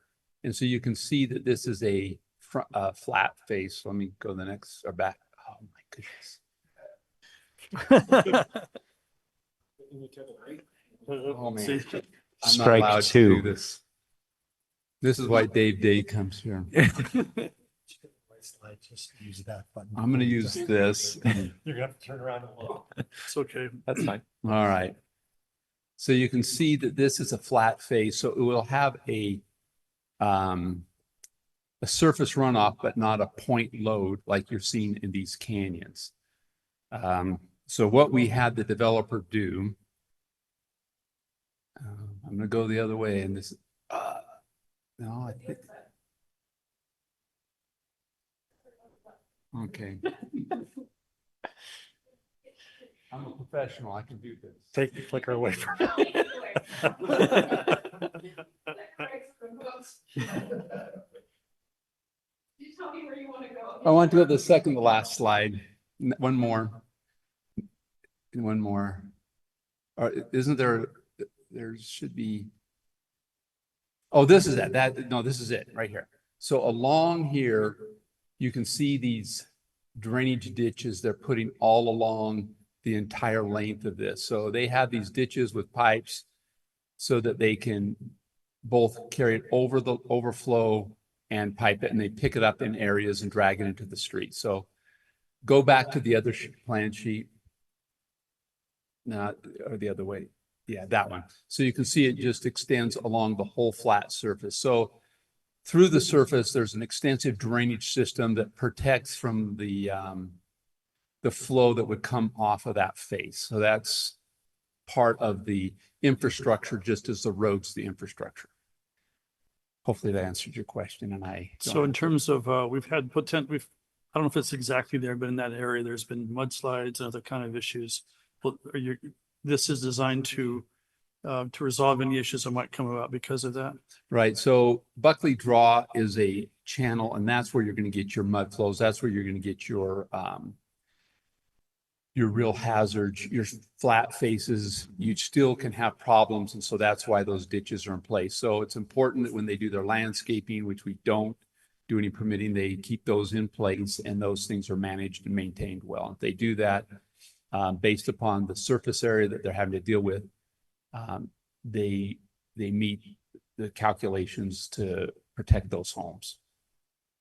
And so you can see that this is a flat face. Let me go the next or back. Oh my goodness. Oh man, I'm not allowed to do this. This is why Dave Day comes here. slide, just use that button. I'm going to use this. You're gonna have to turn around and look. It's okay. That's fine. All right. So you can see that this is a flat face, so it will have a surface runoff, but not a point load like you're seeing in these canyons. So what we had the developer do, I'm going to go the other way, and this, no, I think. Okay. I'm a professional. I can do this. Take the clicker away from I want to go to the second to last slide. One more. One more. Isn't there, there should be. Oh, this is it. No, this is it right here. So along here, you can see these drainage ditches they're putting all along the entire length of this. So they have these ditches with pipes so that they can both carry it over the overflow and pipe it, and they pick it up in areas and drag it into the street. So go back to the other plan sheet. No, or the other way. Yeah, that one. So you can see it just extends along the whole flat surface. So through the surface, there's an extensive drainage system that protects from the flow that would come off of that face. So that's part of the infrastructure, just as the road's the infrastructure. Hopefully that answered your question. And So in terms of, we've had I don't know if it's exactly there, but in that area, there's been mudslides and other kind of issues. Well, this is designed to resolve any issues that might come about because of that. Right. So Buckley Draw is a channel, and that's where you're going to get your mud flows. That's where you're going to get your real hazards, your flat faces. You still can have problems. And so that's why those ditches are in place. So it's important that when they do their landscaping, which we don't do any permitting, they keep those in place and those things are managed and maintained well. If they do that, based upon the surface area that they're having to deal with, they meet the calculations to protect those homes.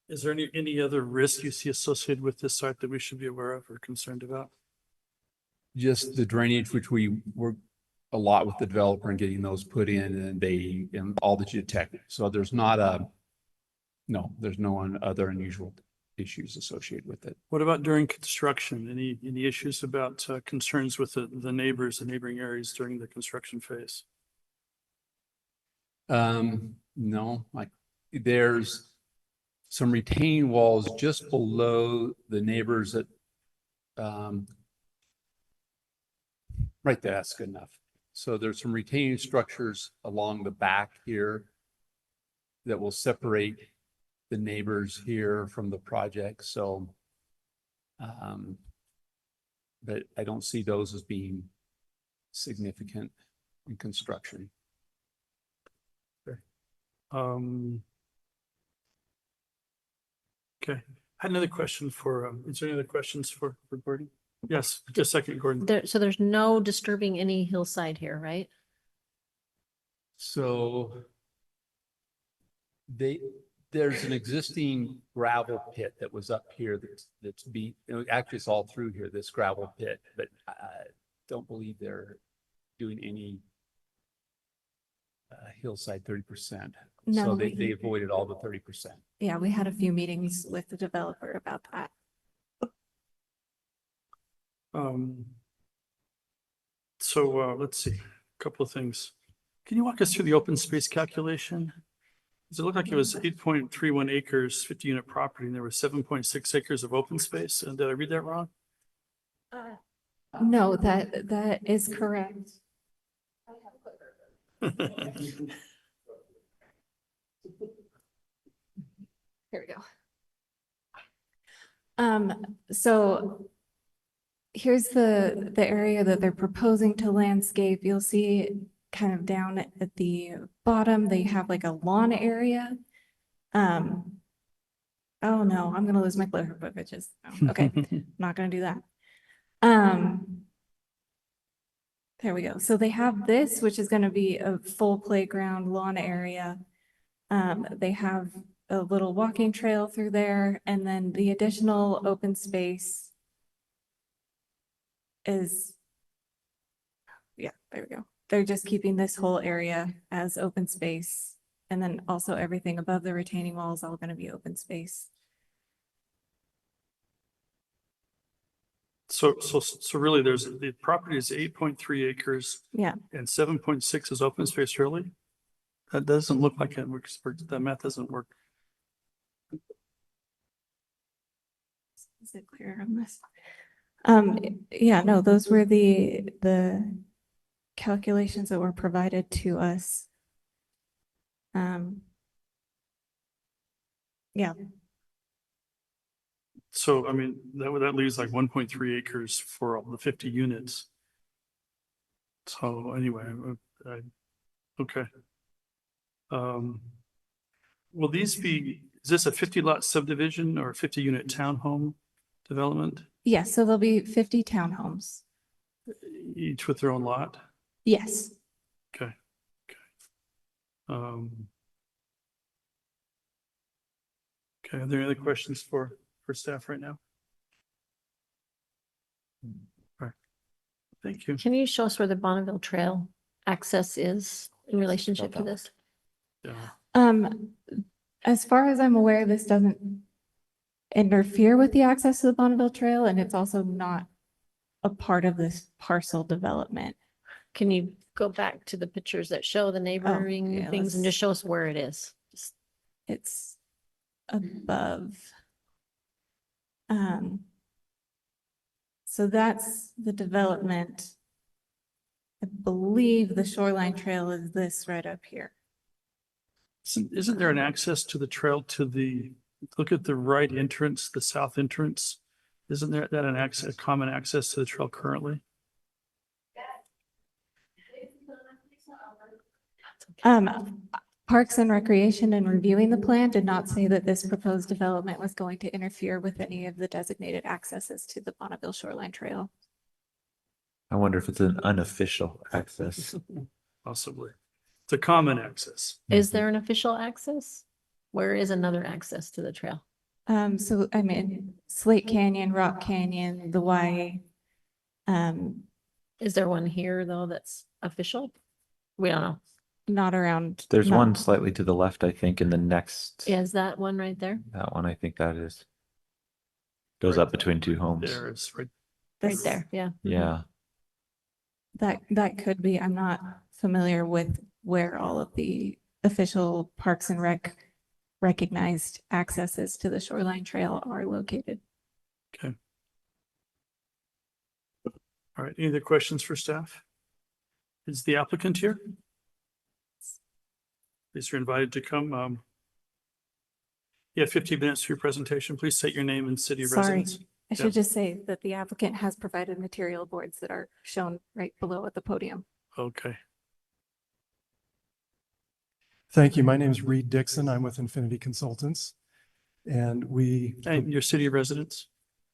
Is there any other risk you see associated with this site that we should be aware of or concerned about? Just the drainage, which we work a lot with the developer and getting those put in, and all that you detect. So there's not there's no other unusual issues associated with it. What about during construction? Any issues about concerns with the neighbors, the neighboring areas during the construction phase? No, like there's some retaining walls just below the neighbors that, right there, that's good enough. So there's some retaining structures along the back here that will separate the neighbors here from the project. So, but I don't see those as being significant in construction. Okay. I had another question for, is there any other questions for Gordon? Yes, just a second, Gordon. So there's no disturbing any hillside here, right? So there's an existing gravel pit that was up here actually it's all through here, this gravel pit, but I don't believe they're doing any hillside 30%. No, So they avoided all the 30%. Yeah, we had a few meetings with the developer about that. So let's see, a couple of things. Can you walk us through the open space calculation? Does it look like it was 8.31 acres, 50 unit property, and there was 7.6 acres of open space? And did I read that wrong? No, that is correct. Here we go. So here's the area that they're proposing to landscape. You'll see kind of down at the bottom, they have like a lawn area. Oh no, I'm gonna lose my clicker, but bitches. Okay, I'm not gonna do that. There we go. So they have this, which is gonna be a full playground lawn area. They have a little walking trail through there, and then the additional open space is, yeah, there we go. They're just keeping this whole area as open space. And then also everything above the retaining wall is all going to be open space. So really the property is 8.3 acres. Yeah. And 7.6 is open space, really? That doesn't look like it works. That math doesn't work. Is it clear on this? Yeah, no, those were the calculations that were provided to us. Yeah. So, I mean, that leaves like 1.3 acres for all the 50 units. So anyway, okay. Will these be, is this a 50 lot subdivision or a 50 unit townhome development? Yes, so there'll be 50 townhomes. Each with their own lot? Yes. Okay. Okay, are there any other questions for staff right now? All right. Thank you. Can you show us where the Bonneville Trail access is in relationship to this? Yeah. As far as I'm aware, this doesn't interfere with the access to the Bonneville Trail, and it's also not a part of this parcel development. Can you go back to the pictures that show the neighboring yeah, things and just show us where it is? It's above. So that's the development. I believe the shoreline trail is this right up here. Isn't there an access to the trail to the, look at the right entrance, the south entrance? Isn't there that an access, common access to the trail currently? Parks and Recreation and reviewing the plan did not say that this proposed development was going to interfere with any of the designated accesses to the Bonneville Shoreline Trail. I wonder if it's an unofficial access. Possibly. It's a common access. Is there an official access? Where is another access to the trail? So I mean, Slate Canyon, Rock Canyon, the Y. Is there one here though that's official? We don't know. Not around. There's one slightly to the left, I think, in the next, Is that one right there? that one, I think that is. Goes up between two homes. There is right there, yeah. Yeah. That could be. I'm not familiar with where all of the official Parks and Rec recognized accesses to the shoreline trail are located. Okay. All right, any other questions for staff? Is the applicant here? Please, you're invited to come. You have 15 minutes for your presentation. Please state your name and city of residence. I should just say that the applicant has provided material boards that are shown right below at the podium. Okay. Thank you. My name is Reed Dixon. I'm with Infinity Consultants. And your city of residence?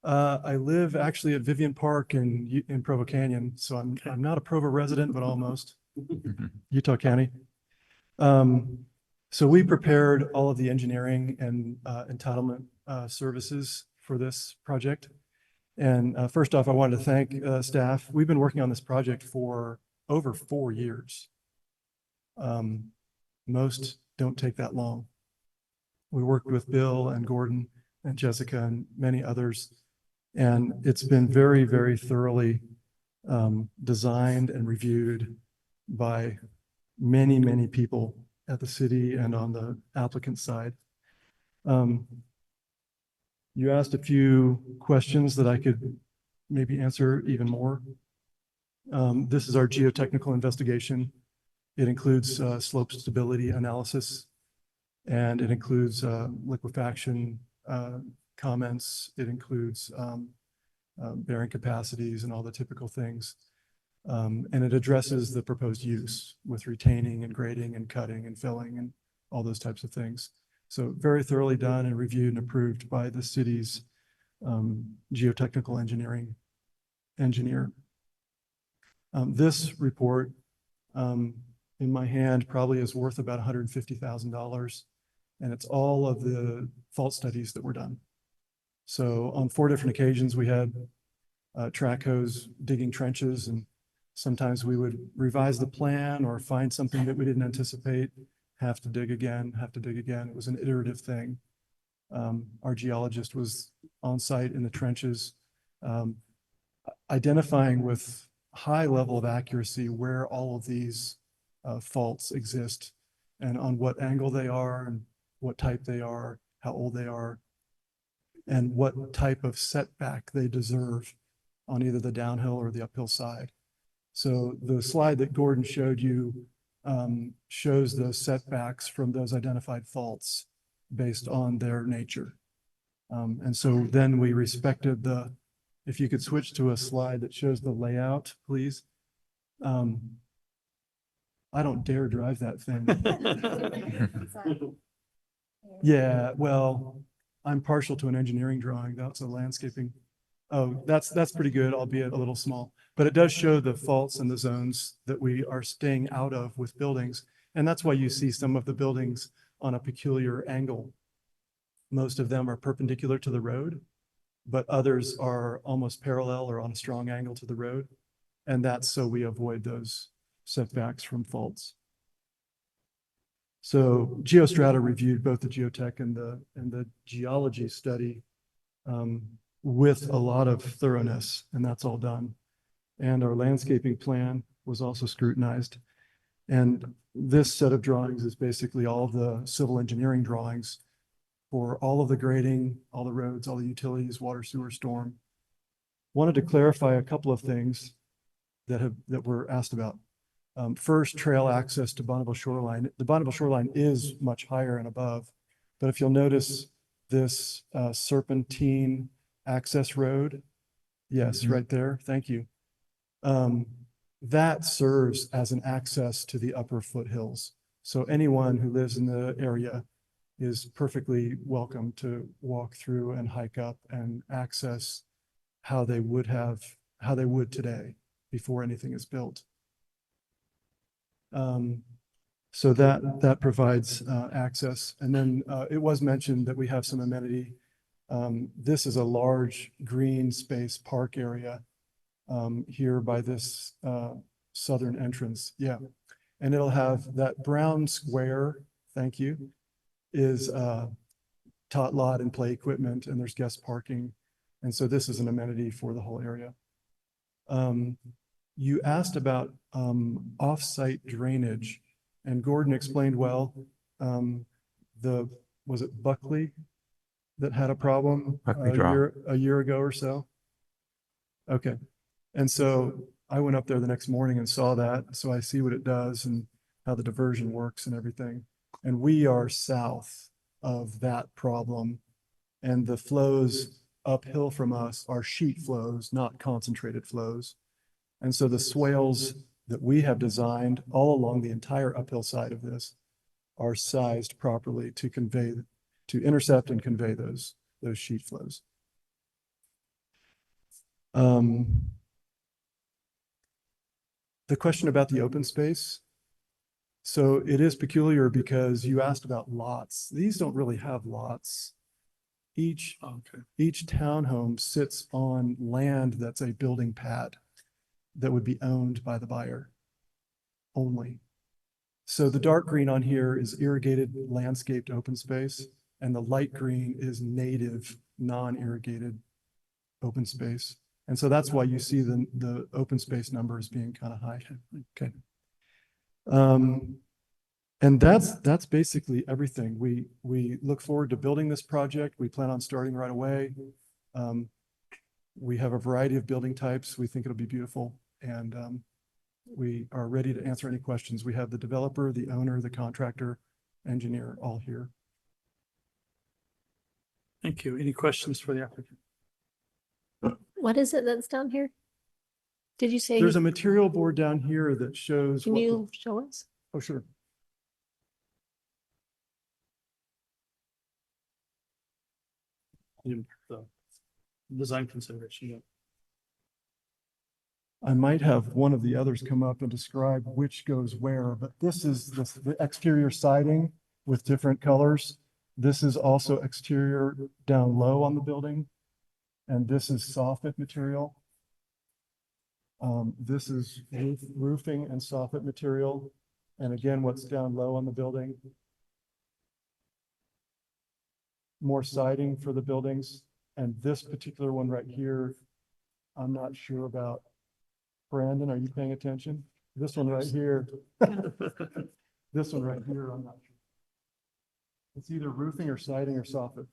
I live actually at Vivian Park in Provo Canyon. So I'm not a Provo resident, but almost. Utah County. So we prepared all of the engineering and entitlement services for this project. And first off, I wanted to thank staff. We've been working on this project for over 4 years. Most don't take that long. We worked with Bill and Gordon and Jessica and many others. And it's been very, very thoroughly designed and reviewed by many, many people at the city and on the applicant side. You asked a few questions that I could maybe answer even more. This is our geotechnical investigation. It includes slope stability analysis, and it includes liquefaction comments. It includes bearing capacities and all the typical things. And it addresses the proposed use with retaining and grading and cutting and filling and all those types of things. So very thoroughly done and reviewed and approved by the city's geotechnical engineer. This report in my hand probably is worth about $150,000. And it's all of the fault studies that were done. So on 4 different occasions, we had track hose digging trenches, and sometimes we would revise the plan or find something that we didn't anticipate, have to dig again, have to dig again. It was an iterative thing. Our geologist was on site in the trenches, identifying with high level of accuracy where all of these faults exist and on what angle they are and what type they are, how old they are, and what type of setback they deserve on either the downhill or the uphill side. So the slide that Gordon showed you shows those setbacks from those identified faults based on their nature. And so then we respected the, if you could switch to a slide that shows the layout, please. I don't dare drive that thing. Yeah, well, I'm partial to an engineering drawing. That's a landscaping. Oh, that's pretty good, albeit a little small. But it does show the faults and the zones that we are staying out of with buildings. And that's why you see some of the buildings on a peculiar angle. Most of them are perpendicular to the road, but others are almost parallel or on a strong angle to the road. And that's so we avoid those setbacks from faults. So Geostrata reviewed both the geotech and the geology study with a lot of thoroughness, and that's all done. And our landscaping plan was also scrutinized. And this set of drawings is basically all of the civil engineering drawings for all of the grading, all the roads, all the utilities, water, sewer, storm. Wanted to clarify a couple of things that were asked about. First, trail access to Bonneville Shoreline. The Bonneville Shoreline is much higher and above, but if you'll notice this serpentine access road, yes, right there, thank you. That serves as an access to the upper foothills. So anyone who lives in the area is perfectly welcome to walk through and hike up and access how they would today before anything is built. So that provides access. And then it was mentioned that we have some amenity. This is a large green space park area here by this southern entrance. Yeah. And it'll have that brown square, thank you, is tot lot and play equipment, and there's guest parking. And so this is an amenity for the whole area. You asked about off-site drainage, and Gordon explained well, was it Buckley that had a problem a year ago or so? Okay. And so I went up there the next morning and saw that. So I see what it does and how the diversion works and everything. And we are south of that problem. And the flows uphill from us are sheet flows, not concentrated flows. And so the swales that we have designed all along the entire uphill side of this are sized properly to intercept and convey those sheet flows. The question about the open space. So it is peculiar because you asked about lots. These don't really have lots. Each townhome sits on land that's a building pad that would be owned by the buyer only. So the dark green on here is irrigated landscaped open space, and the light green is native non-irrigated open space. And so that's why you see the open space numbers being kind of high. Okay. And that's basically everything. We look forward to building this project. We plan on starting right away. We have a variety of building types. We think it'll be beautiful. And we are ready to answer any questions. We have the developer, the owner, the contractor, engineer, all here. Thank you. Any questions for the applicant? What is it that's down here? Did you say? There's a material board down here that shows. Can you show us? Oh, sure. The design consideration. Yeah. I might have one of the others come up and describe which goes where, but this is the exterior siding with different colors. This is also exterior down low on the building. And this is soffit material. This is roofing and soffit material. And again, what's down low on the building. More siding for the buildings. And this particular one right here, I'm not sure about. Brandon, are you paying attention? This one right here. This one right here, I'm not sure. It's either roofing or siding or soffit.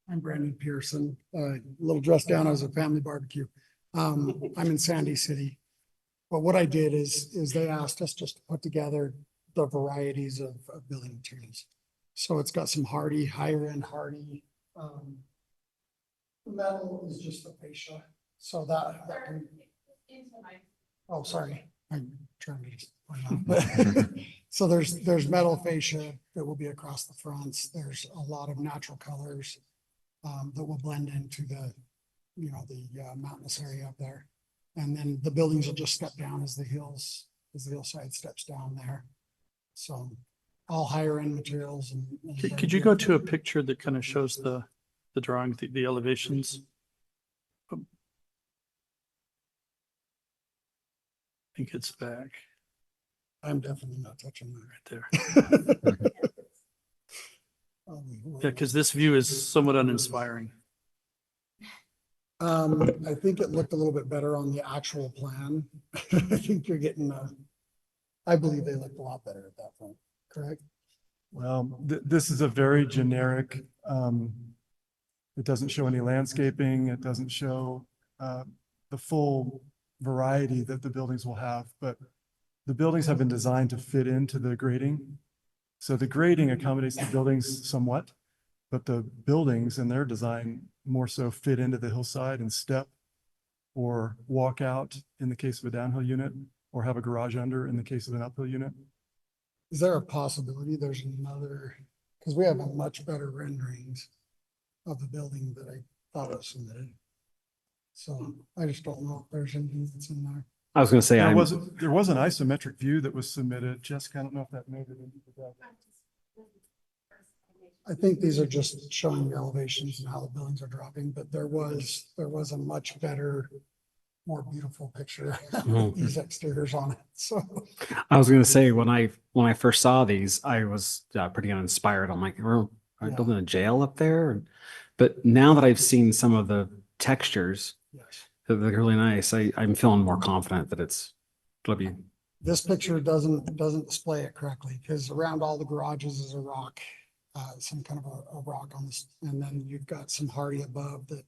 I'm Brandon Pearson, a little dressed down as a family barbecue. I'm in Sandy City. But what I did is they asked us just to put together the varieties of building materials. So it's got some hardy, higher end hardy. The metal is just the fascia. So that can, oh, sorry. I'm trying to just point out. So there's metal fascia that will be across the fronts. There's a lot of natural colors that will blend into the, mountainous area up there. And then the buildings will just step down as the hillside steps down there. So all higher end materials. And Could you go to a picture that kind of shows the drawing, the elevations? I think it's back. I'm definitely not touching that right there. Yeah, because this view is somewhat uninspiring. I think it looked a little bit better on the actual plan. I think you're getting I believe they looked a lot better at that point, correct? Well, this is a very generic, it doesn't show any landscaping. It doesn't show the full variety that the buildings will have, but the buildings have been designed to fit into the grading. So the grading accommodates the buildings somewhat, but the buildings in their design more so fit into the hillside and step or walk out in the case of a downhill unit, or have a garage under in the case of an uphill unit. Is there a possibility there's another, because we have a much better renderings of the building that I thought was submitted. So I just don't know if there's anything that's in there. I was going to say, there was an isometric view that was submitted. Jessica, I don't know if that made it into the document. I think these are just showing the elevations and how the buildings are dropping, but there was a much better, more beautiful picture with these exteriors on it. So I was going to say, when I first saw these, I was pretty uninspired. I'm like, are we building a jail up there? But now that I've seen some of the textures, that look really nice, I'm feeling more confident that it'll be. This picture doesn't display it correctly, because around all the garages is a rock, some kind of a rock on this, and then you've got some hardy above that.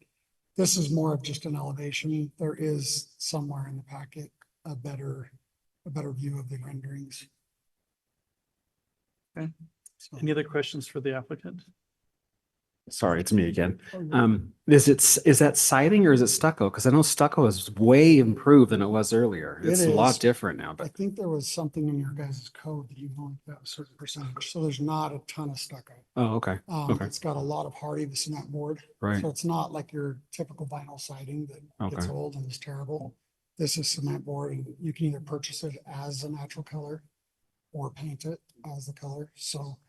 This is more of just an elevation. There is somewhere in the packet a better view of the renderings. Okay. Any other questions for the applicant? Sorry, it's me again. Is that siding or is it stucco? Because I know stucco is way improved than it was earlier. It's a lot different now. But I think there was something in your guys' code that you want that a certain percentage. So there's not a ton of stucco. Oh, okay. Okay. It's got a lot of hardy, the cement board. Right. So it's not like your typical vinyl siding that gets old and is terrible. This is cement board, and you can either purchase it as a natural color or paint it as the color. So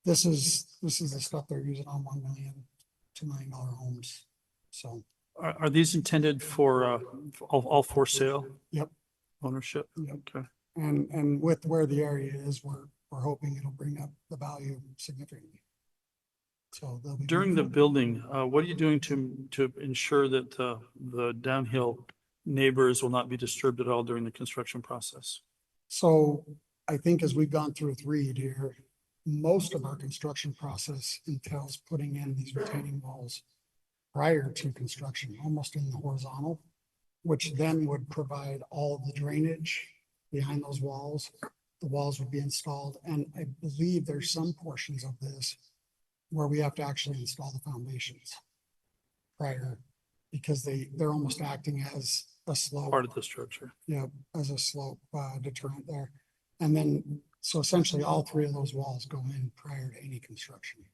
this is the stuff they're using on $1 million, $2 million homes. So Are these intended for all for sale? Yep. Ownership? Yep. Okay. And with where the area is, we're hoping it'll bring up the value significantly. So they'll be During the building, what are you doing to ensure that the downhill neighbors will not be disturbed at all during the construction process? So I think as we've gone through with Reed here, most of our construction process entails putting in these retaining walls prior to construction, almost in the horizontal, which then would provide all of the drainage behind those walls. The walls would be installed. And I believe there's some portions of this where we have to actually install the foundations prior, because they're almost acting as a slope. Part of the structure. Yeah, as a slope deterrent there. And then, so essentially all three of those walls go in prior to any construction.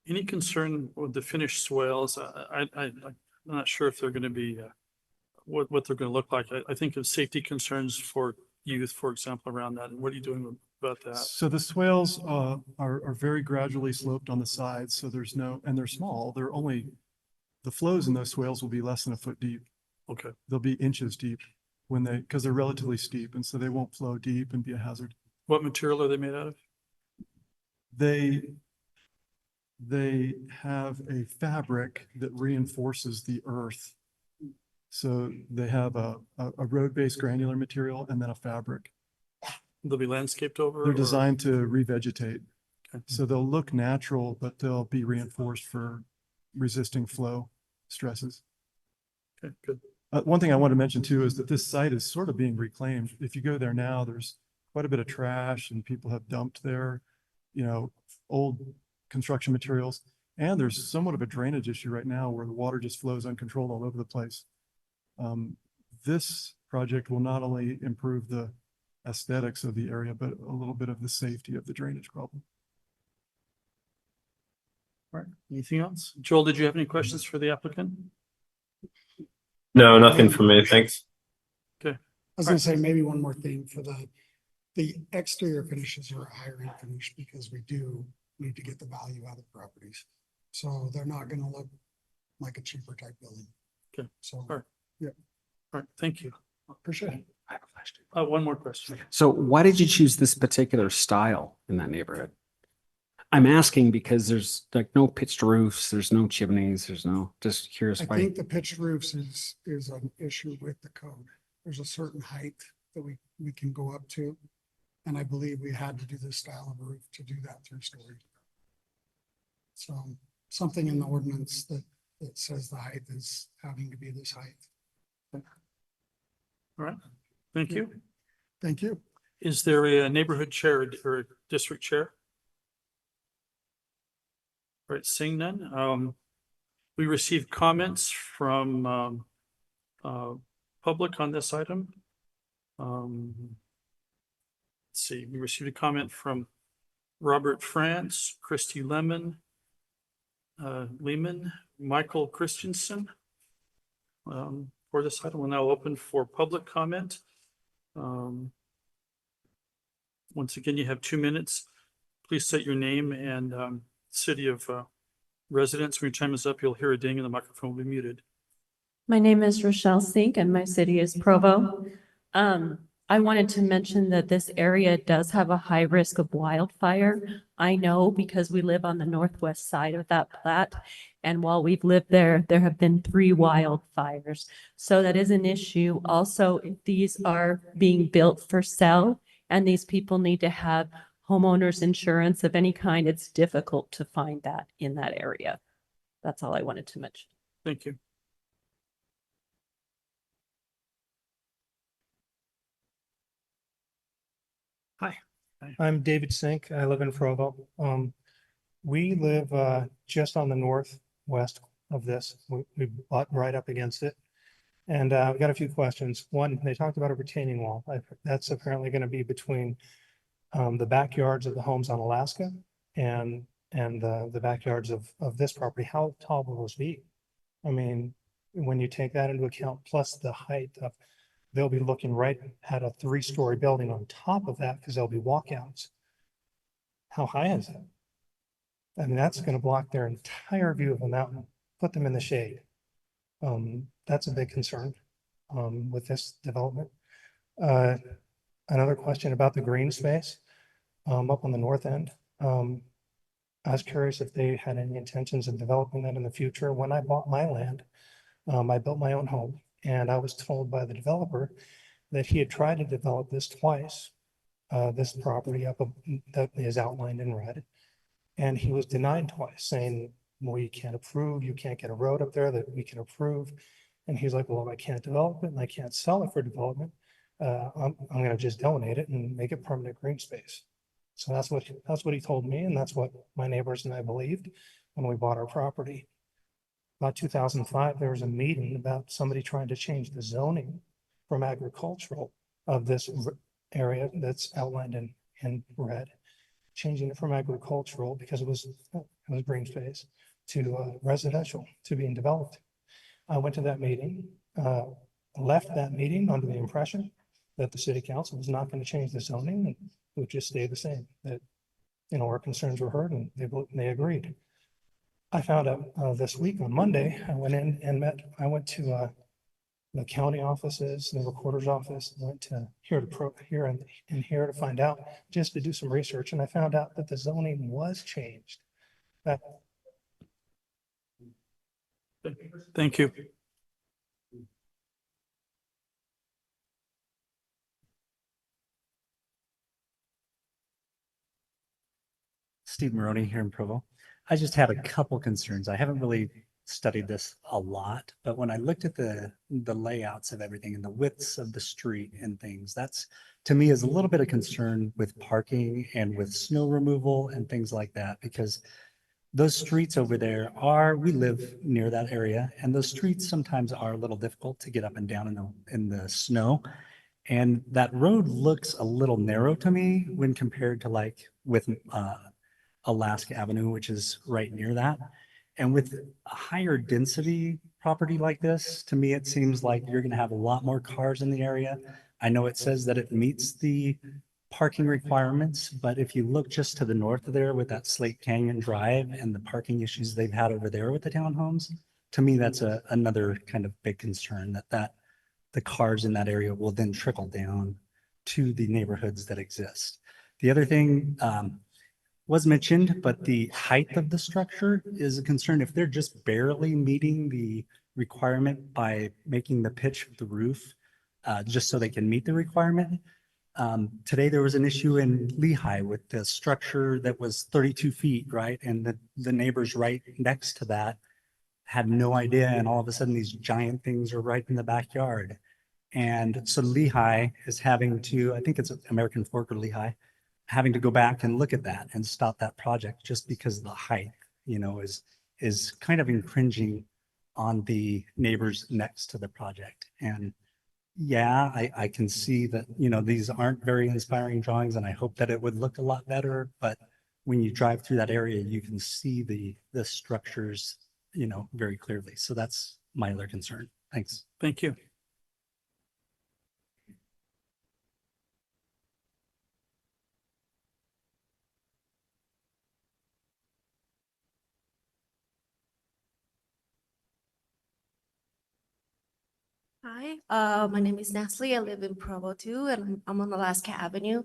Any concern with the finished swales? I'm not sure if they're going to be what they're going to look like. I think of safety concerns for youth, for example, around that? And what are you doing about that? So the swales are very gradually sloped on the sides, so there's no, and they're small. They're only, the flows in those swales will be less than a foot deep. Okay. They'll be inches deep when they, because they're relatively steep, and so they won't flow deep and be a hazard. What material are they made out of? They have a fabric that reinforces the earth. So they have a road-based granular material and then a fabric. They'll be landscaped over? They're or- designed to revegetate. Okay. So they'll look natural, but they'll be reinforced for resisting flow stresses. Okay, good. One thing I want to mention too is that this site is sort of being reclaimed. If you go there now, there's quite a bit of trash and people have dumped their, old construction materials. And there's somewhat of a drainage issue right now where the water just flows uncontrolled all over the place. This project will not only improve the aesthetics of the area, but a little bit of the safety of the drainage problem. All right. Anything else? Joel, did you have any questions for the applicant? No, nothing for me. Thanks. Okay. I was gonna say maybe one more thing for the exterior finishes are a higher end finish because we do need to get the value out of the properties. So they're not gonna look like a cheaper type building. Okay. So, All right. yeah, All right. Thank you. appreciate it. One more question. So why did you choose this particular style in that neighborhood? I'm asking because there's like no pitched roofs, there's no chimneys, just curious I why. think the pitched roofs is an issue with the code. There's a certain height that we can go up to. And I believe we had to do this style of roof to do that 3-story. So something in the ordinance that says the height is having to be this height. All right. Thank you. Thank you. Is there a neighborhood chair or a district chair? All right, seeing none. We received comments from public on this item. Let's see, we received a comment from Robert Franz, Christy Lehman, Michael Christensen. For this item, we're now open for public comment. Once again, you have 2 minutes. Please state your name and city of residence. When your time is up, you'll hear a ding and the microphone will be muted. My name is Rochelle Sink and my city is Provo. I wanted to mention that this area does have a high risk of wildfire. I know because we live on the northwest side of that plat. And while we've lived there, there have been 3 wildfires. So that is an issue. Also, if these are being built for sale and these people need to have homeowners insurance of any kind, it's difficult to find that in that area. That's all I wanted to mention. Thank you. Hi. I'm David Sink. I live in Provo. We live just on the northwest of this. We bought right up against it. And we got a few questions. One, they talked about a retaining wall. That's apparently going to be between the backyards of the homes on Alaska and the backyards of this property. How tall will those be? I mean, when you take that into account, plus the height of, they'll be looking right at a 3-story building on top of that because there'll be walkouts. How high is that? I mean, that's going to block their entire view of the mountain, put them in the shade. That's a big concern with this development. Another question about the green space up on the north end. I was curious if they had any intentions of developing that in the future. When I bought my land, I built my own home, and I was told by the developer that he had tried to develop this twice, this property that is outlined in red, and he was denied twice, saying, well, you can't approve, you can't get a road up there that we can approve. And he's like, well, if I can't develop it and I can't sell it for development, I'm going to just donate it and make it permanent green space. So that's what he told me, and that's what my neighbors and I believed when we bought our property. About 2005, there was a meeting about somebody trying to change the zoning from agricultural of this area that's outlined in red, changing it from agricultural because it was green space to residential to being developed. I went to that meeting, left that meeting under the impression that the city council was not going to change the zoning and it would just stay the same, that, you know, our concerns were heard and they agreed. I found out this week on Monday, I went in and I went to the county offices, the recorder's office, went to here to find out, just to do some research. And I found out that the zoning was changed. Thank you. Steve Maroney here in Provo. I just had a couple concerns. I haven't really studied this a lot, but when I looked at the layouts of everything and the widths of the street and things, that's to me is a little bit of concern with parking and with snow removal and things like that, because those streets over there we live near that area, and those streets sometimes are a little difficult to get up and down in the snow. And that road looks a little narrow to me when compared to like with Alaska Avenue, which is right near that. And with a higher density property like this, to me, it seems like you're going to have a lot more cars in the area. I know it says that it meets the parking requirements, but if you look just to the north of there with that Slate Canyon Drive and the parking issues they've had over there with the townhomes, to me, that's another kind of big concern that the cars in that area will then trickle down to the neighborhoods that exist. The other thing was mentioned, but the height of the structure is a concern. If they're just barely meeting the requirement by making the pitch of the roof, just so they can meet the requirement. Today, there was an issue in Lehigh with the structure that was 32 feet, right? And the neighbors right next to that had no idea. And all of a sudden, these giant things are right in the backyard. And so Lehigh is having to, I think it's American Fork or Lehigh, having to go back and look at that and stop that project just because the height, you know, is kind of infringing on the neighbors next to the project. And yeah, I can see that, you know, these aren't very inspiring drawings, and I hope that it would look a lot better. But when you drive through that area, you can see the structures, you know, very clearly. So that's my other concern. Thanks. Thank you. Hi, my name is Nestle. I live in Provo too, and I'm on Alaska Avenue.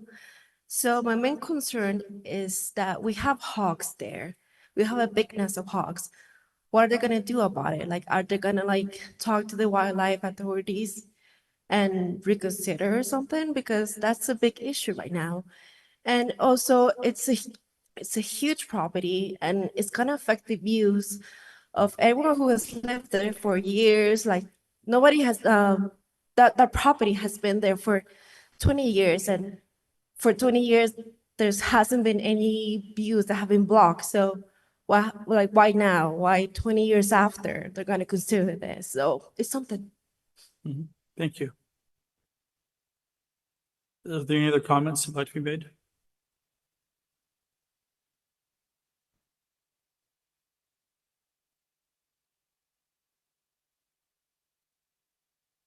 So my main concern is that we have hogs there. We have a big nest of hogs. What are they gonna do about it? Like, are they gonna like talk to the wildlife authorities and reconsider or something? Because that's a big issue right now. And also it's a huge property, and it's gonna affect the views of everyone who has lived there for years. Like, nobody has, that property has been there for 20 years, and for 20 years, there hasn't been any views that have been blocked. So why now? Why 20 years after they're gonna consider this? So it's something. Mm-hmm. Thank you. Are there any other comments that would like to be made?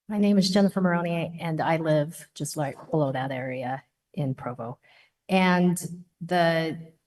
My name is Jennifer Maroney, and I live just like below that area in Provo. And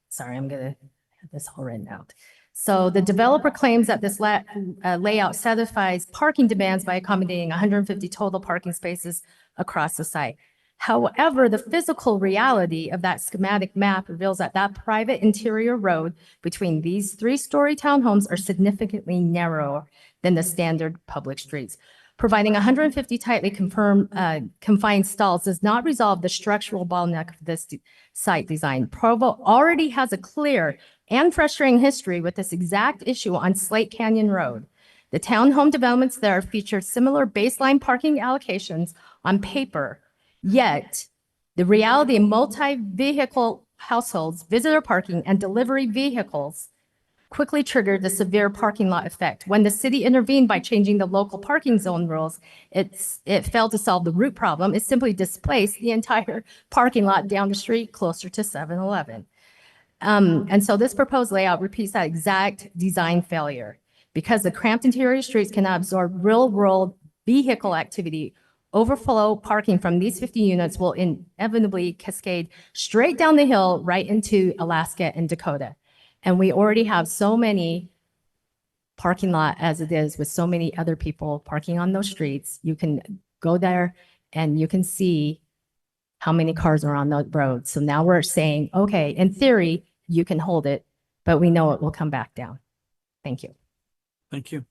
sorry, I'm gonna have this all written out. So the developer claims that this layout satisfies parking demands by accommodating 150 total parking spaces across the site. However, the physical reality of that schematic map reveals that private interior road between these 3-story townhomes are significantly narrower than the standard public streets. Providing 150 tightly confined stalls does not resolve the structural bottleneck of this site design. Provo already has a clear and frustrating history with this exact issue on Slate Canyon Road. The townhome developments there feature similar baseline parking allocations on paper, yet the reality of multi-vehicle households, visitor parking, and delivery vehicles quickly triggered the severe parking lot effect. When the city intervened by changing the local parking zone rules, it failed to solve the root problem. It simply displaced the entire parking lot down the street closer to 7-Eleven. And so this proposed layout repeats that exact design failure. Because the cramped interior streets cannot absorb real-world vehicle activity overflow parking from these 50 units will inevitably cascade straight down the hill right into Alaska and Dakota. And we already have so many parking lot as it is with so many other people parking on those streets. You can go there and you can see how many cars are on the road. So now we're saying, okay, in theory, you can hold it, but we know it will come back down. Thank you. Thank you.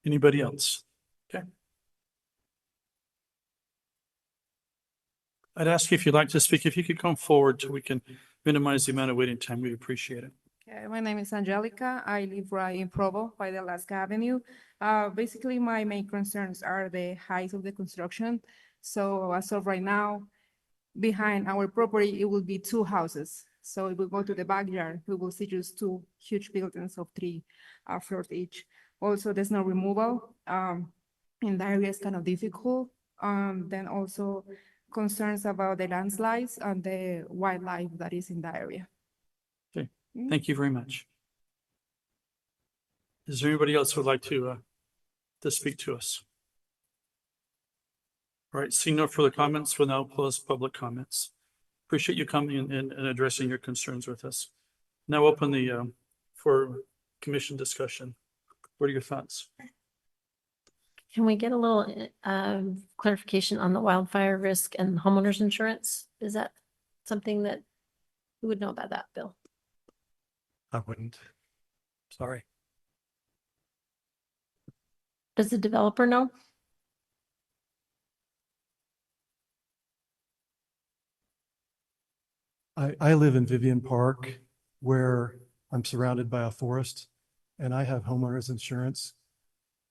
Anybody else? Okay. I'd ask you if you'd like to speak, if you could come forward so we can minimize the amount of waiting time. We'd appreciate it. Okay, my name is Angelica. I live right in Provo by the Alaska Avenue. Basically, my main concerns are the height of the construction. So as of right now, behind our property, it will be 2 houses. So if we go to the backyard, we will see just 2 huge buildings of 3 floors each. Also, there's no removal. In the area is kind of difficult. Then also concerns about the landslides and the wildlife that is in the area. Okay, thank you very much. Is there anybody else who would like to speak to us? All right, seeing no further comments, we'll now close public comments. Appreciate you coming and addressing your concerns with us. Now open the for commission discussion. What are your thoughts? Can we get a little clarification on the wildfire risk and homeowners insurance? Is that something that who would know about that, Bill? I wouldn't. Sorry. Does the developer know? I live in Vivian Park where I'm surrounded by a forest and I have homeowners insurance.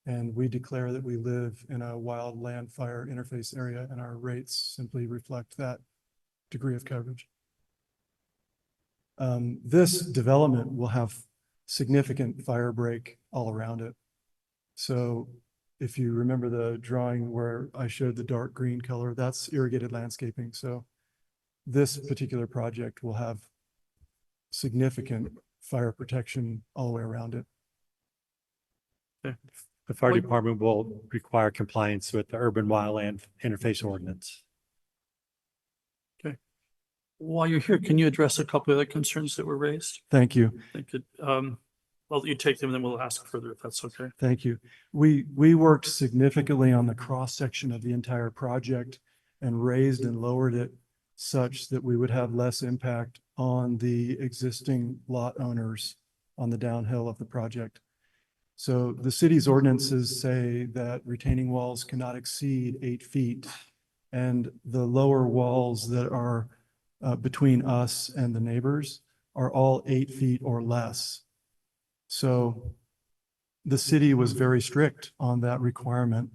And we declare that we live in a wild land fire interface area and our rates simply reflect that degree of coverage. This development will have significant fire break all around it. So if you remember the drawing where I showed the dark green color, that's irrigated landscaping. So this particular project will have significant fire protection all the way around it. Okay. The fire department will require compliance with the urban wildland interface ordinance. Okay. While you're here, can you address a couple of other concerns that were raised? Thank you. I could, well, you take them and then we'll ask further if that's okay. Thank you. We worked significantly on the cross section of the entire project and raised and lowered it such that we would have less impact on the existing lot owners on the downhill of the project. So the city's ordinances say that retaining walls cannot exceed 8 feet, and the lower walls that are between us and the neighbors are all 8 feet or less. So the city was very strict on that requirement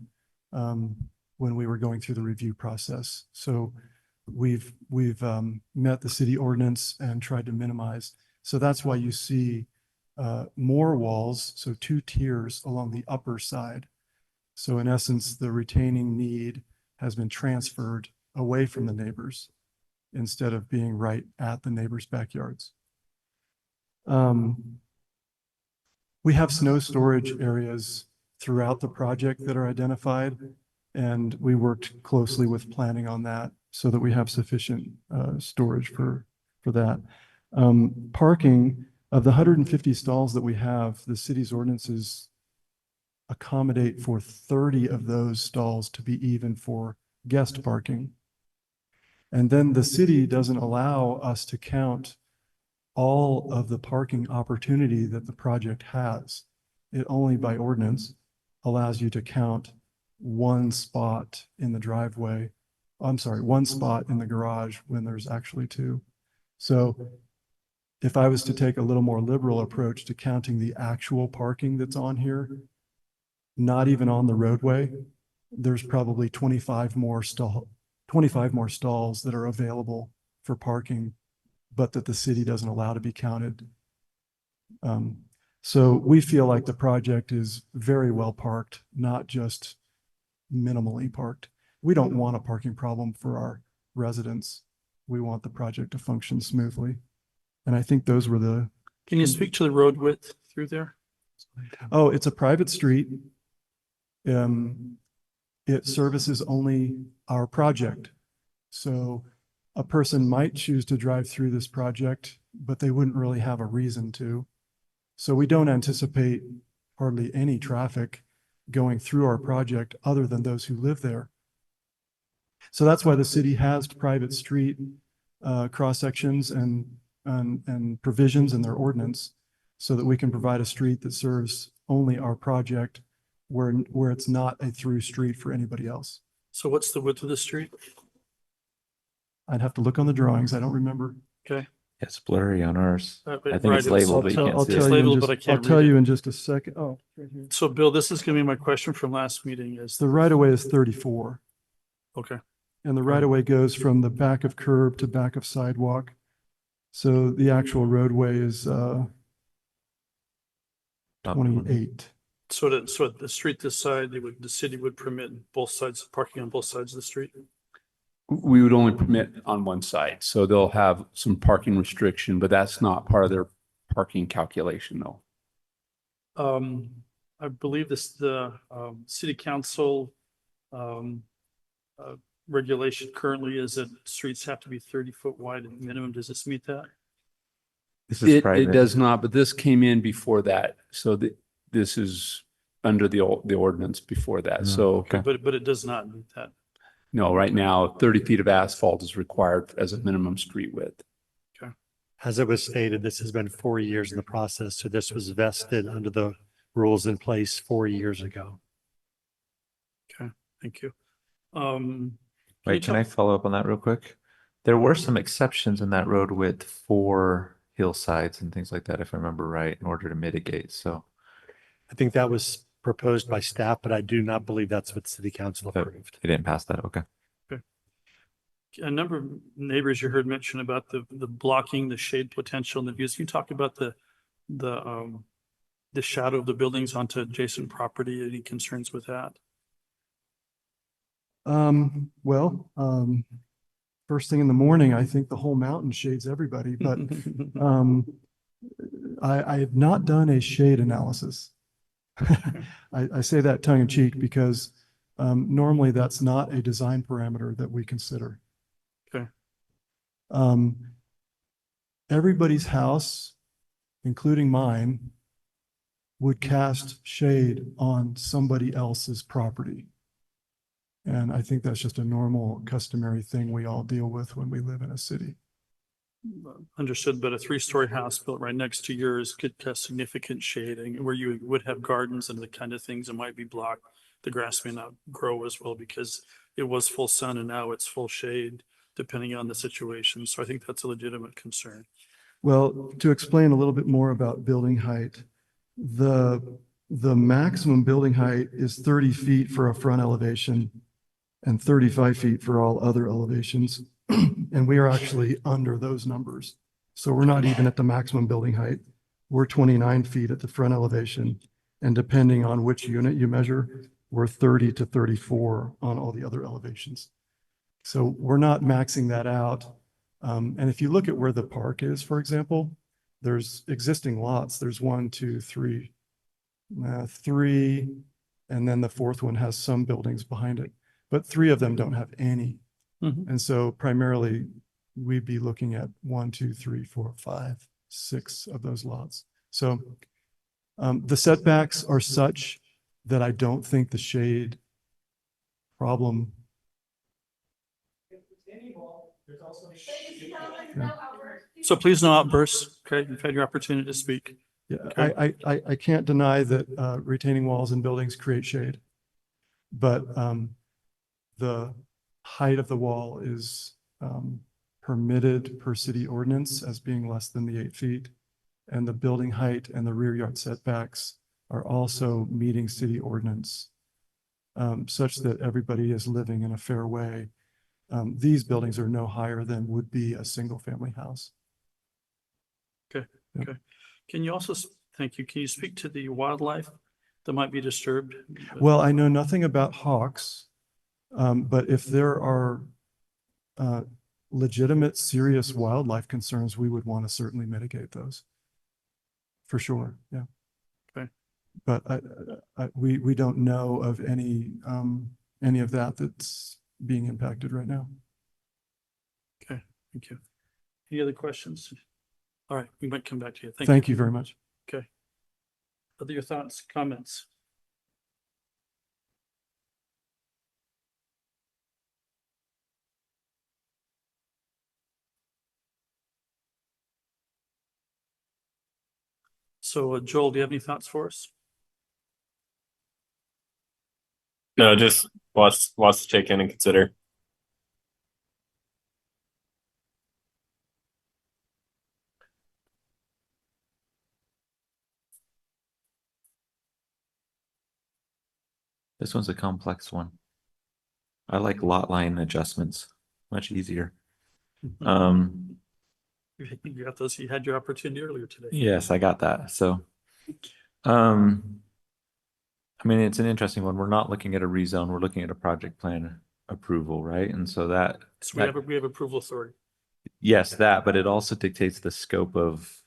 when we were going through the review process. So we've met the city ordinance and tried to minimize. So that's why you see more walls, so 2 tiers along the upper side. So in essence, the retaining need has been transferred away from the neighbors instead of being right at the neighbors' backyards. We have snow storage areas throughout the project that are identified, and we worked closely with planning on that so that we have sufficient storage for that. Parking, of the 150 stalls that we have, the city's ordinances accommodate for 30 of those stalls to be even for guest parking. And then the city doesn't allow us to count all of the parking opportunity that the project has. It only by ordinance allows you to count 1 spot in the driveway. I'm sorry, 1 spot in the garage when there's actually 2. So if I was to take a little more liberal approach to counting the actual parking that's on here, not even on the roadway, there's probably 25 more stalls that are available for parking, but that the city doesn't allow to be counted. So we feel like the project is very well parked, not just minimally parked. We don't want a parking problem for our residents. We want the project to function smoothly. And I think those were the... Can you speak to the road width through there? Oh, it's a private street. it services only our project. So a person might choose to drive through this project, but they wouldn't really have a reason to. So we don't anticipate hardly any traffic going through our project other than those who live there. So that's why the city has private street cross sections and provisions in their ordinance, so that we can provide a street that serves only our project, where it's not a through street for anybody else. So what's the width of the street? I'd have to look on the drawings. I don't remember. Okay. It's blurry on ours. I think Right, it's labeled, but you I'll can't see tell It's it. you in labeled, just- but I can't I'll tell read it. you in just a second. Oh, right here. So Bill, this is gonna be my question from last meeting is, The right of way is 34. okay, And the right of way goes from the back of curb to back of sidewalk. So the actual roadway is 28. so the street this side, the city would permit both sides, parking on both sides of the street? We would only permit on one side, so they'll have some parking restriction, but that's not part of their parking calculation though. I believe the city council regulation currently is that streets have to be 30-foot wide at minimum. Does this meet that? This is It private. does not, but this came in before that, so this is under the ordinance before that, so. Okay. But it does not meet that. No, right now, 30 feet of asphalt is required as a minimum street width. As it was stated, this has been 4 years in the process, so this was vested under the rules in place 4 years ago. Okay, thank you. Wait, can I follow up on that real quick? There were some exceptions in that road width for hillsides and things like that, if I remember right, in order to mitigate, so. I think that was proposed by staff, but I do not believe that's what city council approved. They didn't pass that, okay. A number of neighbors you heard mention about the blocking, the shade potential and the views. Can you talk about the shadow of the buildings onto adjacent property? Any concerns with that? First thing in the morning, I think the whole mountain shades everybody, but I have not done a shade analysis. I say that tongue in cheek because normally that's not a design parameter that we consider. Okay. Everybody's house, including mine, would cast shade on somebody else's property. And I think that's just a normal customary thing we all deal with when we live in a city. Understood, but a 3-story house built right next to yours could cast significant shading where you would have gardens and the kind of things that might be blocked. The grass may not grow as well because it was full sun and now it's full shade, depending on the situation. So I think that's a legitimate concern. Well, to explain a little bit more about building height, the maximum building height is 30 feet for a front elevation and 35 feet for all other elevations. And we are actually under those numbers. So we're not even at the maximum building height. We're 29 feet at the front elevation. And depending on which unit you measure, we're 30 to 34 on all the other elevations. So we're not maxing that out. And if you look at where the park is, for example, there's existing lots. There's 1, 2, 3, 3, and then the fourth one has some buildings behind it, but 3 of them don't have any. And so primarily we'd be looking at 1, 2, 3, 4, 5, 6 of those lots. So the setbacks are such that I don't think the shade problem. So please no outbursts. Okay, you've had your opportunity to speak. Yeah, Okay. I can't deny that retaining walls in buildings create shade, but the height of the wall is permitted per city ordinance as being less than the 8 feet. And the building height and the rear yard setbacks are also meeting city ordinance such that everybody is living in a fair way. These buildings are no higher than would be a single family house. Okay, okay. Can you also, thank you, can you speak to the wildlife that might be disturbed? Well, I know nothing about hawks, but if there are legitimate, serious wildlife concerns, we would want to certainly mitigate those. For sure, yeah. Okay. But we don't know of any of that that's being impacted right now. Okay, thank you. Any other questions? All right, we might come back to you. Thank you very much. Okay. Other thoughts, comments? So Joel, do you have any thoughts for us? No, just lots to take in and consider. This one's a complex one. I like lot line adjustments, much easier. You got those, you had your opportunity earlier today. Yes, I got that. So, I mean, it's an interesting one. We're not looking at a rezone. We're looking at a project plan approval, right? And so that, So we have approval authority. yes, that, but it also dictates the scope of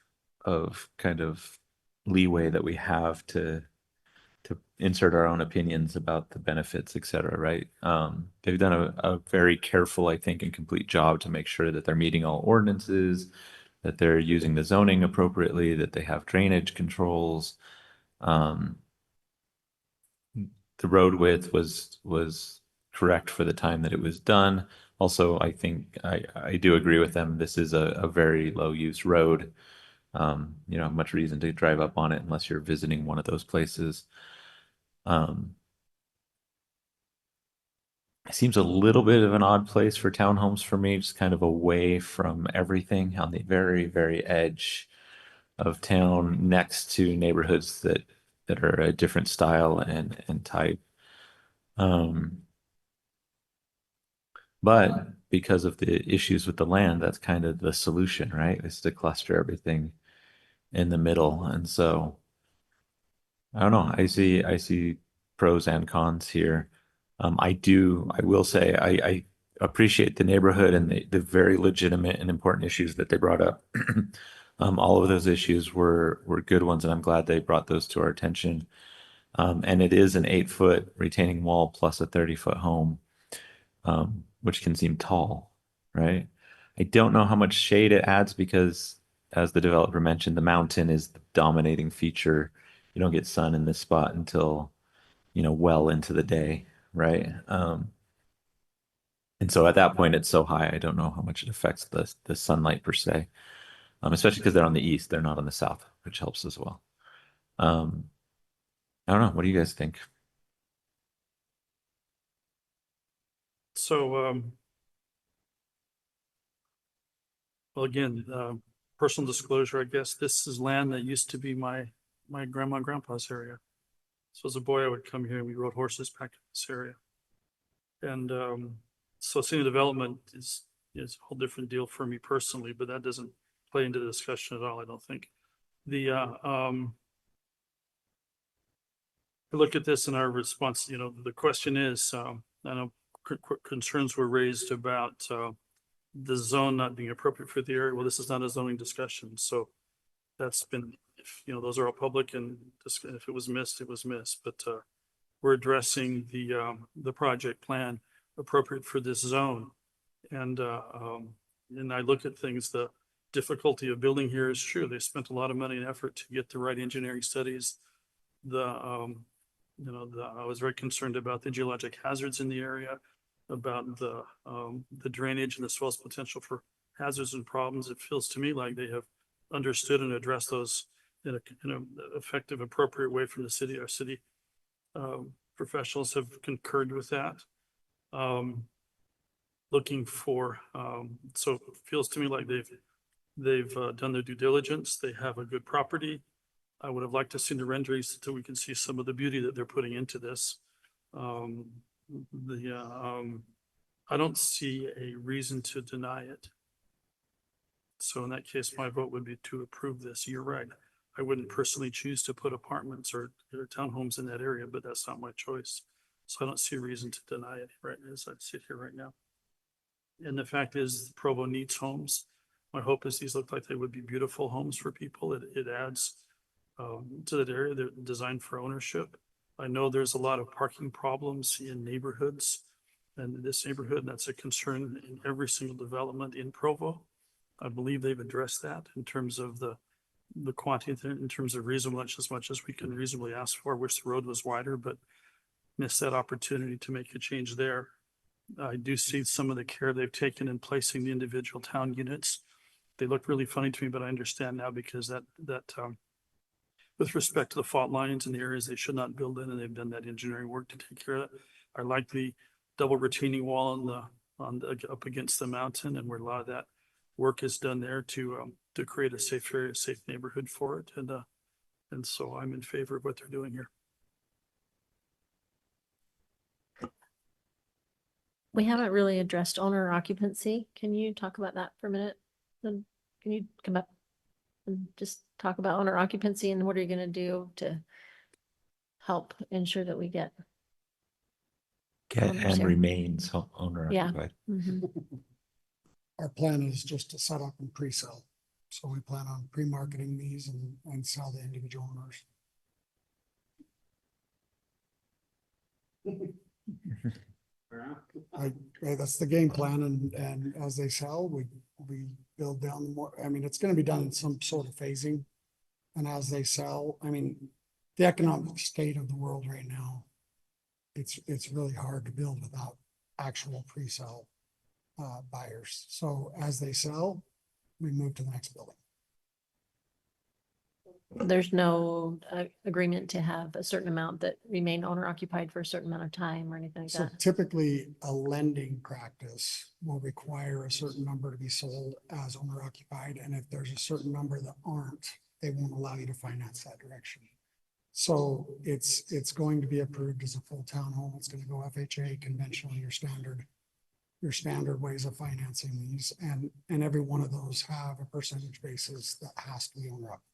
kind of leeway that we have to insert our own opinions about the benefits, et cetera, right? They've done a very careful, I think, and complete job to make sure that they're meeting all ordinances, that they're using the zoning appropriately, that they have drainage controls. The road width was correct for the time that it was done. Also, I think I do agree with them. This is a very low use road. You know, much reason to drive up on it unless you're visiting one of those places. It seems a little bit of an odd place for townhomes for me, just kind of away from everything on the very, very edge of town, next to neighborhoods that are a different style and type. But because of the issues with the land, that's kind of the solution, right? Is to cluster everything in the middle. And so I don't know. I see pros and cons here. I will say I appreciate the neighborhood and the very legitimate and important issues that they brought up. All of those issues were good ones, and I'm glad they brought those to our attention. And it is an 8-foot retaining wall plus a 30-foot home, which can seem tall, right? I don't know how much shade it adds because, as the developer mentioned, the mountain is the dominating feature. You don't get sun in this spot until, you know, well into the day, right? And so at that point, it's so high, I don't know how much it affects the sunlight per se, especially because they're on the east, they're not on the south, which helps as well. I don't know. What do you guys think? So, well, again, personal disclosure, I guess this is land that used to be my grandma and grandpa's area. So as a boy, I would come here and we rode horses back in this area. And so seeing development is a whole different deal for me personally, but that doesn't play into the discussion at all, I don't think. We look at this in our response, you know, the question is, I know concerns were raised about the zone not being appropriate for the area. Well, this is not a zoning discussion, so that's been, you know, those are all public, and if it was missed, it was missed. But we're addressing the project plan appropriate for this zone, and I look at things. The difficulty of building here is true. They spent a lot of money and effort to get the right engineering studies. I was very concerned about the geologic hazards in the area, about the drainage and the swell's potential for hazards and problems. It feels to me like they have understood and addressed those in an effective, appropriate way from the city. Our city professionals have concurred with that. Looking for, so it feels to me like they've done their due diligence. They have a good property. I would have liked to see the renderings so we can see some of the beauty that they're putting into this. I don't see a reason to deny it. So in that case, my vote would be to approve this. You're right. I wouldn't personally choose to put apartments or townhomes in that area, but that's not my choice. So I don't see a reason to deny it right as I sit here right now. And the fact is, Provo needs homes. My hope is these look like they would be beautiful homes for people. It adds to that area. They're designed for ownership. I know there's a lot of parking problems in neighborhoods and in this neighborhood, and that's a concern in every single development in Provo. I believe they've addressed that in terms of the quantity, in terms of reasonable, as much as we can reasonably ask for. Wish the road was wider, but missed that opportunity to make a change there. I do see some of the care they've taken in placing the individual town units. They look really funny to me, but I understand now because that with respect to the fault lines and the areas they should not build in, and they've done that engineering work to take care of that. I like the double retaining wall up against the mountain, and where a lot of that work is done there to create a safe area, safe neighborhood for it. And so I'm in favor of what they're doing here. We haven't really addressed owner occupancy. Can you talk about that for a minute? Then can you come up and just talk about owner occupancy and what are you going to do to help ensure that we get owners and here? remains owner Yeah. occupied. Our plan is just to set up and pre-sell. So we plan on pre-marketing these and sell to individual owners. That's the game plan, and as they sell, we build down more. I mean, it's going to be done in some sort of phasing. And as they sell, I mean, the economic state of the world right now, it's really hard to build without actual pre-sale buyers. So as they sell, we move to the next building. There's no agreement to have a certain amount that remain owner occupied for a certain amount of time or anything like So that. typically, a lending practice will require a certain number to be sold as owner occupied. And if there's a certain number that aren't, they won't allow you to finance that direction. So it's going to be approved as a full townhome. It's going to go FHA, conventional, your standard ways of financing these. And every one of those have a percentage basis that has to be owner occupied.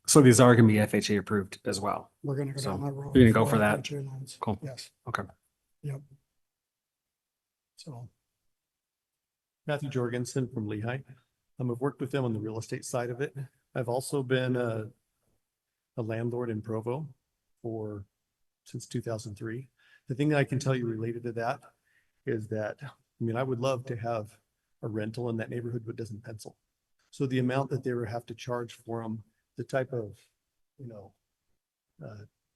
So these are going to be FHA approved as well. We're going to go So down that road. you're going to go for that? FHA loans. Cool. Yes. Okay. Yep. So. Matthew Jorgensen from Lehigh. I've worked with them on the real estate side of it. I've also been a landlord in Provo since 2003. The thing that I can tell you related to that is that, I mean, I would love to have a rental in that neighborhood, but it doesn't pencil. So the amount that they would have to charge for them, the type of,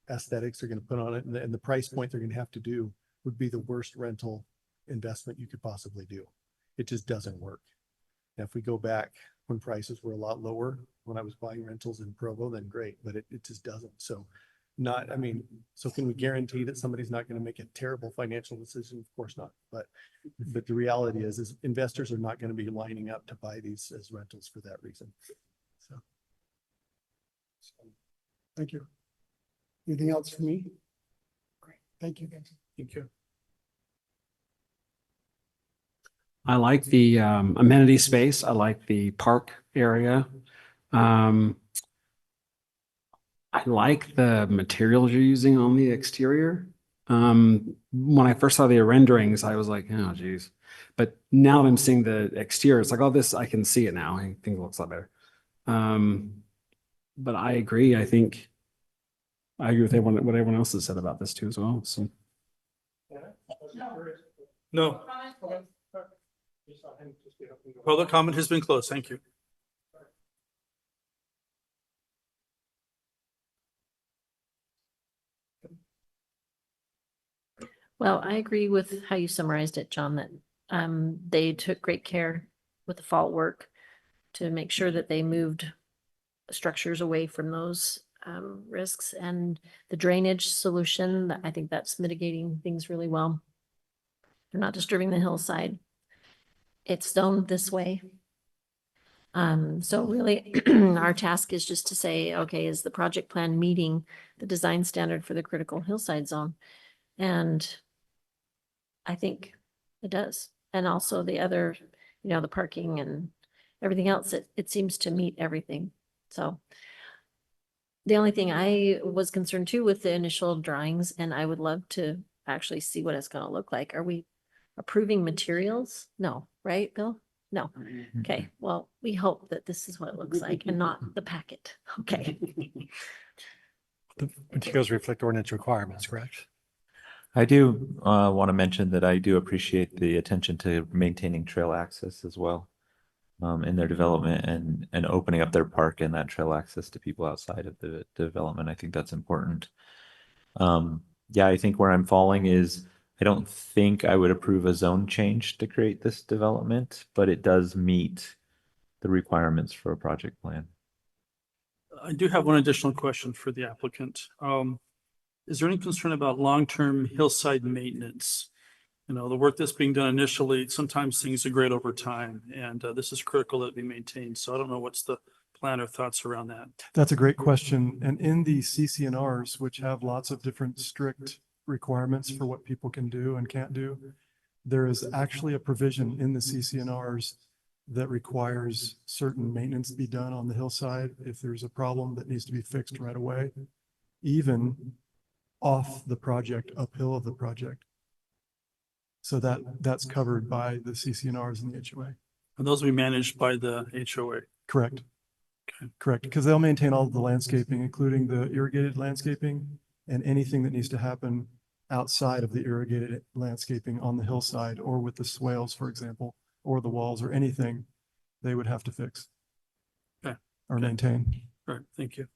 aesthetics they're going to put on it, and the price point they're going to have to do would be the worst rental investment you could possibly do. It just doesn't work. Now, if we go back when prices were a lot lower, when I was buying rentals in Provo, then great, but it just doesn't. So can we guarantee that somebody's not going to make a terrible financial decision? Of course not. But the reality is investors are not going to be lining up to buy these as rentals for that reason. So. Thank you. Anything else for me? Great. Thank you, guys. Thank you. I like the amenity space. I like the park area. I like the materials you're using on the exterior. When I first saw the renderings, I was like, oh, geez. But now that I'm seeing the exterior, it's like, oh, this, I can see it now. I think it looks a lot better. But I agree. I agree with what everyone else has said about this too as well. So. No. Public comment has been closed. Thank you. Well, I agree with how you summarized it, John, that they took great care with the fault work to make sure that they moved structures away from those risks, and the drainage solution, I think that's mitigating things really well. They're not disturbing the hillside. It's zoned this way. So really our task is just to say, okay, is the project plan meeting the design standard for the critical hillside zone? And I think it does. And also the other, the parking and everything else, it seems to meet everything. So the only thing I was concerned too with the initial drawings, and I would love to actually see what it's going to look like. Are we approving materials? No, right, Bill? No. Okay, well, we hope that this is what it looks like and not the packet. Okay. The materials reflect ordinance requirements, correct? I do want to mention that I do appreciate the attention to maintaining trail access as well in their development and opening up their park and that trail access to people outside of the development. I think that's important. Yeah, I think where I'm falling is I don't think I would approve a zone change to create this development, but it does meet the requirements for a project plan. I do have one additional question for the applicant. Is there any concern about long-term hillside maintenance? You know, the work that's being done initially, sometimes things degrade over time, and this is critical that it be maintained. So I don't know what's the plan or thoughts around that. That's a great question. And in the CCNRs, which have lots of different strict requirements for what people can do and can't do, there is actually a provision in the CCNRs that requires certain maintenance to be done on the hillside if there's a problem that needs to be fixed right away, even off the project, uphill of the project. So that's covered by the CCNRs and the HOA. And those will be managed by the HOA. Correct. Correct, because they'll maintain all of the landscaping, including the irrigated landscaping and anything that needs to happen outside of the irrigated landscaping on the hillside or with the swales, for example, or the walls or anything they would have to fix. Okay. Or maintain. All right, thank you.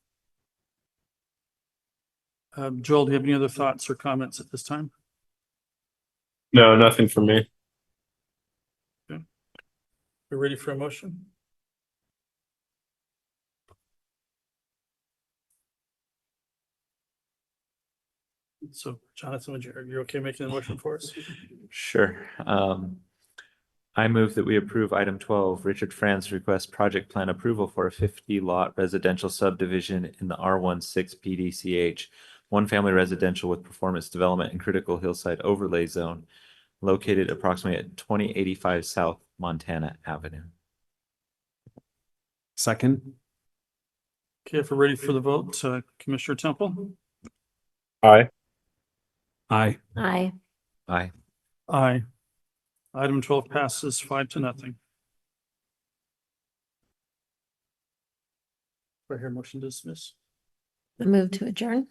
Joel, do you have any other thoughts or comments at this time? No, nothing from me. Okay. We're ready for a motion? So Jonathan, are you okay making the motion for us? Sure. I move that we approve item 12, Richard Franz requests project plan approval for a 50-lot residential subdivision in the R1.6 PDCH, one family residential with performance development and critical hillside overlay zone located approximately at 2085 South Montana Avenue. Second. Okay, if we're ready for the vote, Commissioner Temple? Aye. Aye. Aye. Aye. Aye. Item 12 passes 5-0. Right here, motion to dismiss. Move to adjourn.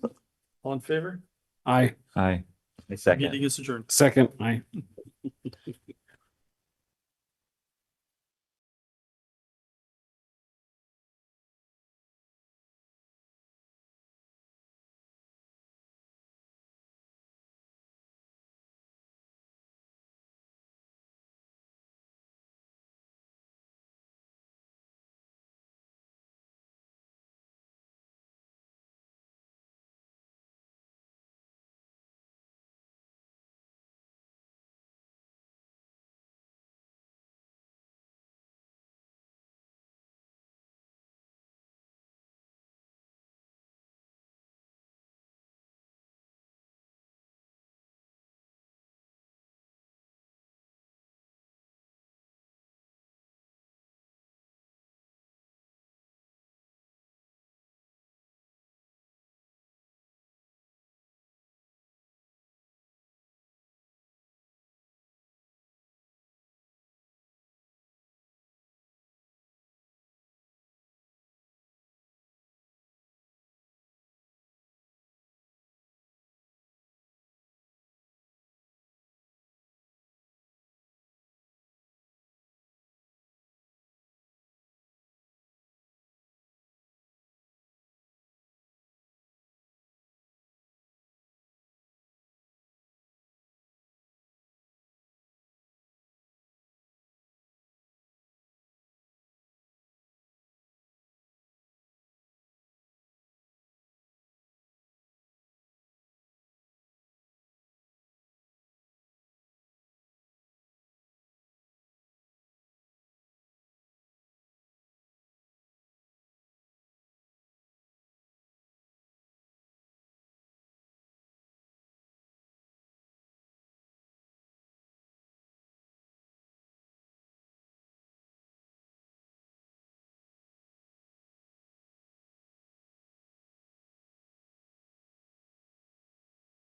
All in favor? Aye. Aye. A second. Meeting is adjourned. Second. Aye.